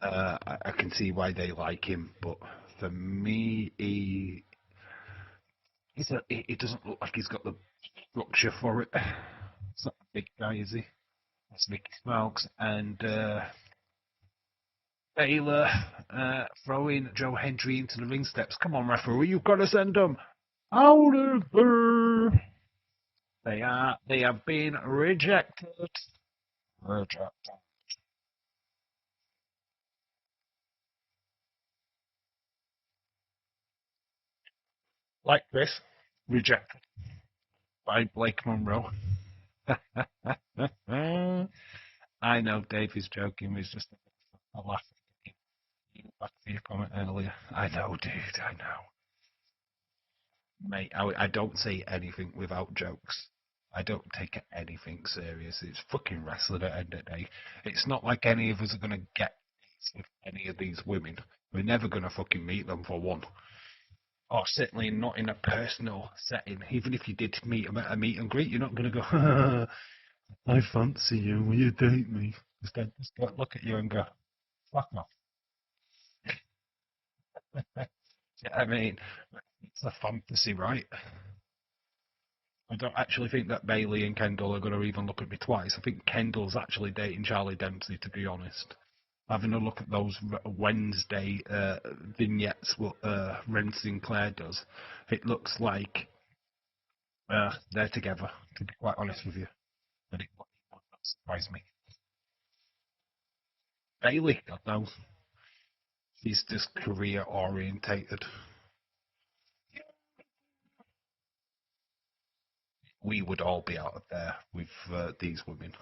I can see why they like him, but for me, he doesn't look like he's got the structure for it. He's not a big guy, is he? That's Mickey Smokes and Baylor throwing Joe Hendry into the ring steps. Come on, referee, you've got to send them out of there. They have been rejected. Rejected. Like this, rejected by Blake Monroe. I know Dave is joking. He's just a laugh. Back to your comment earlier. I know, dude. I know, mate. I don't say anything without jokes. I don't take anything serious. It's fucking wrestling at the end of the day. It's not like any of us are gonna get with any of these women. We're never gonna fucking meet them for one. Or certainly not in a personal setting. Even if you did meet them at a meet and greet, you're not gonna go, I fancy you, will you date me? Instead, just look at you and go, fuck off. I mean, it's a fantasy, right? I don't actually think that Bailey and Kendall are going to even look at me twice. I think Kendall's actually dating Charlie Dempsey, to be honest. Having a look at those Wednesday vignettes what Ren Sinclair does, it looks like they're together, to be quite honest with you. But it would not surprise me. Bailey, God knows. She's just career orientated. We would all be out of there with these women.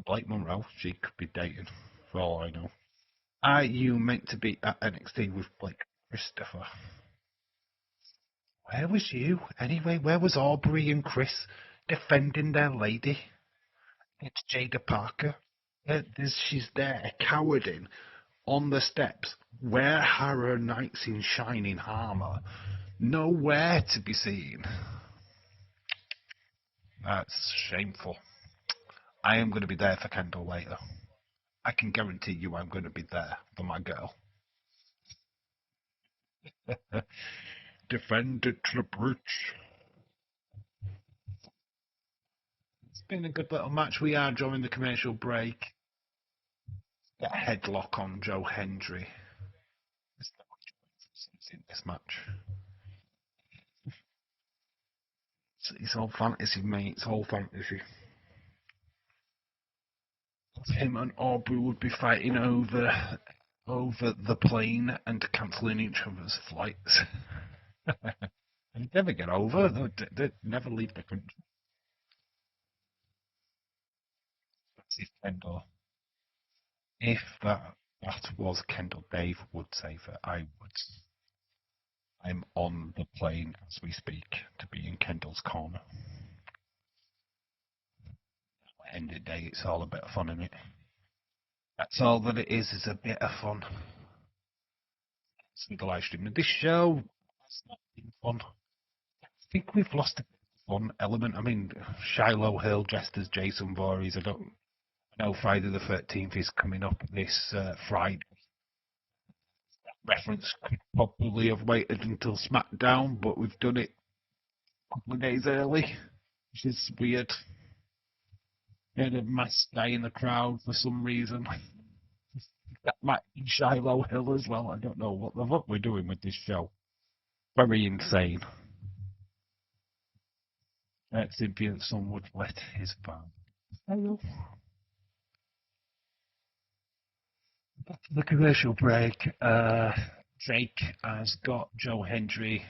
Blake Monroe, she could be dating, for all I know. Are you meant to be at NXT with Blake Christopher? Where was you? Anyway, where was Aubrey and Chris defending their lady? It's Jada Parker. She's there, cowarding on the steps. Where are her knights in shining armour? Nowhere to be seen. That's shameful. I am going to be there for Kendall later. I can guarantee you I'm going to be there for my girl. Defend it to the breach. It's been a good little match. We are during the commercial break. Get a headlock on Joe Hendry. In this match. It's all fantasy, mate. It's all fantasy. Him and Aubrey would be fighting over the plane and cancelling each other's flights. They never get over. They never leave the country. if Kendall, if that was Kendall, Dave would say that I'm on the plane as we speak to be in Kendall's corner. At the end of the day, it's all a bit of fun, isn't it? That's all that it is a bit of fun. It's the live stream. This show has not been fun. I think we've lost the fun element. I mean, Shiloh Hill dressed as Jason Voorhees. I know Friday the 13th is coming up this Friday. That reference could probably have waited until SmackDown, but we've done it a couple of days early, which is weird. We had a masked guy in the crowd for some reason. That might be Shiloh Hill as well. I don't know what the fuck we're doing with this show. Very insane. Cynthia son would let his fan fail. Back to the commercial break. Drake has got Joe Hendry.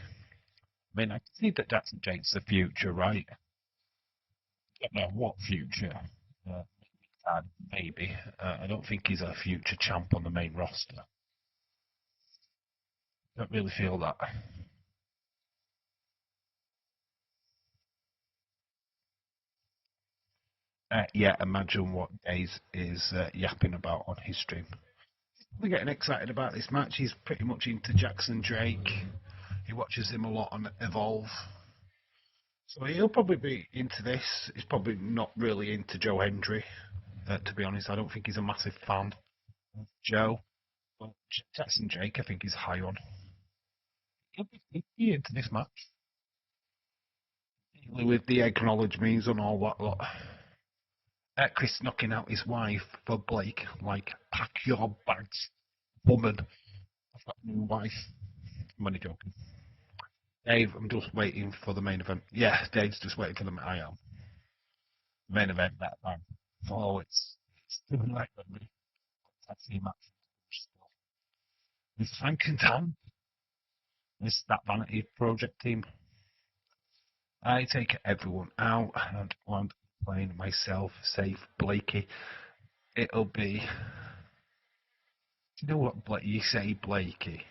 I mean, I can see that Jake's the future, right? I don't know what future. Maybe. I don't think he's a future champ on the main roster. Don't really feel that. Yeah, imagine what Days is yapping about on his stream. We're getting excited about this match. He's pretty much into Jackson Drake. He watches him a lot on Evolve. So he'll probably be into this. He's probably not really into Joe Hendry, to be honest. I don't think he's a massive fan of Joe. But Jackson Drake, I think he's high on. He'll be into this match. With the acknowledgements and all that lot. Chris knocking out his wife for Blake, like, pack your bags, woman. I've got a new wife. I'm only joking. Dave, I'm just waiting for the main event. Yeah, Dave's just waiting for the main event that time. Oh, it's doing like that. I've seen match. With Frank and Tam. This that Vanity Project team. I take everyone out and land playing myself safe, Blakey. It'll be. Do you know what you say, Blakey?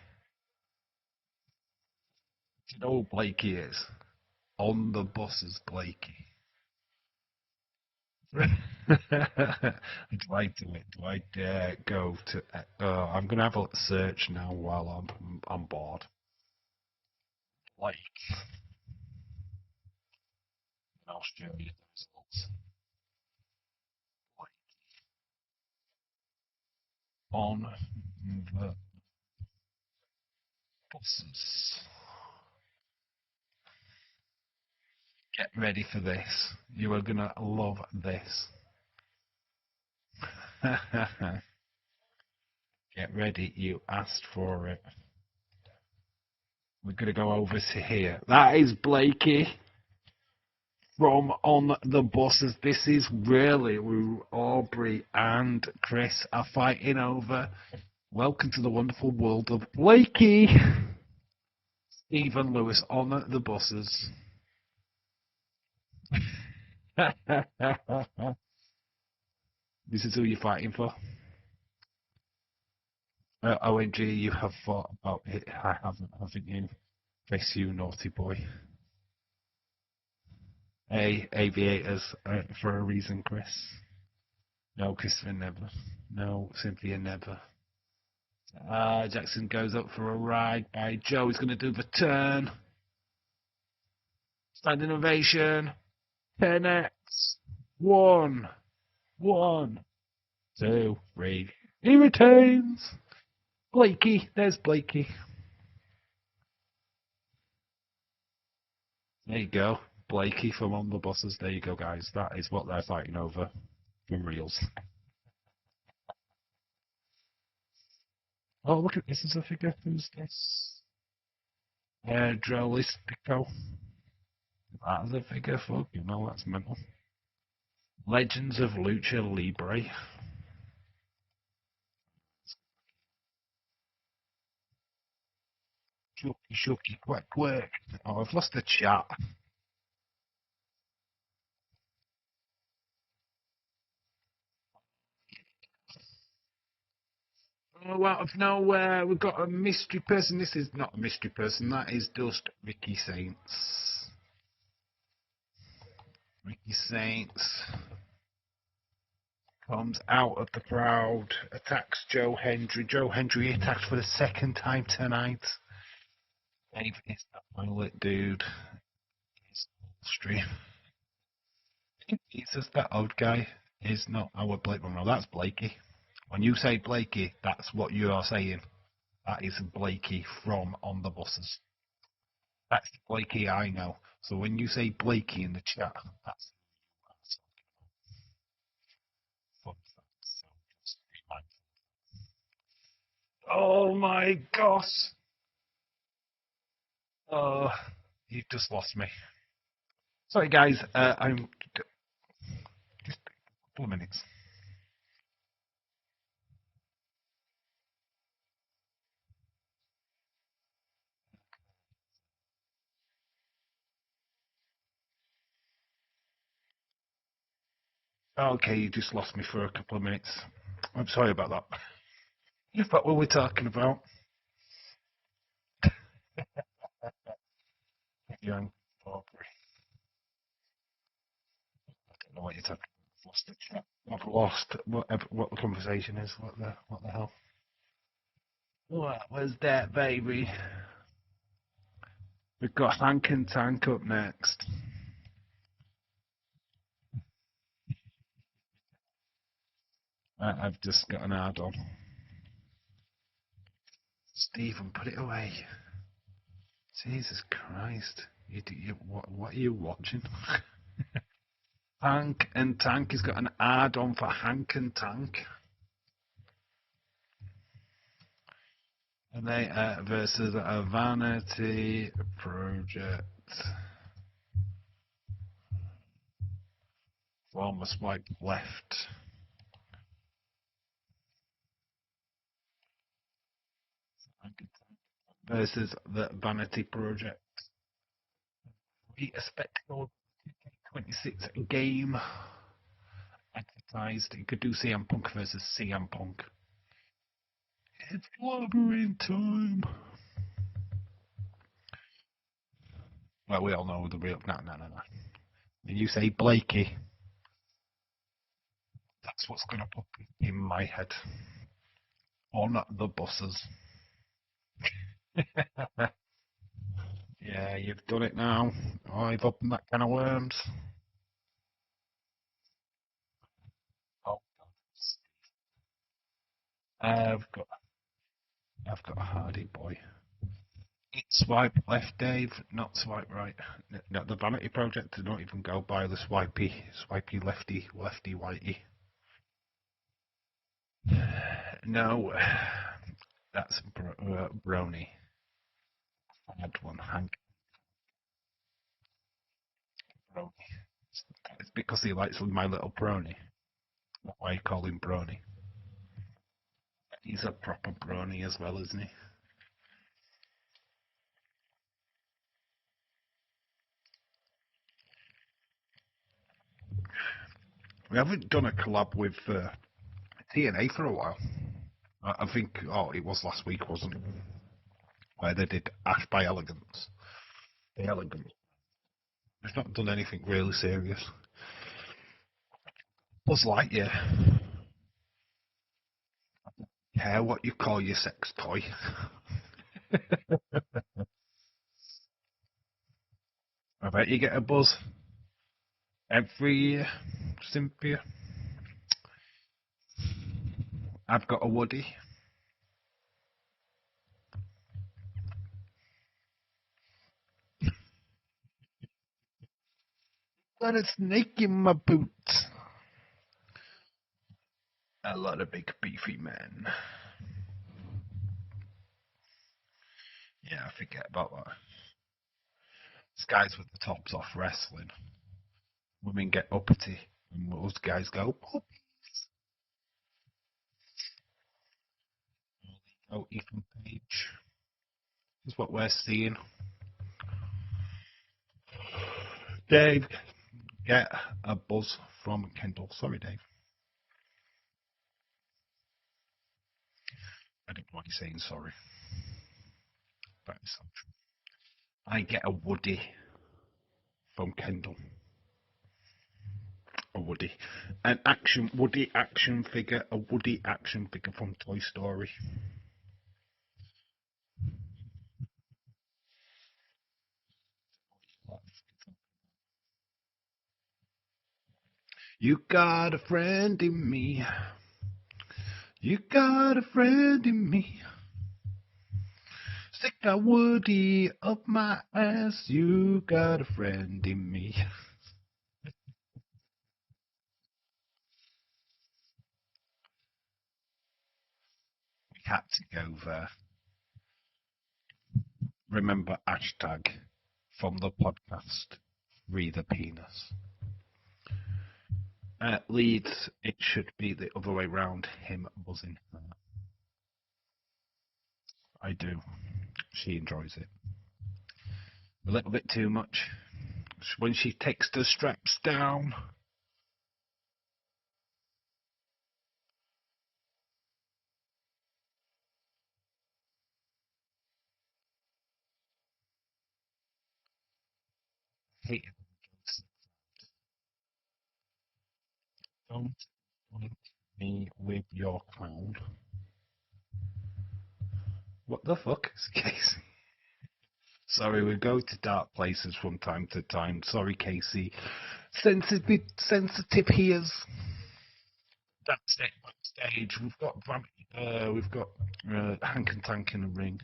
Do you know who Blakey is? On the buses, Blakey. Do I do it? Do I dare go to? I'm gonna have a search now while I'm bored. Like, I'll show you the results. Like, on the buses. Get ready for this. You are gonna love this. Get ready. You asked for it. We're gonna go over to here. That is Blakey from On the Buses. This is really who Aubrey and Chris are fighting over. Welcome to the wonderful world of Blakey. Stephen Lewis on the Buses. This is who you're fighting for. OMG, you have thought about it. I haven't you? Chris, you naughty boy. Aviators for a reason, Chris. No, Christopher never. No, Cynthia never. Jackson goes up for a ride by Joe. He's going to do the turn. Standing ovation. 10x. 1, 2, 3. He retains. Blakey. There's Blakey. There you go. Blakey from On the Buses. There you go, guys. That is what they're fighting over. From reals. Oh, look at this as a figure. Who's this? Drolistico. That is a figure, fuck, you know, that's mental. Legends of Lucha Libre. Shucky, quack, quack. Oh, I've lost the chat. Oh, out of nowhere, we've got a mystery person. This is not a mystery person. That is just Ricky Saints. Ricky Saints comes out of the crowd, attacks Joe Hendry. Joe Hendry attacks for the second time tonight. Dave is that violet dude. He's stream. He's just that old guy. Is not our Blake Monroe. That's Blakey. When you say Blakey, that's what you are saying. That is Blakey from On the Buses. That's the Blakey I know. So when you say Blakey in the chat, that's fun facts. Oh my gosh! Oh, you've just lost me. Sorry, guys. I'm just a couple of minutes. Okay, you just lost me for a couple of minutes. I'm sorry about that. What were we talking about? Young Aubrey. I don't know what you're talking about. Lost the chat. I've lost what the conversation is. What the hell? What was that, baby? We've got Hank and Tank up next. I've just got an ad on. Stephen, put it away. Jesus Christ. What are you watching? Hank and Tank has got an ad on for Hank and Tank. And they versus a Vanity Project. Former swipe left. Versus the Vanity Project. A spectacle 26 game advertised. You could do CM Punk versus CM Punk. It's clobbering time. Well, we all know the real. No. When you say Blakey, that's what's going to pop in my head. On the buses. Yeah, you've done it now. I've opened that can of worms. Oh, I've got a Hardy boy. Swipe left, Dave, not swipe right. No, the Vanity Project does not even go by the swipey lefty whitey. No, that's Brony. I had one, Hank Brony. It's because he likes My Little Brony. That's why I call him Brony. He's a proper Brony as well, isn't he? We haven't done a collab with TNA for a while. I think, it was last week, wasn't it? Where they did Ash by Elegance. The Elegance. We've not done anything really serious. Buzz Lightyear. Yeah, what you call your sex toy. I bet you get a Buzz every year, Cynthia. I've got a Woody. Got a snake in my boots. A lot of big beefy men. Yeah, I forget about that. It's guys with the tops off wrestling. Women get uppity, and those guys go puppies. Oh, Ethan Page. Is what we're seeing. Dave, get a buzz from Kendall. Sorry, Dave. I don't know why he's saying sorry. But it's not true. I get a Woody from Kendall. A Woody. An action Woody action figure. A Woody action figure from Toy Story. You got a friend in me. You got a friend in me. Stick a Woody up my ass. You got a friend in me. We had to go there. Remember hashtag from the podcast. Read the penis. Leeds, it should be the other way round. Him buzzing. I do. She enjoys it. A little bit too much. When she takes the straps down. Hey, don't point me with your clown. What the fuck is Casey? Sorry, we go to dark places from time to time. Sorry, Casey. Sensitive ears. That's it. Backstage, we've got Hank and Tank in the ring.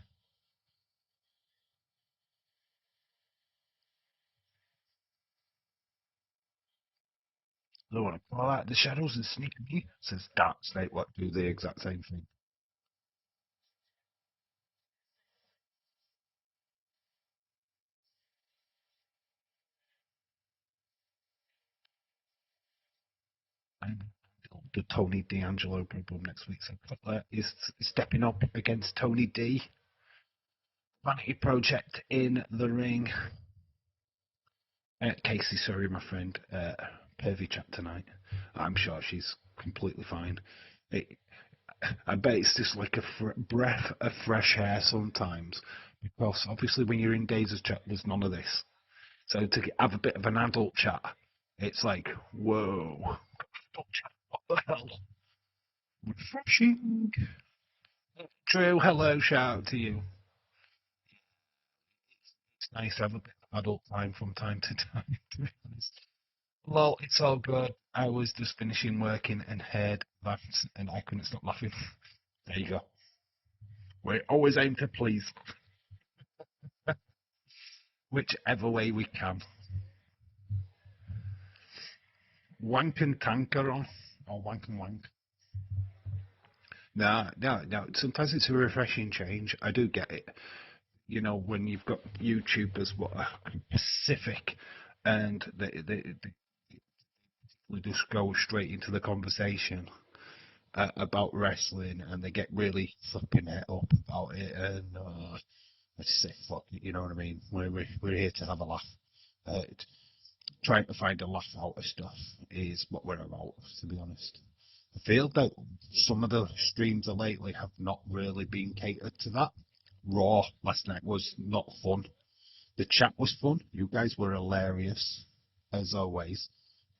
They want to call out the shadows and sneak me. Says Dark State. What do the exact same thing? And the Tony D'Angelo problem next week. So Cutler is stepping up against Tony D. Vanity Project in the ring. Casey, sorry, my friend. Pervy chat tonight. I'm sure she's completely fine. It, I bet it's just like a breath of fresh air sometimes, because obviously when you're in Days' chat, there's none of this. So to have a bit of an adult chat, it's like, whoa, adult chat, what the hell? Refreshing. Drew, hello, shout out to you. It's nice to have a bit of adult time from time to time, to be honest. Lol, it's all good. I was just finishing working and heard that, and I couldn't stop laughing. There you go. We always aim to please, whichever way we can. Wank and tanker on, or wank and wank. No, no, no. Sometimes it's a refreshing change. I do get it. You know, when you've got YouTubers what are specific, and they just go straight into the conversation about wrestling, and they get really flipping it up about it, and I just say, fuck it, you know what I mean? We're here to have a laugh. Uh, Trying to find a laugh out of stuff is what we're about, to be honest. I feel that some of the streams of lately have not really been catered to that. Raw last night was not fun. The chat was fun. You guys were hilarious, as always.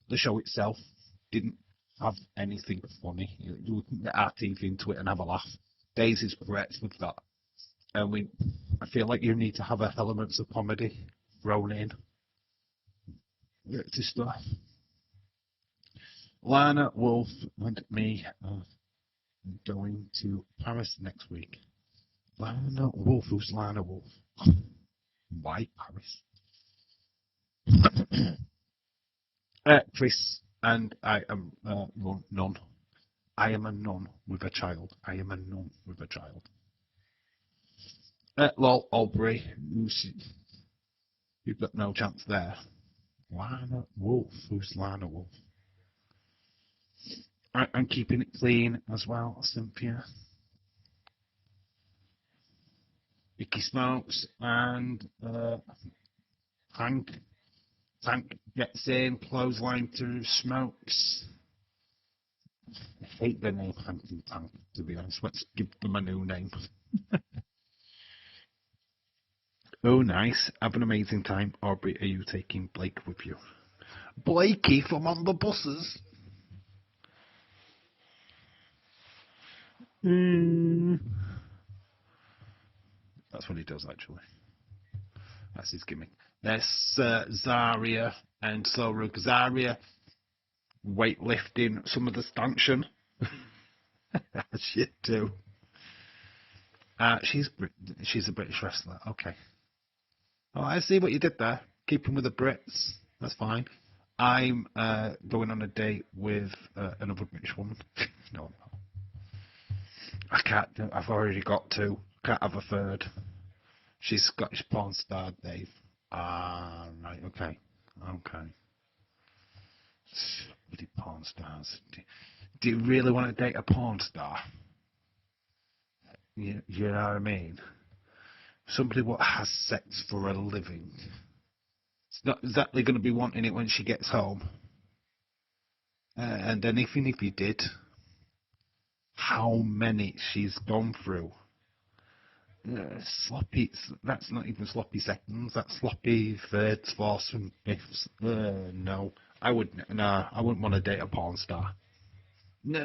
The show itself didn't have anything funny. We can get our teeth into it and have a laugh. Daisy's correct with that. And I feel like you need to have elements of comedy thrown in to stuff. Lana Wolf and me are going to Paris next week. Lana Wolf, who's Lana Wolf? Why Paris? Chris and I am none. I am a nun with a child. I am a nun with a child. Lol, Aubrey, you've got no chance there. Lana Wolf, who's Lana Wolf? I'm keeping it clean as well, Cynthia. Vicky Smokes and Hank. Hank gets in, clothesline to Smokes. I hate the name Hanky Tank, to be honest. Let's give them a new name. Oh, nice. Have an amazing time. Aubrey, are you taking Blake with you? Blakey from On the Buses? That's what he does, actually. That's his gimmick. There's Zarya and Sorug. Zarya weightlifting some of the stanchion. Shit too. She's a British wrestler. Okay. Oh, I see what you did there. Keeping with the Brits. That's fine. I'm going on a date with another British woman. No, I'm not. I can't do. I've already got two. Can't have a third. She's Scottish porn star, Dave. Ah, right. Okay. Okay. Bloody porn stars. Do you really want to date a porn star? You know what I mean? Somebody what has sex for a living. It's not exactly going to be wanting it when she gets home. And then even if you did, how many she's gone through. Sloppy, that's not even sloppy seconds, that's sloppy thirds, fourths and fifths. No, I wouldn't want to date a porn star. No.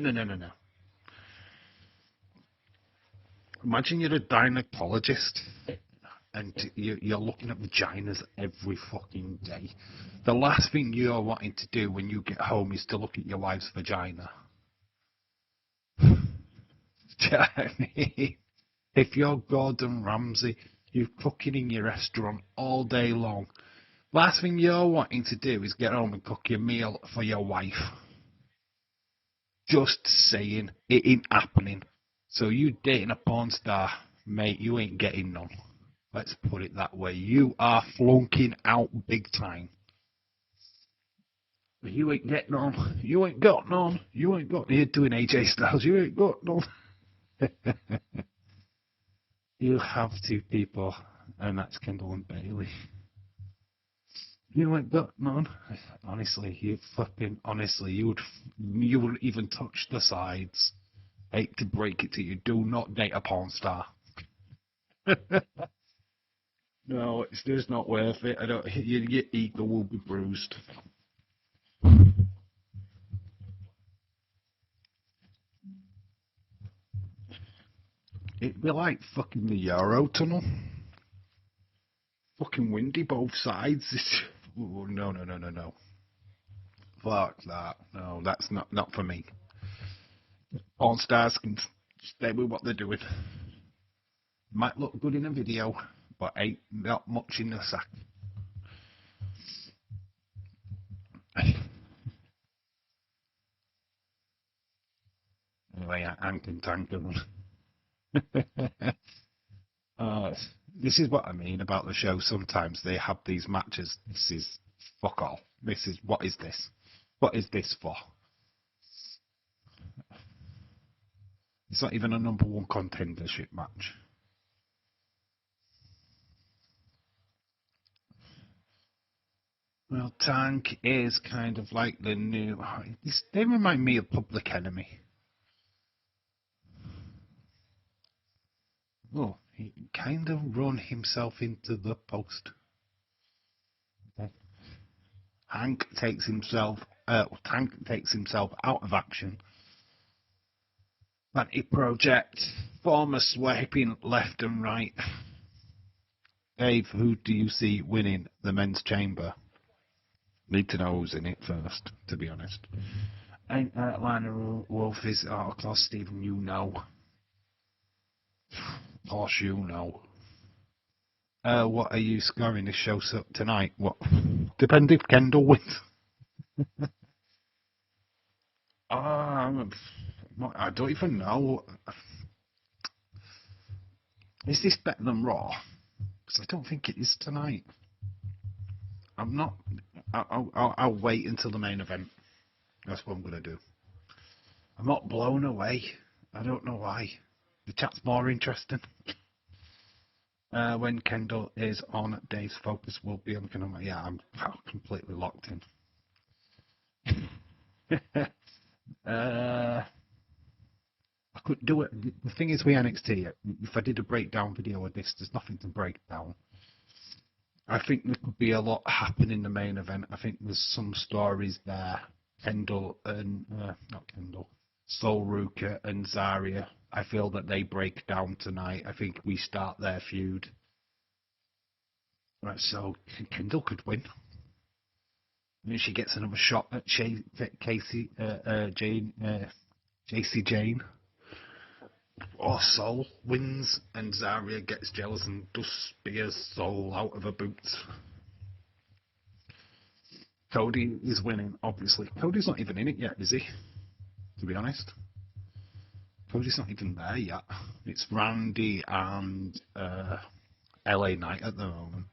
Imagine you're a gynecologist and you're looking at vaginas every fucking day. The last thing you're wanting to do when you get home is to look at your wife's vagina. Do you know what I mean? If you're Gordon Ramsay, you're cooking in your restaurant all day long. Last thing you're wanting to do is get home and cook your meal for your wife. Just saying, it ain't happening. So you dating a porn star, mate, you ain't getting none. Let's put it that way. You are flunking out big time. You ain't getting on. You ain't got none. You ain't got. You're doing AJ Styles. You ain't got none. You have two people, and that's Kendall and Bailey. You ain't got none. Honestly, you would even touch the sides. Hate to break it to you, do not date a porn star. No, it's just not worth it. Your ego will be bruised. It'd be like fucking the Eurotunnel. Fucking windy both sides. Ooh, no. Fuck that. No, that's not for me. Porn stars can stay with what they're doing. Might look good in a video, but ain't not much in the sack. Anyway, Ankin Tankin. This is what I mean about the show. Sometimes they have these matches. This is fuck all. What is this? What is this for? It's not even a number one contendership match. Well, Tank is kind of like the new. They remind me of Public Enemy. Oh, he kind of run himself into the post. Okay. Tank takes himself out of action. Vanity Project, former swiping left and right. Dave, who do you see winning the men's chamber? Need to know who's in it first, to be honest. Ain't Lana Wolf is, of course, Stephen, you know. Of course, you know. What are you scoring this show tonight? What? Depends if Kendall wins. I don't even know. Is this better than Raw? Because I don't think it is tonight. I'm not. I'll wait until the main event. That's what I'm going to do. I'm not blown away. I don't know why. The chat's more interesting. When Kendall is on, Dave's focus will be on. Yeah, I'm completely locked in. Uh, I couldn't do it. The thing is with NXT, if I did a breakdown video of this, there's nothing to break down. I think there could be a lot happen in the main event. I think there's some stories there. Kendall and not Kendall, Sol Ruka and Zarya. I feel that they break down tonight. I think we start their feud. Right, so Kendall could win. And she gets another shot at Casey Jane, JC Jane. Or Sol wins and Zarya gets jealous and just spears Sol out of her boots. Cody is winning, obviously. Cody's not even in it yet, is he? To be honest. Cody's not even there yet. It's Randy and LA Knight at the moment.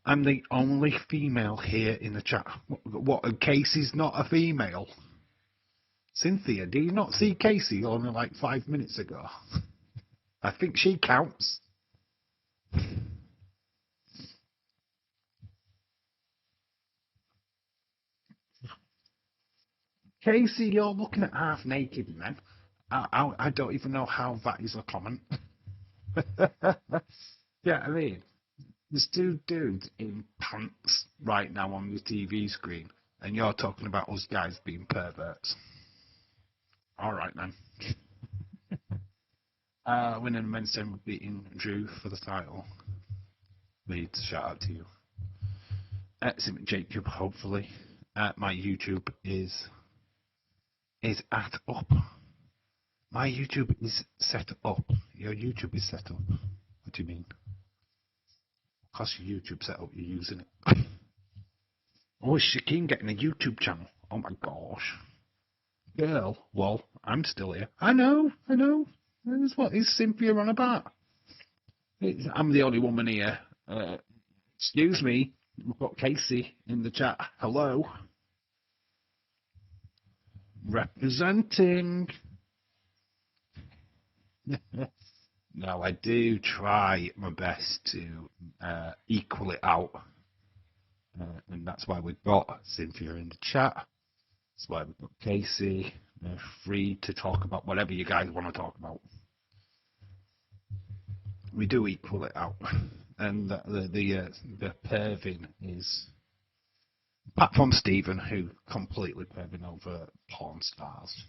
I'm the only female here in the chat. What, Casey's not a female? Cynthia, do you not see Casey only like 5 minutes ago? I think she counts. Casey, you're looking at half naked men. I don't even know how that is a comment. Yeah, I mean, there's two dudes in pants right now on the TV screen, and you're talking about us guys being perverts. All right, then. Winning the men's team beating Drew for the title. Leeds, shout out to you. Sim Jacob, hopefully. My YouTube is at up. My YouTube is set up. Your YouTube is set up. What do you mean? Because your YouTube set up, you're using it. Oh, is Shakeen getting a YouTube channel? Oh my gosh. Girl, well, I'm still here. I know. What is Cynthia on about? I'm the only woman here. Excuse me, we've got Casey in the chat. Hello. Representing. No, I do try my best to equal it out. And that's why we've got Cynthia in the chat. That's why we've got Casey. They're free to talk about whatever you guys want to talk about. We do equal it out. And the perving is, apart from Stephen, who completely perving over porn stars.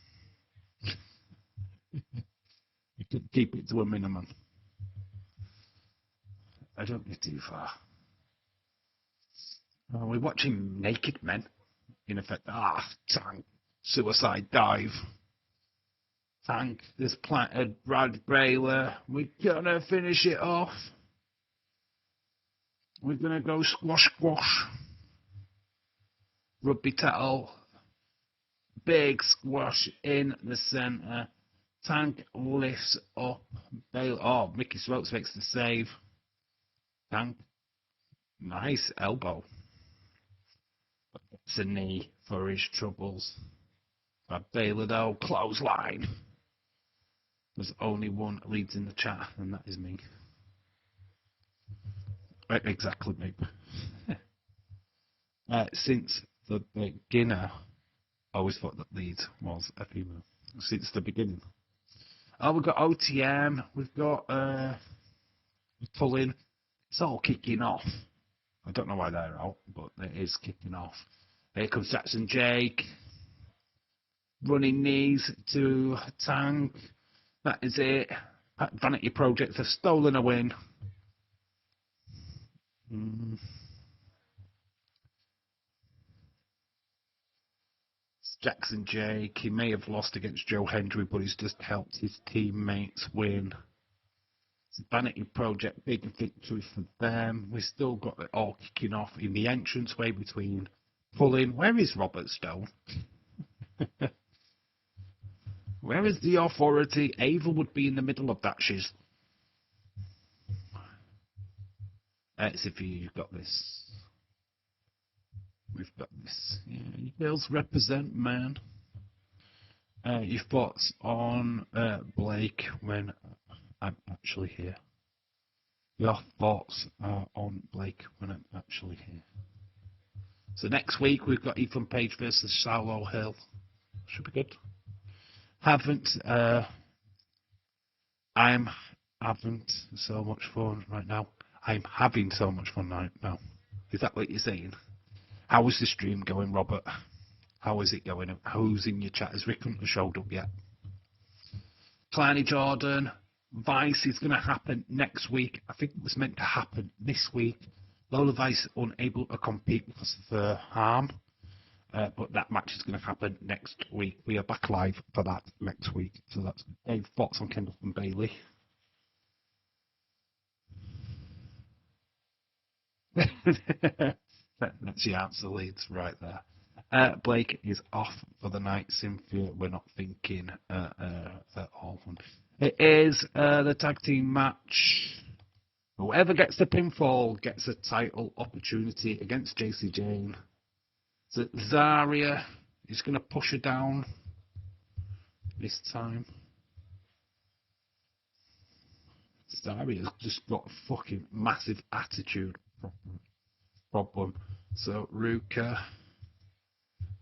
You could keep it to a minimum. I don't get too far. We're watching naked men. In effect, Tank, suicide dive. Tank, this planted Brad Baylor. We're gonna finish it off. We're gonna go squash. Rugby tackle. Big squash in the centre. Tank lifts up. Baylor. Oh, Mickey Smokes makes the save. Tank. Nice elbow. It's a knee for his troubles. Brad Baylor, though, clothesline. There's only one leads in the chat, and that is me. Exactly, mate. Since the beginner, I always thought that Leeds was a female. Since the beginning. Oh, we've got OTM. We've got pulling. It's all kicking off. I don't know why they're out, but it is kicking off. Here comes Jackson Jake. Running knees to Tank. That is it. Vanity Project have stolen a win. It's Jackson Jake. He may have lost against Joe Hendry, but he's just helped his teammates win. It's Vanity Project, big victory for them. We've still got it all kicking off in the entranceway between pulling. Where is Robert Stone? Where is the authority? Ava would be in the middle of that shiz. As if you've got this. We've got this. Yeah, you girls represent, man. Your thoughts on Blake when I'm actually here? Your thoughts on Blake when I'm actually here? So next week we've got Ethan Page versus Shallow Hill. Should be good. Haven't. I'm having so much fun right now. I'm having so much fun right now. Is that what you're saying? How is the stream going, Robert? How is it going? Who's in your chat? Has Rick Hunter showed up yet? Kleiny Jordan, Vice is going to happen next week. I think it was meant to happen this week. Lola Vice unable to compete because of her harm. But that match is going to happen next week. We are back live for that next week. So that's Dave thoughts on Kendall and Bailey. That's the answer, Leeds, right there. Blake is off for the night. Cynthia, we're not thinking at all. It is the tag team match. Whoever gets the pinfall gets a title opportunity against JC Jane. So Zarya is going to push her down this time. Zarya's just got a fucking massive attitude problem. So Ruka,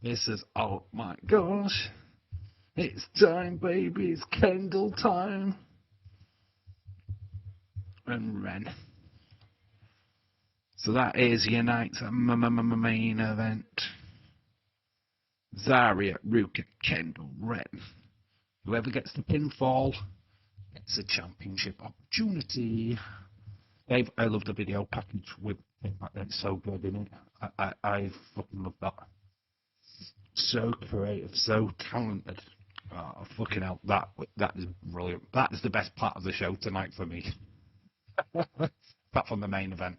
he says, "Oh my gosh, it's time, baby, it's Kendall time." And Ren. So that is your night's main event. Zarya, Ruka, Kendall, Ren. Whoever gets the pinfall gets a championship opportunity. Dave, I love the video package with it. It's so good, isn't it? I fucking love that. So creative, so talented. Oh, fucking hell, that is brilliant. That is the best part of the show tonight for me. Apart from the main event.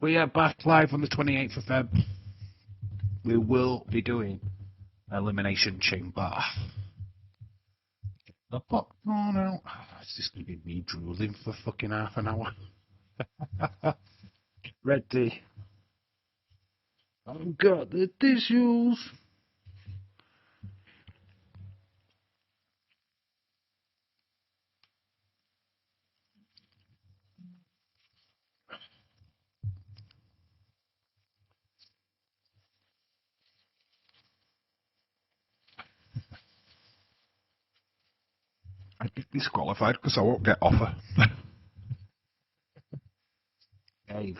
We are back live on the 28th of Feb. We will be doing Elimination Chamber. The popcorn out. It's just going to be me drooling for fucking half an hour. Ready. I've got the tissues. I get disqualified because I won't get offer. Dave,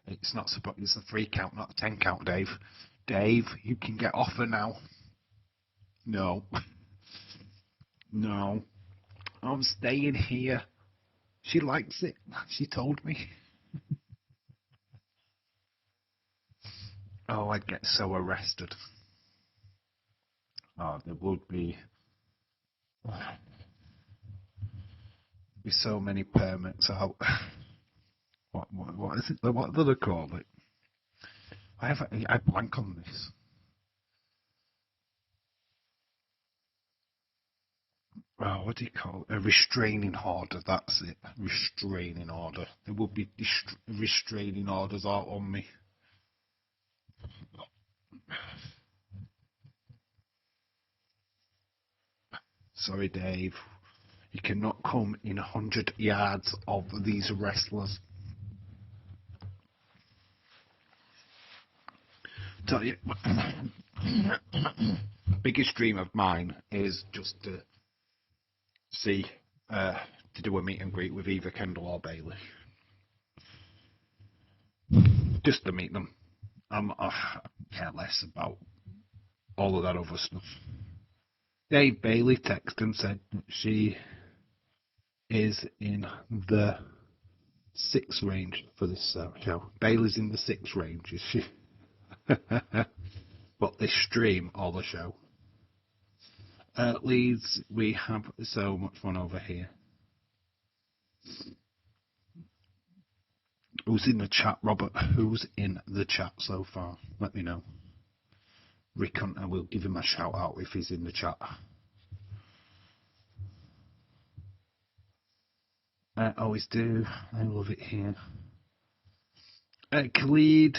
it's not supposed. It's a 3 count, not a 10 count, Dave. Dave, you can get offer now. No. No. I'm staying here. She likes it. She told me. Oh, I'd get so arrested. Oh, there would be so many permits out. What is it? What do they call it? I blank on this. Oh, what do you call it? A restraining order. That's it. Restraining order. There will be restraining orders out on me. Sorry, Dave. You cannot come in 100 yards of these wrestlers. Tell you, biggest dream of mine is just to see, to do a meet and greet with either Kendall or Bailey. Just to meet them. I care less about all of that other stuff. Dave Bailey texted and said she is in the 6 range for this show. Bailey's in the 6 range, is she? But this stream or the show. Leeds, we have so much fun over here. Who's in the chat, Robert? Who's in the chat so far? Let me know. Rick Hunter, will give him a shout out if he's in the chat. I always do. I love it here. Khalid,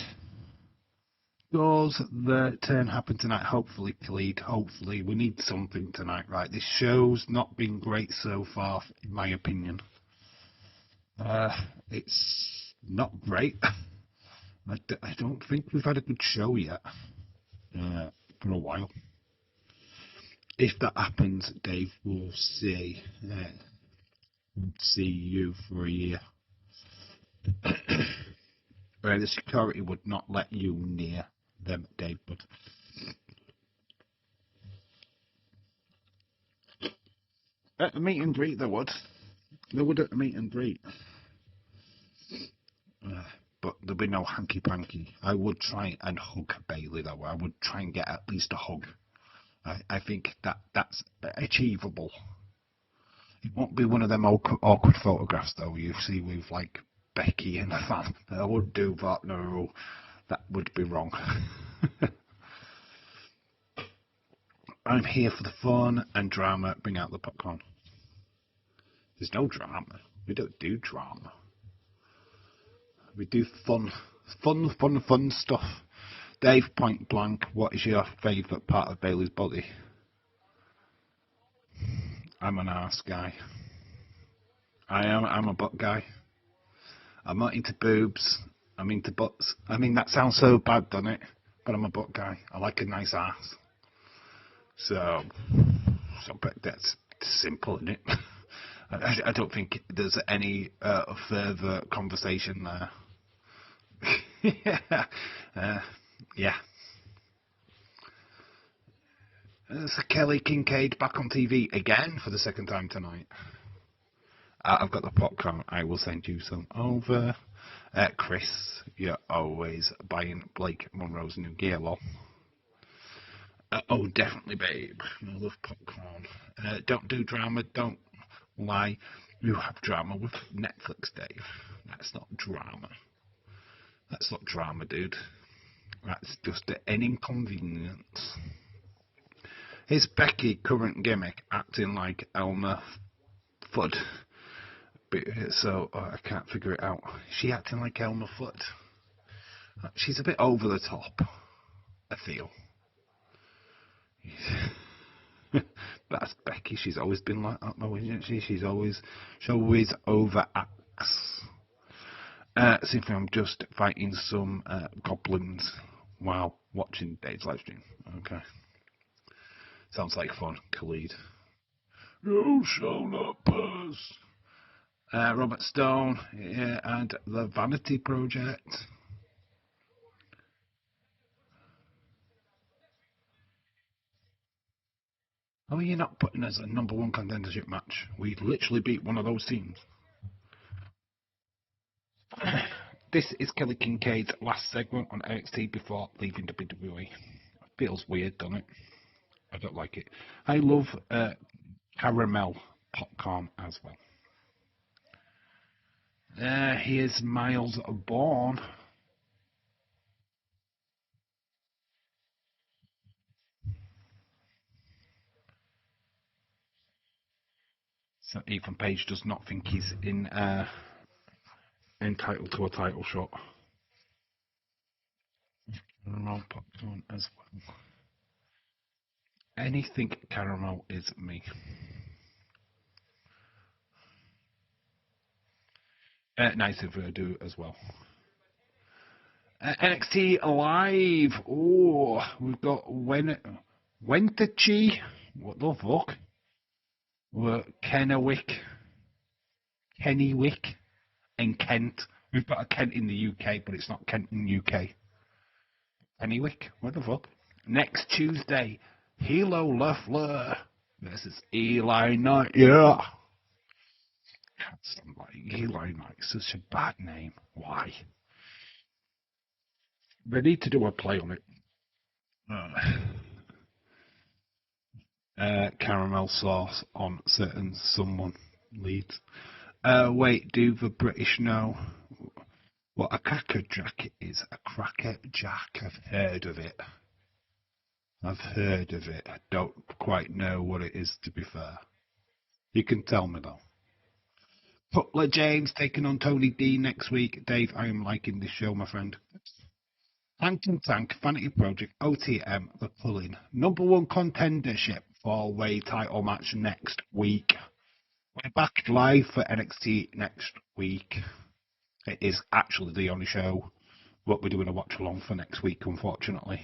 does the turn happen tonight? Hopefully, Khalid. Hopefully. We need something tonight, right? This show's not been great so far, in my opinion. It's not great. I don't think we've had a good show yet. For a while. If that happens, Dave will see you for a year. Where the security would not let you near them, Dave. But at the meet and greet, they would. They would at the meet and greet. But there'll be no hanky panky. I would try and hug Bailey though. I would try and get at least a hug. I think that's achievable. It won't be one of them awkward photographs though you see with like Becky and the fan. I wouldn't do that. No, that would be wrong. I'm here for the fun and drama. Bring out the popcorn. There's no drama. We don't do drama. We do fun stuff. Dave, point blank, what is your favourite part of Bailey's body? I'm an arse guy. I'm a butt guy. I'm not into boobs. I'm into butts. I mean, that sounds so bad, doesn't it? But I'm a butt guy. I like a nice ass. So but that's simple, isn't it? I don't think there's any further conversation there. Yeah. There's Kelly Kincaid back on TV again for the second time tonight. I've got the popcorn. I will send you some over. Chris, you're always buying Blake Monroe's new gear, lol. Oh, definitely, babe. I love popcorn. Don't do drama. Don't lie. You have drama with Netflix, Dave. That's not drama. That's not drama, dude. That's just an inconvenience. Is Becky current gimmick acting like Elmer Fudd? So I can't figure it out. Is she acting like Elmer Fudd? She's a bit over the top, I feel. That's Becky. She's always been like that, though, isn't she? She always overacts. See if I'm just fighting some goblins while watching Dave's live stream. Okay. Sounds like fun, Khalid. You shall not pass. Robert Stone, yeah, and the Vanity Project. Oh, you're not putting us a #1 contendership match. We literally beat one of those teams. This is Kelly Kincaid's last segment on NXT before leaving WWE. Feels weird, doesn't it? I don't like it. I love caramel popcorn as well. Here's Miles Bourne. So Ethan Page does not think he's entitled to a title shot. Caramel popcorn as well. Anything caramel is me. Nice of her to do as well. NXT Live. Oh, we've got Wentachi. What the fuck? Kennewick, and Kent. We've got a Kent in the UK, but it's not Kent in the UK. Kennewick. What the fuck? Next Tuesday, Hilo LaFleur versus Eli Knight. Yeah. Can't stand like Eli Knight. Such a bad name. Why? They need to do a play on it. Caramel sauce on certain someone leads. Wait, do the British know what a cracker jack is? A cracker jack. I've heard of it. I don't quite know what it is, to be fair. You can tell me though. Butler James taking on Tony D next week. Dave, I am liking this show, my friend. Tank and Tank, Vanity Project, OTM, the pulling. #1 contendership four-way title match next week. We're back live for NXT next week. It is actually the only show what we're doing a watch along for next week, unfortunately.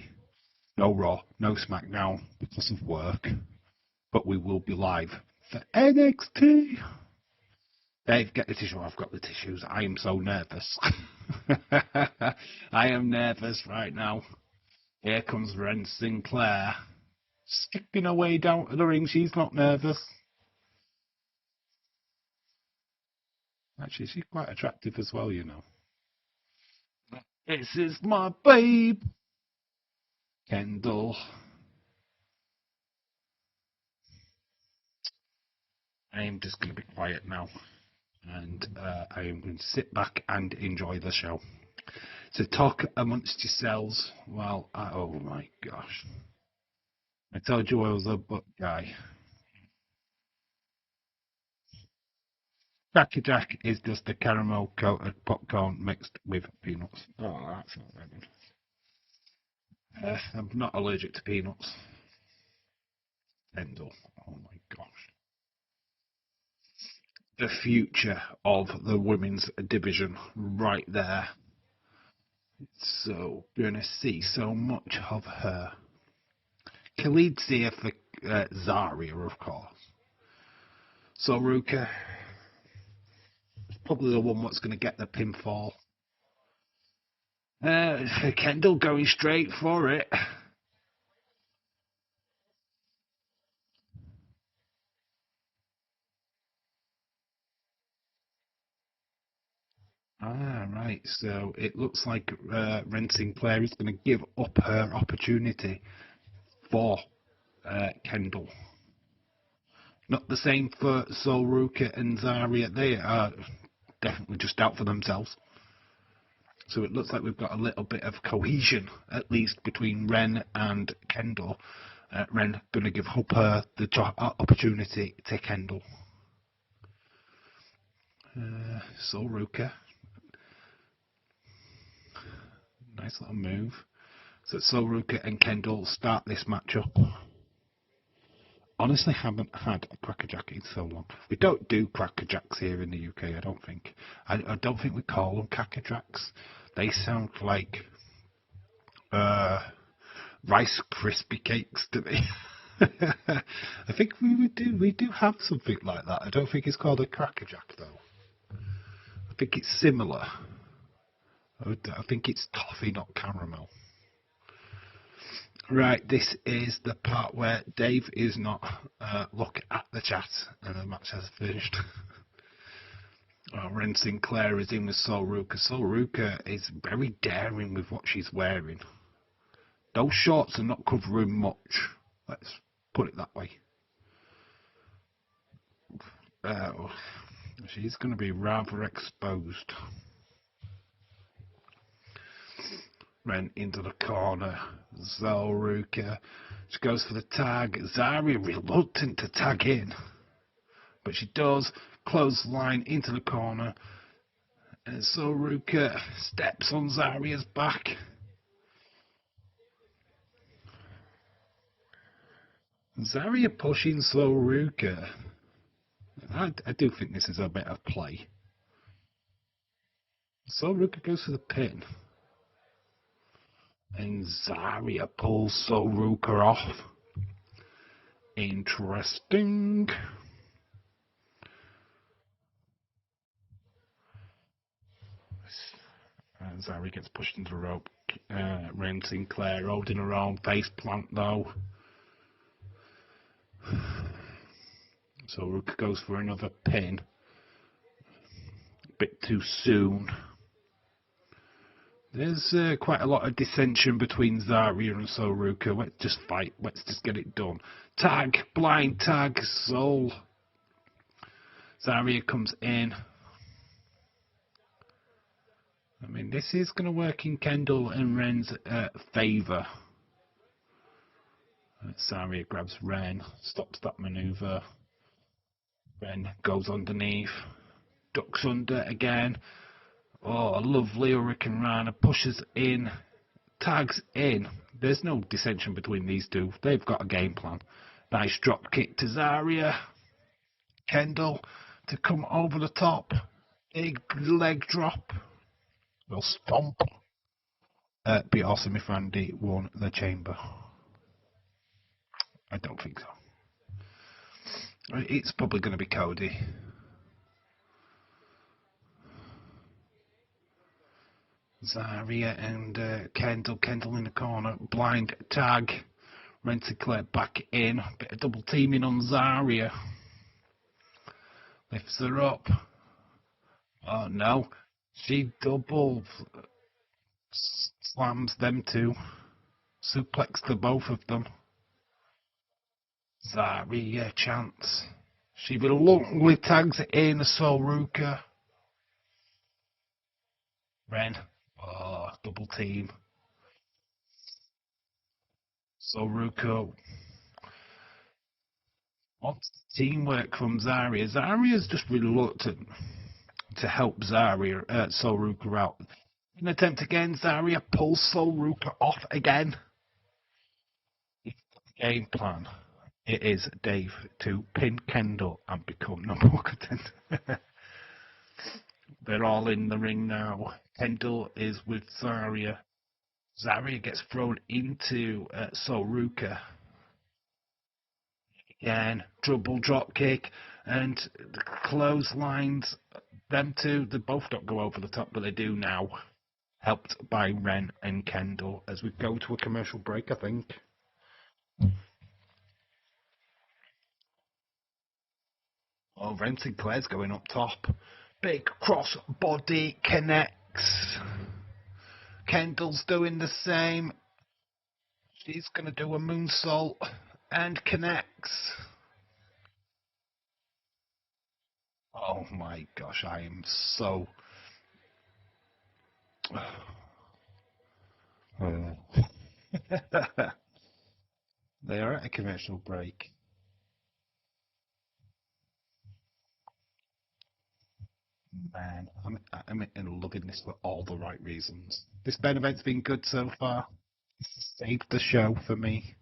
No Raw, no SmackDown because of work. but we will be live for NXT. Dave, get the tissue. I've got the tissues. I am so nervous. I am nervous right now. Here comes Ren Sinclair. Skipping away down to the ring. She's not nervous. Actually, she's quite attractive as well, you know. This is my babe. Kendall. I am just going to be quiet now. And I am going to sit back and enjoy the show. So talk amongst yourselves. Well, oh my gosh. I told you I was a butt guy. Cracker Jack is just a caramel coated popcorn mixed with peanuts. Oh, that's not very good. I'm not allergic to peanuts. Kendall. Oh my gosh. The future of the women's division right there. So, gonna see so much of her. Khalid's here for Zarya, of course. So, Ruka is probably the one that's going to get the pinfall. Kendall going straight for it. Ah, right. So it looks like Ren Sinclair is going to give up her opportunity for Kendall. Not the same for Sol Ruka and Zarya. They are definitely just out for themselves. So it looks like we've got a little bit of cohesion, at least, between Ren and Kendall. Ren going to give up her the opportunity to Kendall. Sol Ruka. Nice little move. So Sol Ruka and Kendall start this matchup. Honestly, haven't had a crackerjack in so long. We don't do crackerjacks here in the UK, I don't think. I don't think we call them crackerjacks. They sound like Rice Krispie cakes to me. I think we do have something like that. I don't think it's called a crackerjack though. I think it's similar. I think it's toffee, not caramel. Right, this is the part where Dave is not look at the chat and the match has finished. Ren Sinclair is in with Sol Ruka. Sol Ruka is very daring with what she's wearing. Those shorts are not covering much. Let's put it that way. She's going to be rather exposed. Ren into the corner. Sol Ruka. She goes for the tag. Zarya reluctant to tag in. But she does. Clothesline into the corner. And Sol Ruka steps on Zarya's back. Zarya pushing Sol Ruka. I do think this is a bit of play. Sol Ruka goes for the pin. And Zarya pulls Sol Ruka off. Interesting. Zarya gets pushed into the rope. Ren Sinclair holding her own face plant though. So Ruka goes for another pin. A bit too soon. There's quite a lot of dissension between Zarya and Sol Ruka. Let's just fight. Let's just get it done. Tag. Blind tag. Sol. Zarya comes in. I mean, this is going to work in Kendall and Ren's favour. Zarya grabs Ren. Stops that manoeuvre. Ren goes underneath. Ducks under again. Oh, a lovely Hurricane Rana pushes in, tags in. There's no dissension between these two. They've got a game plan. Nice drop kick to Zarya. Kendall to come over the top. Big leg drop. Well, stomp. Be awesome if Randy won the chamber. I don't think so. It's probably going to be Cody. Zarya and Kendall. Kendall in the corner. Blind tag. Rentaclaire back in. Bit of double teaming on Zarya. Lifts her up. Oh no. She double slams them two. Suplex the both of them. Zarya chance. She reluctantly tags in Soruka. Ren. Oh, double team. Soruka wants teamwork from Zarya. Zarya's just reluctant to help Soruka out. In an attempt again, Zarya pulls Soruka off again. Game plan. It is Dave to pin Kendall and become number one contender. They're all in the ring now. Kendall is with Zarya. Zarya gets thrown into Soruka. Again, double drop kick and the clotheslines. Them two, they both don't go over the top, but they do now. Helped by Ren and Kendall as we go to a commercial break, I think. Oh, Ren Sinclair's going up top. Big cross body connects. Kendall's doing the same. She's going to do a moonsault and connects. Oh my gosh, I am so... They are at a commercial break. Man, I'm loving this for all the right reasons. This main event's been good so far. This saved the show for me.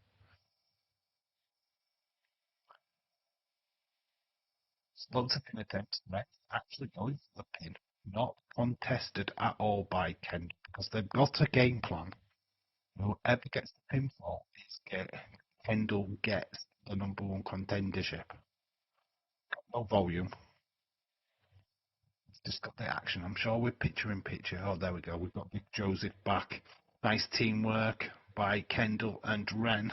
Loads of pin attempts. Rex actually going for the pin. Not contested at all by Kendall because they've got a game plan. Whoever gets the pinfall Kendall gets the number one contendership. Got no volume. It's just got the action. I'm sure we're picture in picture. Oh, there we go. We've got Big Joseph back. Nice teamwork by Kendall and Ren.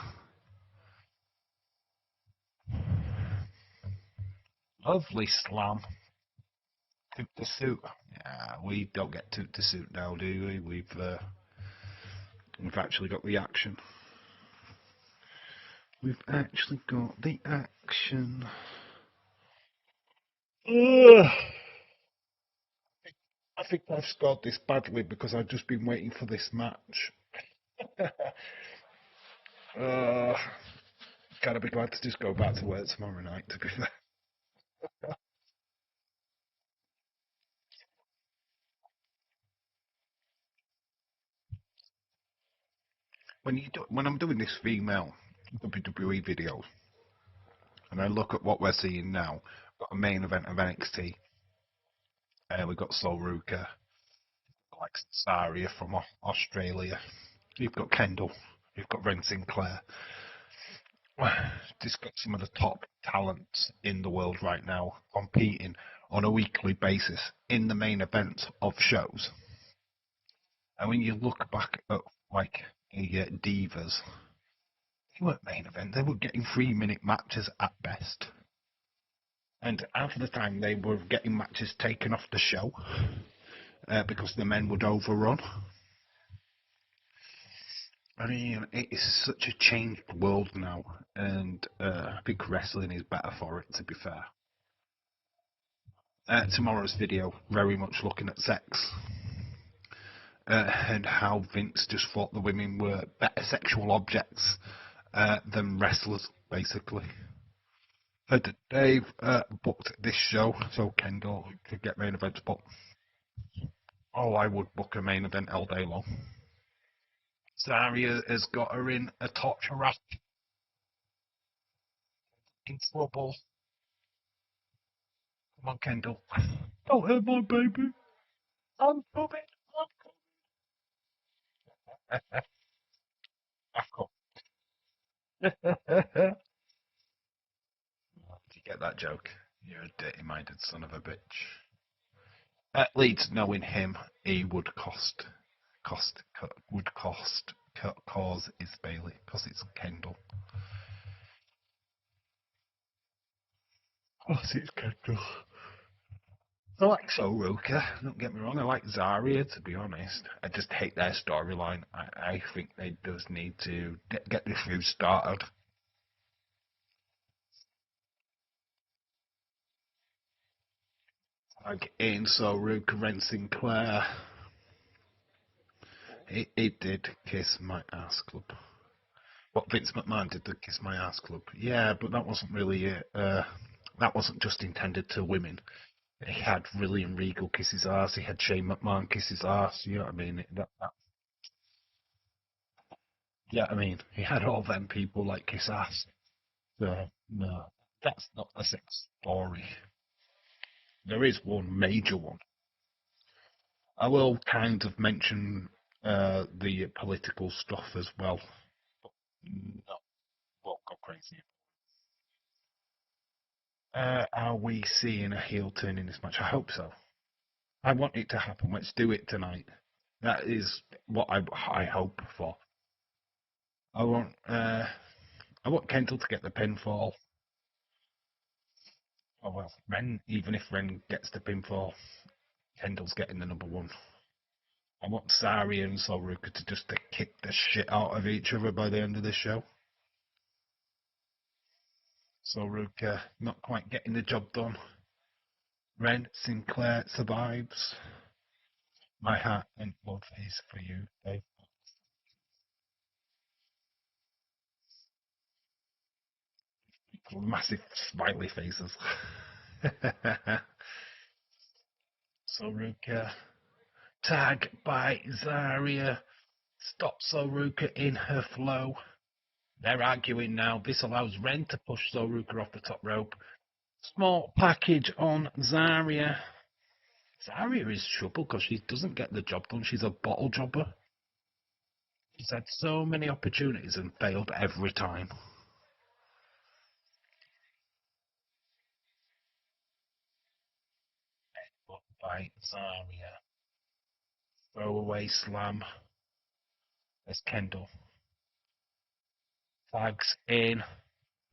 Lovely slam. Toot the suit. Yeah, we don't get toot the suit now, do we? We've actually got the action. We've actually got the action. Ugh. I think I've scored this badly because I've just been waiting for this match. Gotta be glad to just go back to work tomorrow night, to be fair. When I'm doing this female WWE videos, and I look at what we're seeing now, we've got a main event of NXT. We've got Soruka, like Saria from Australia. You've got Kendall. You've got Ren Sinclair. Just got some of the top talents in the world right now competing on a weekly basis in the main events of shows. And when you look back at like the divas, they weren't main event. They were getting 3-minute matches at best. And half of the time they were getting matches taken off the show because the men would overrun. I mean, it is such a changed world now, and I think wrestling is better for it, to be fair. Tomorrow's video, very much looking at sex and how Vince just thought the women were better sexual objects than wrestlers, basically. Dave booked this show, so Kendall could get main events booked. Oh, I would book a main event all day long. Zarya has got her in a torture rack. In trouble. Come on, Kendall. Don't hurt my baby. I'm coming. I'm coming. Get that joke? You're a dirty-minded son of a bitch. At least knowing him, he would cause his Bailey, because it's Kendall. Cause it's Kendall. I like Soroka, don't get me wrong, I like Zarya, to be honest. I just hate their storyline. I think they just need to get this feud started. Like in Soroka and Sinclair. He did kiss my ass club. What Vince McMahon did the kiss my ass club. Yeah, but that wasn't really it. That wasn't just intended to women. He had William Regal kiss his ass. He had Shane McMahon kiss his ass. You know what I mean? Yeah, I mean, he had all them people like kiss ass. So no, that's not the sex story. There is one major one. I will kind of mention the political stuff as well. Not won't go crazy. Are we seeing a heel turn in this match? I hope so. I want it to happen. Let's do it tonight. That is what I hope for. I want uh, I want Kendall to get the pinfall. Oh well, Ren. Even if Ren gets the pinfall, Kendall's getting the number one. I want Sari and Solruka to just to kick the shit out of each other by the end of this show. Solruka not quite getting the job done. Ren Sinclair survives. My heart and love is for you, Dave. Massive smiley faces. Solruka. Tag by Zarya. Stop Solruka in her flow. They're arguing now. This allows Ren to push Solruka off the top rope. Small package on Zarya. Zarya is trouble because she doesn't get the job done. She's a bottle jobber. She's had so many opportunities and failed every time. But by Zarya. Throwaway slam. There's Kendall. Tags in.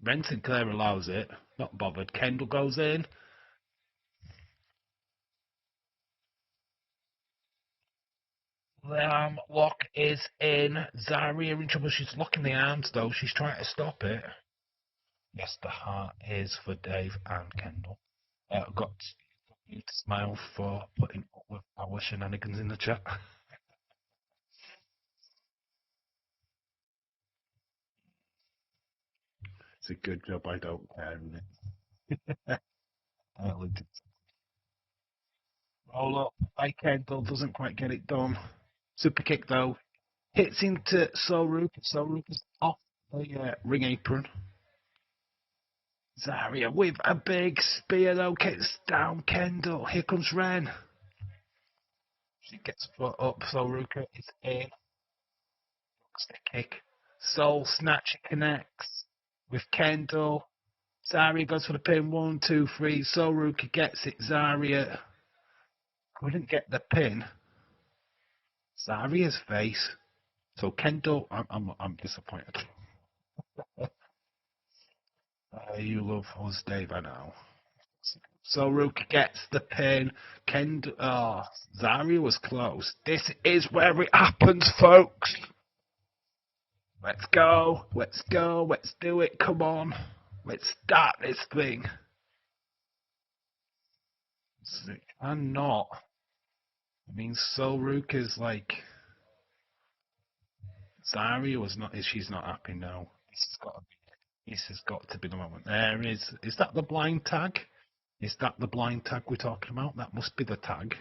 Ren Sinclair allows it. Not bothered. Kendall goes in. Lock is in. Zarya in trouble. She's locking the arms though. She's trying to stop it. Yes, the heart is for Dave and Kendall. Got you to smile for putting up with our shenanigans in the chat. It's a good job. I don't care, isn't it? Roll up by Kendall. Doesn't quite get it done. Super kick though. Hits into Solruka. Solruka's off the ring apron. Zarya with a big spear though, kicks down Kendall. Here comes Ren. She gets foot up. Solruka is in. Stick kick. Soul snatch connects with Kendall. Zarya goes for the pin. 1, 2, 3. Solruka gets it. Zarya couldn't get the pin. Zarya's face. So Kendall, I'm disappointed. You love us, Dave. I know. So Rook gets the pin. Zarya was close. This is where it happens, folks. Let's go. Let's go. Let's do it. Come on. Let's start this thing. I'm not. I mean, Solrook is like. Zarya was not. She's not happy now. This has got to be the moment. There is. Is that the blind tag? Is that the blind tag we're talking about? That must be the tag.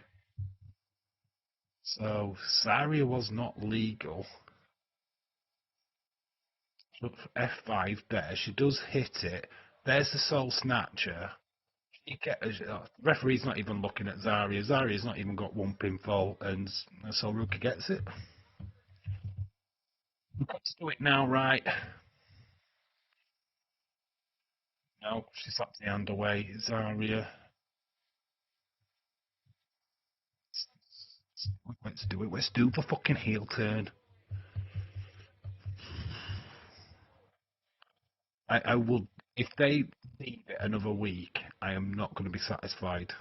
So Zarya was not legal. So F5 there. She does hit it. There's the Soul Snatcher. Referee's not even looking at Zarya. Zarya's not even got one pinfall, and Soul Rooker gets it. We've got to do it now, right? No, she slapped the hand away. Zarya. Let's do it. Let's do the fucking heel turn. I will. If they leave it another week, I am not going to be satisfied.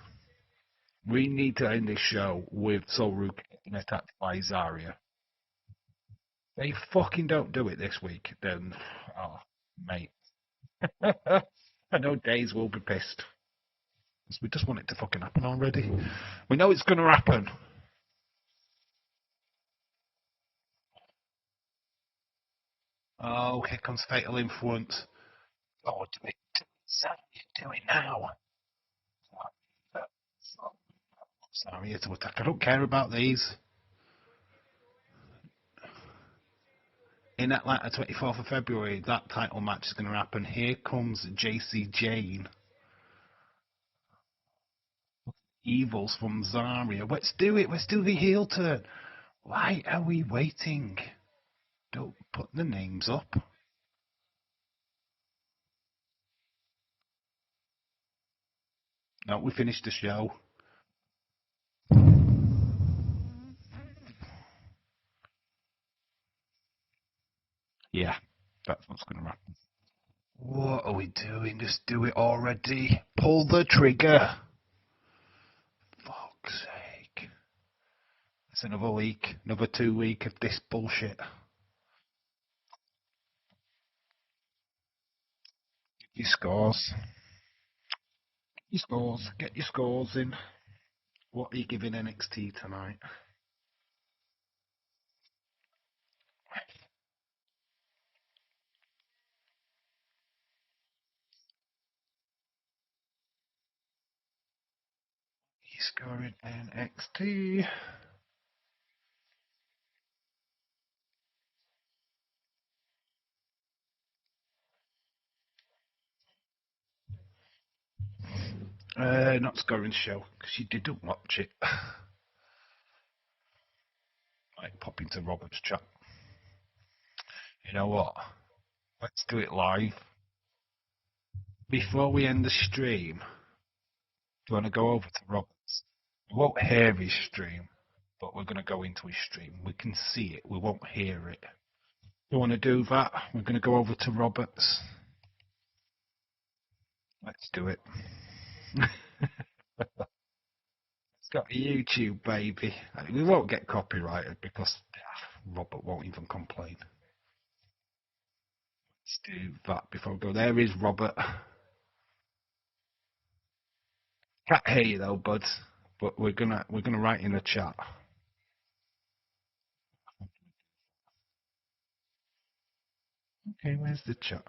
We need to end this show with Solruk getting attacked by Zarya. They fucking don't do it this week, then, oh, mate. I know Days will be pissed. We just want it to fucking happen already. We know it's going to happen. Oh, here comes Fatal Influence. Oh, do it. Do it now. Sorry, to attack. I don't care about these. In Atlanta, 24th of February, that title match is going to happen. Here comes JC Jane. Evils from Zarya. Let's do it. Let's do the heel turn. Why are we waiting? Don't put the names up. No, we finished the show. Yeah, that's what's going to happen. What are we doing? Just do it already. Pull the trigger. Fuck's sake. It's another week, another 2 week of this bullshit. Get your scores. Get your scores in. What are you giving NXT tonight? You scoring NXT. Not scoring show because you didn't watch it. Like pop into Robert's chat. You know what? Let's do it live. Before we end the stream, do you want to go over to Robert's? We won't hear his stream, but we're going to go into his stream. We can see it. We won't hear it. You want to do that? We're going to go over to Robert's. Let's do it. It's got YouTube, baby. We won't get copyrighted because Robert won't even complain. Let's do that before we go. There is Robert. Can't hear you though, bud. But we're gonna write in the chat. Okay, where's the chat?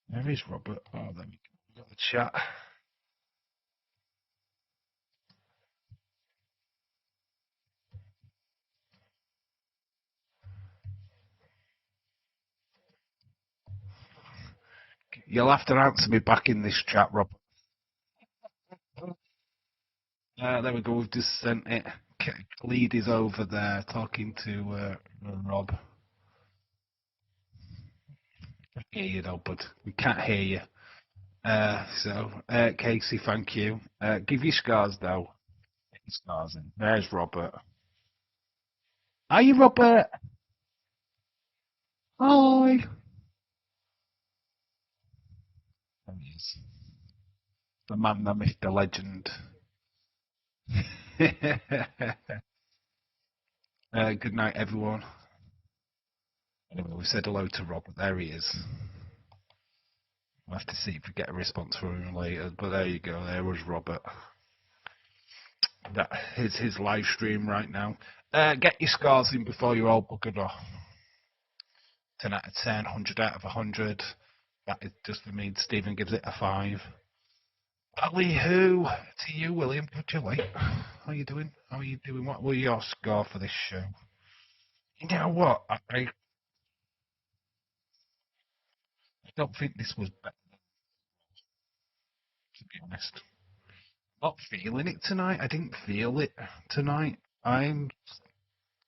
There is Robert. Oh, there we go. We got the chat. You'll have to answer me back in this chat, Robert. There we go. We've just sent it. Lead is over there talking to Rob. I hear you though, bud. We can't hear you. Casey, thank you. Give your scars though. Get your scars in. There's Robert. Are you Robert? Hi. There he is. The man, the myth, the legend. Good night, everyone. Anyway, we said hello to Robert. There he is. We'll have to see if we get a response from him later. But there you go. There was Robert. That is his live stream right now. Get your scores in before you're all buggered off. 10 out of 10, 100 out of 100. That is just for me. Stephen gives it a 5. Ali who to you, William. Would you late? How are you doing? How are you doing? What will your score for this show? You know what? I don't think this was better, to be honest. Not feeling it tonight. I didn't feel it tonight. I'm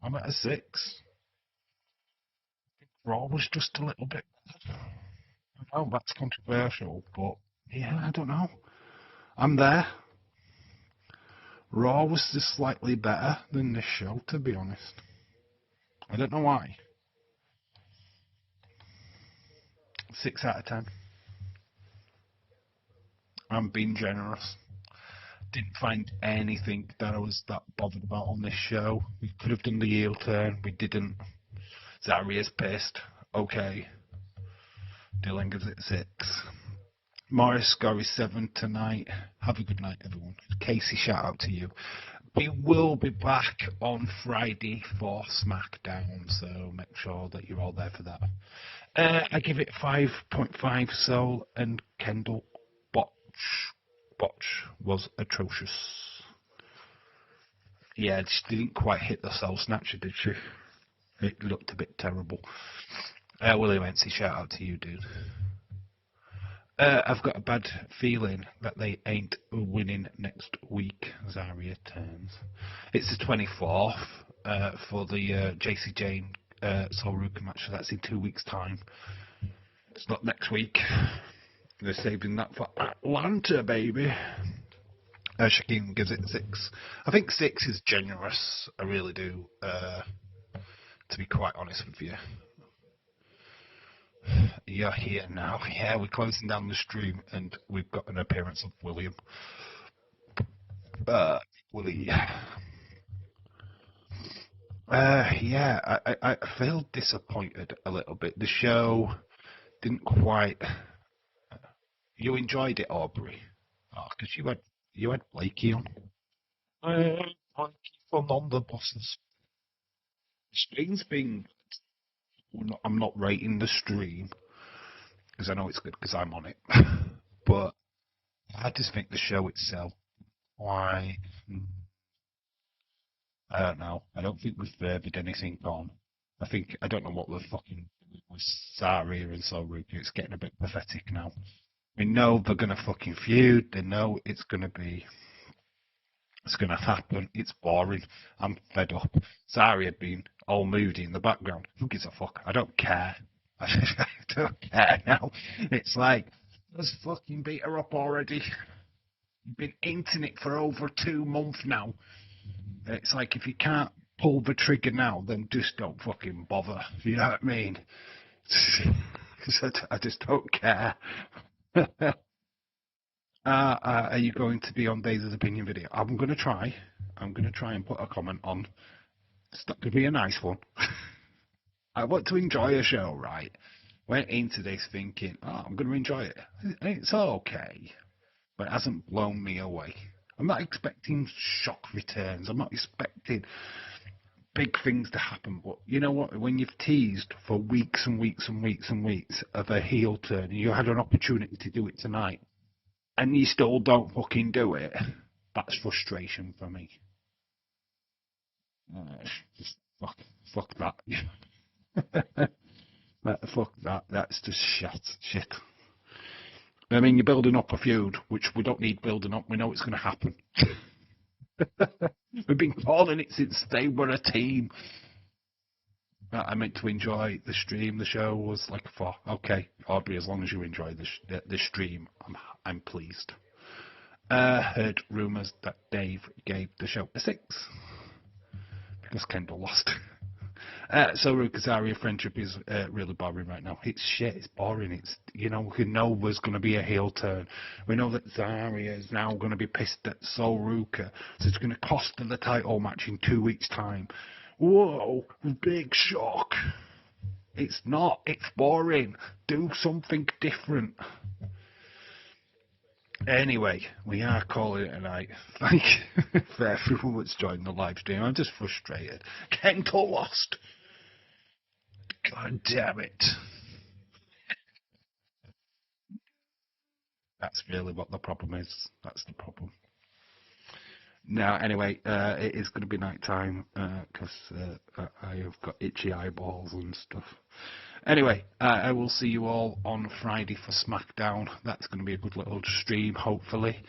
at a 6. Raw was just a little bit. I know that's controversial, but yeah, I don't know. I'm there. Raw was just slightly better than this show, to be honest. I don't know why. 6 out of 10. I'm being generous. Didn't find anything that I was that bothered about on this show. We could have done the heel turn. We didn't. Zaria's pissed. Okay. Dylan gives it 6. Morris score is 7 tonight. Have a good night, everyone. Casey, shout out to you. We will be back on Friday for SmackDown, so make sure that you're all there for that. I give it 5.5 Soul, and Kendall Botch was atrocious. Yeah, she didn't quite hit the Soul Snatcher, did she? It looked a bit terrible. William Ency, shout out to you, dude. I've got a bad feeling that they ain't winning next week. Zaria turns. It's the 24th for the JC Jane Sol Ruka match, so that's in 2 weeks' time. It's not next week. They're saving that for Atlanta, baby. Shaquem gives it 6. I think 6 is generous. I really do. To be quite honest with you. You're here now. Yeah, we're closing down the stream, and we've got an appearance of William. Willie. Yeah, I feel disappointed a little bit. The show didn't quite. You enjoyed it, Aubrey? Oh, because you had Blakey on. Blakey from on the bosses. The stream's been. I'm not rating the stream because I know it's good because I'm on it. But I just think the show itself, why? I don't know. I don't think we've furthered anything on. I don't know what we're fucking with Saria and Solruka. It's getting a bit pathetic now. We know they're gonna fucking feud. They know it's gonna happen. It's boring. I'm fed up. Saria had been all moody in the background. Who gives a fuck? I don't care. I don't care now. It's like, let's fucking beat her up already. You've been hinting it for over 2 months now. It's like, if you can't pull the trigger now, then just don't fucking bother. You know what I mean? I just don't care. Are you going to be on Daisy's opinion video? I'm going to try. I'm going to try and put a comment on. It's not going to be a nice one. I want to enjoy a show, right? Went into this thinking, I'm going to enjoy it. It's okay. But it hasn't blown me away. I'm not expecting shock returns. I'm not expecting big things to happen. But you know what? When you've teased for weeks and weeks and weeks and weeks of a heel turn, and you had an opportunity to do it tonight, and you still don't fucking do it, that's frustration for me. Just fuck that. Fuck that. That's just shit. I mean, you're building up a feud, which we don't need building up. We know it's going to happen. We've been calling it since they were a team. I meant to enjoy the stream. The show was like, okay, Aubrey, as long as you enjoy the stream, I'm pleased. Heard rumours that Dave gave the show a 6 because Kendall lost. So Rukazaria friendship is really boring right now. It's shit. It's boring. It's, we know there's going to be a heel turn. We know that Zaria is now going to be pissed at Sol Ruka, so it's going to cost her the title match in 2 weeks' time. Whoa, big shock. It's not. It's boring. Do something different. Anyway, we are calling it a night. Thank you for everyone that's joined the live stream. I'm just frustrated. Kendall lost. God damn it. That's really what the problem is. That's the problem. Now, anyway, it is going to be night time because I have got itchy eyeballs and stuff. Anyway, I will see you all on Friday for SmackDown. That's going to be a good little stream, hopefully,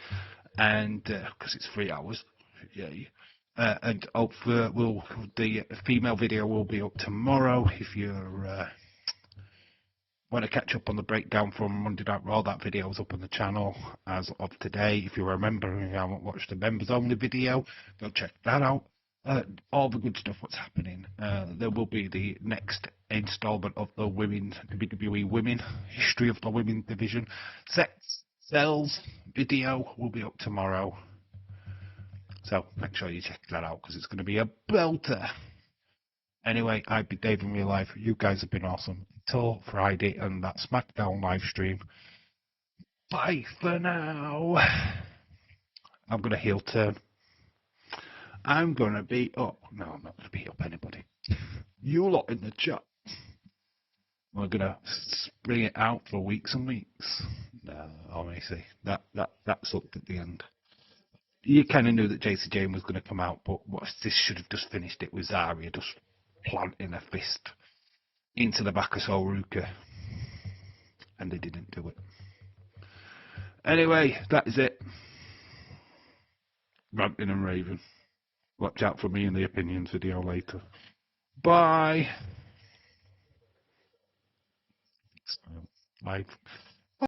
and because it's 3 hours, yay. And hopefully, the female video will be up tomorrow if you're Want to catch up on the breakdown from Monday Night Raw? That video is up on the channel as of today. If you remember and you haven't watched the members only video, go check that out. All the good stuff what's happening. There will be the next installment of the women's WWE Women History of the Women's Division. Sex Sells video will be up tomorrow. So make sure you check that out because it's going to be a belter. Anyway, I've been Dave in real life. You guys have been awesome. Until Friday and that SmackDown live stream. Bye for now. I'm going to heel turn. I'm going to beat up. No, I'm not going to beat up anybody. You lot in the chat. We're going to bring it out for weeks and weeks. No, honestly, that's up at the end. You kind of knew that JC Jane was going to come out, but this should have just finished it with Zarya just planting a fist into the back of Soruka. And they didn't do it. Anyway, that is it. Ranting and raving. Watch out for me in the opinions video later. Bye. Bye.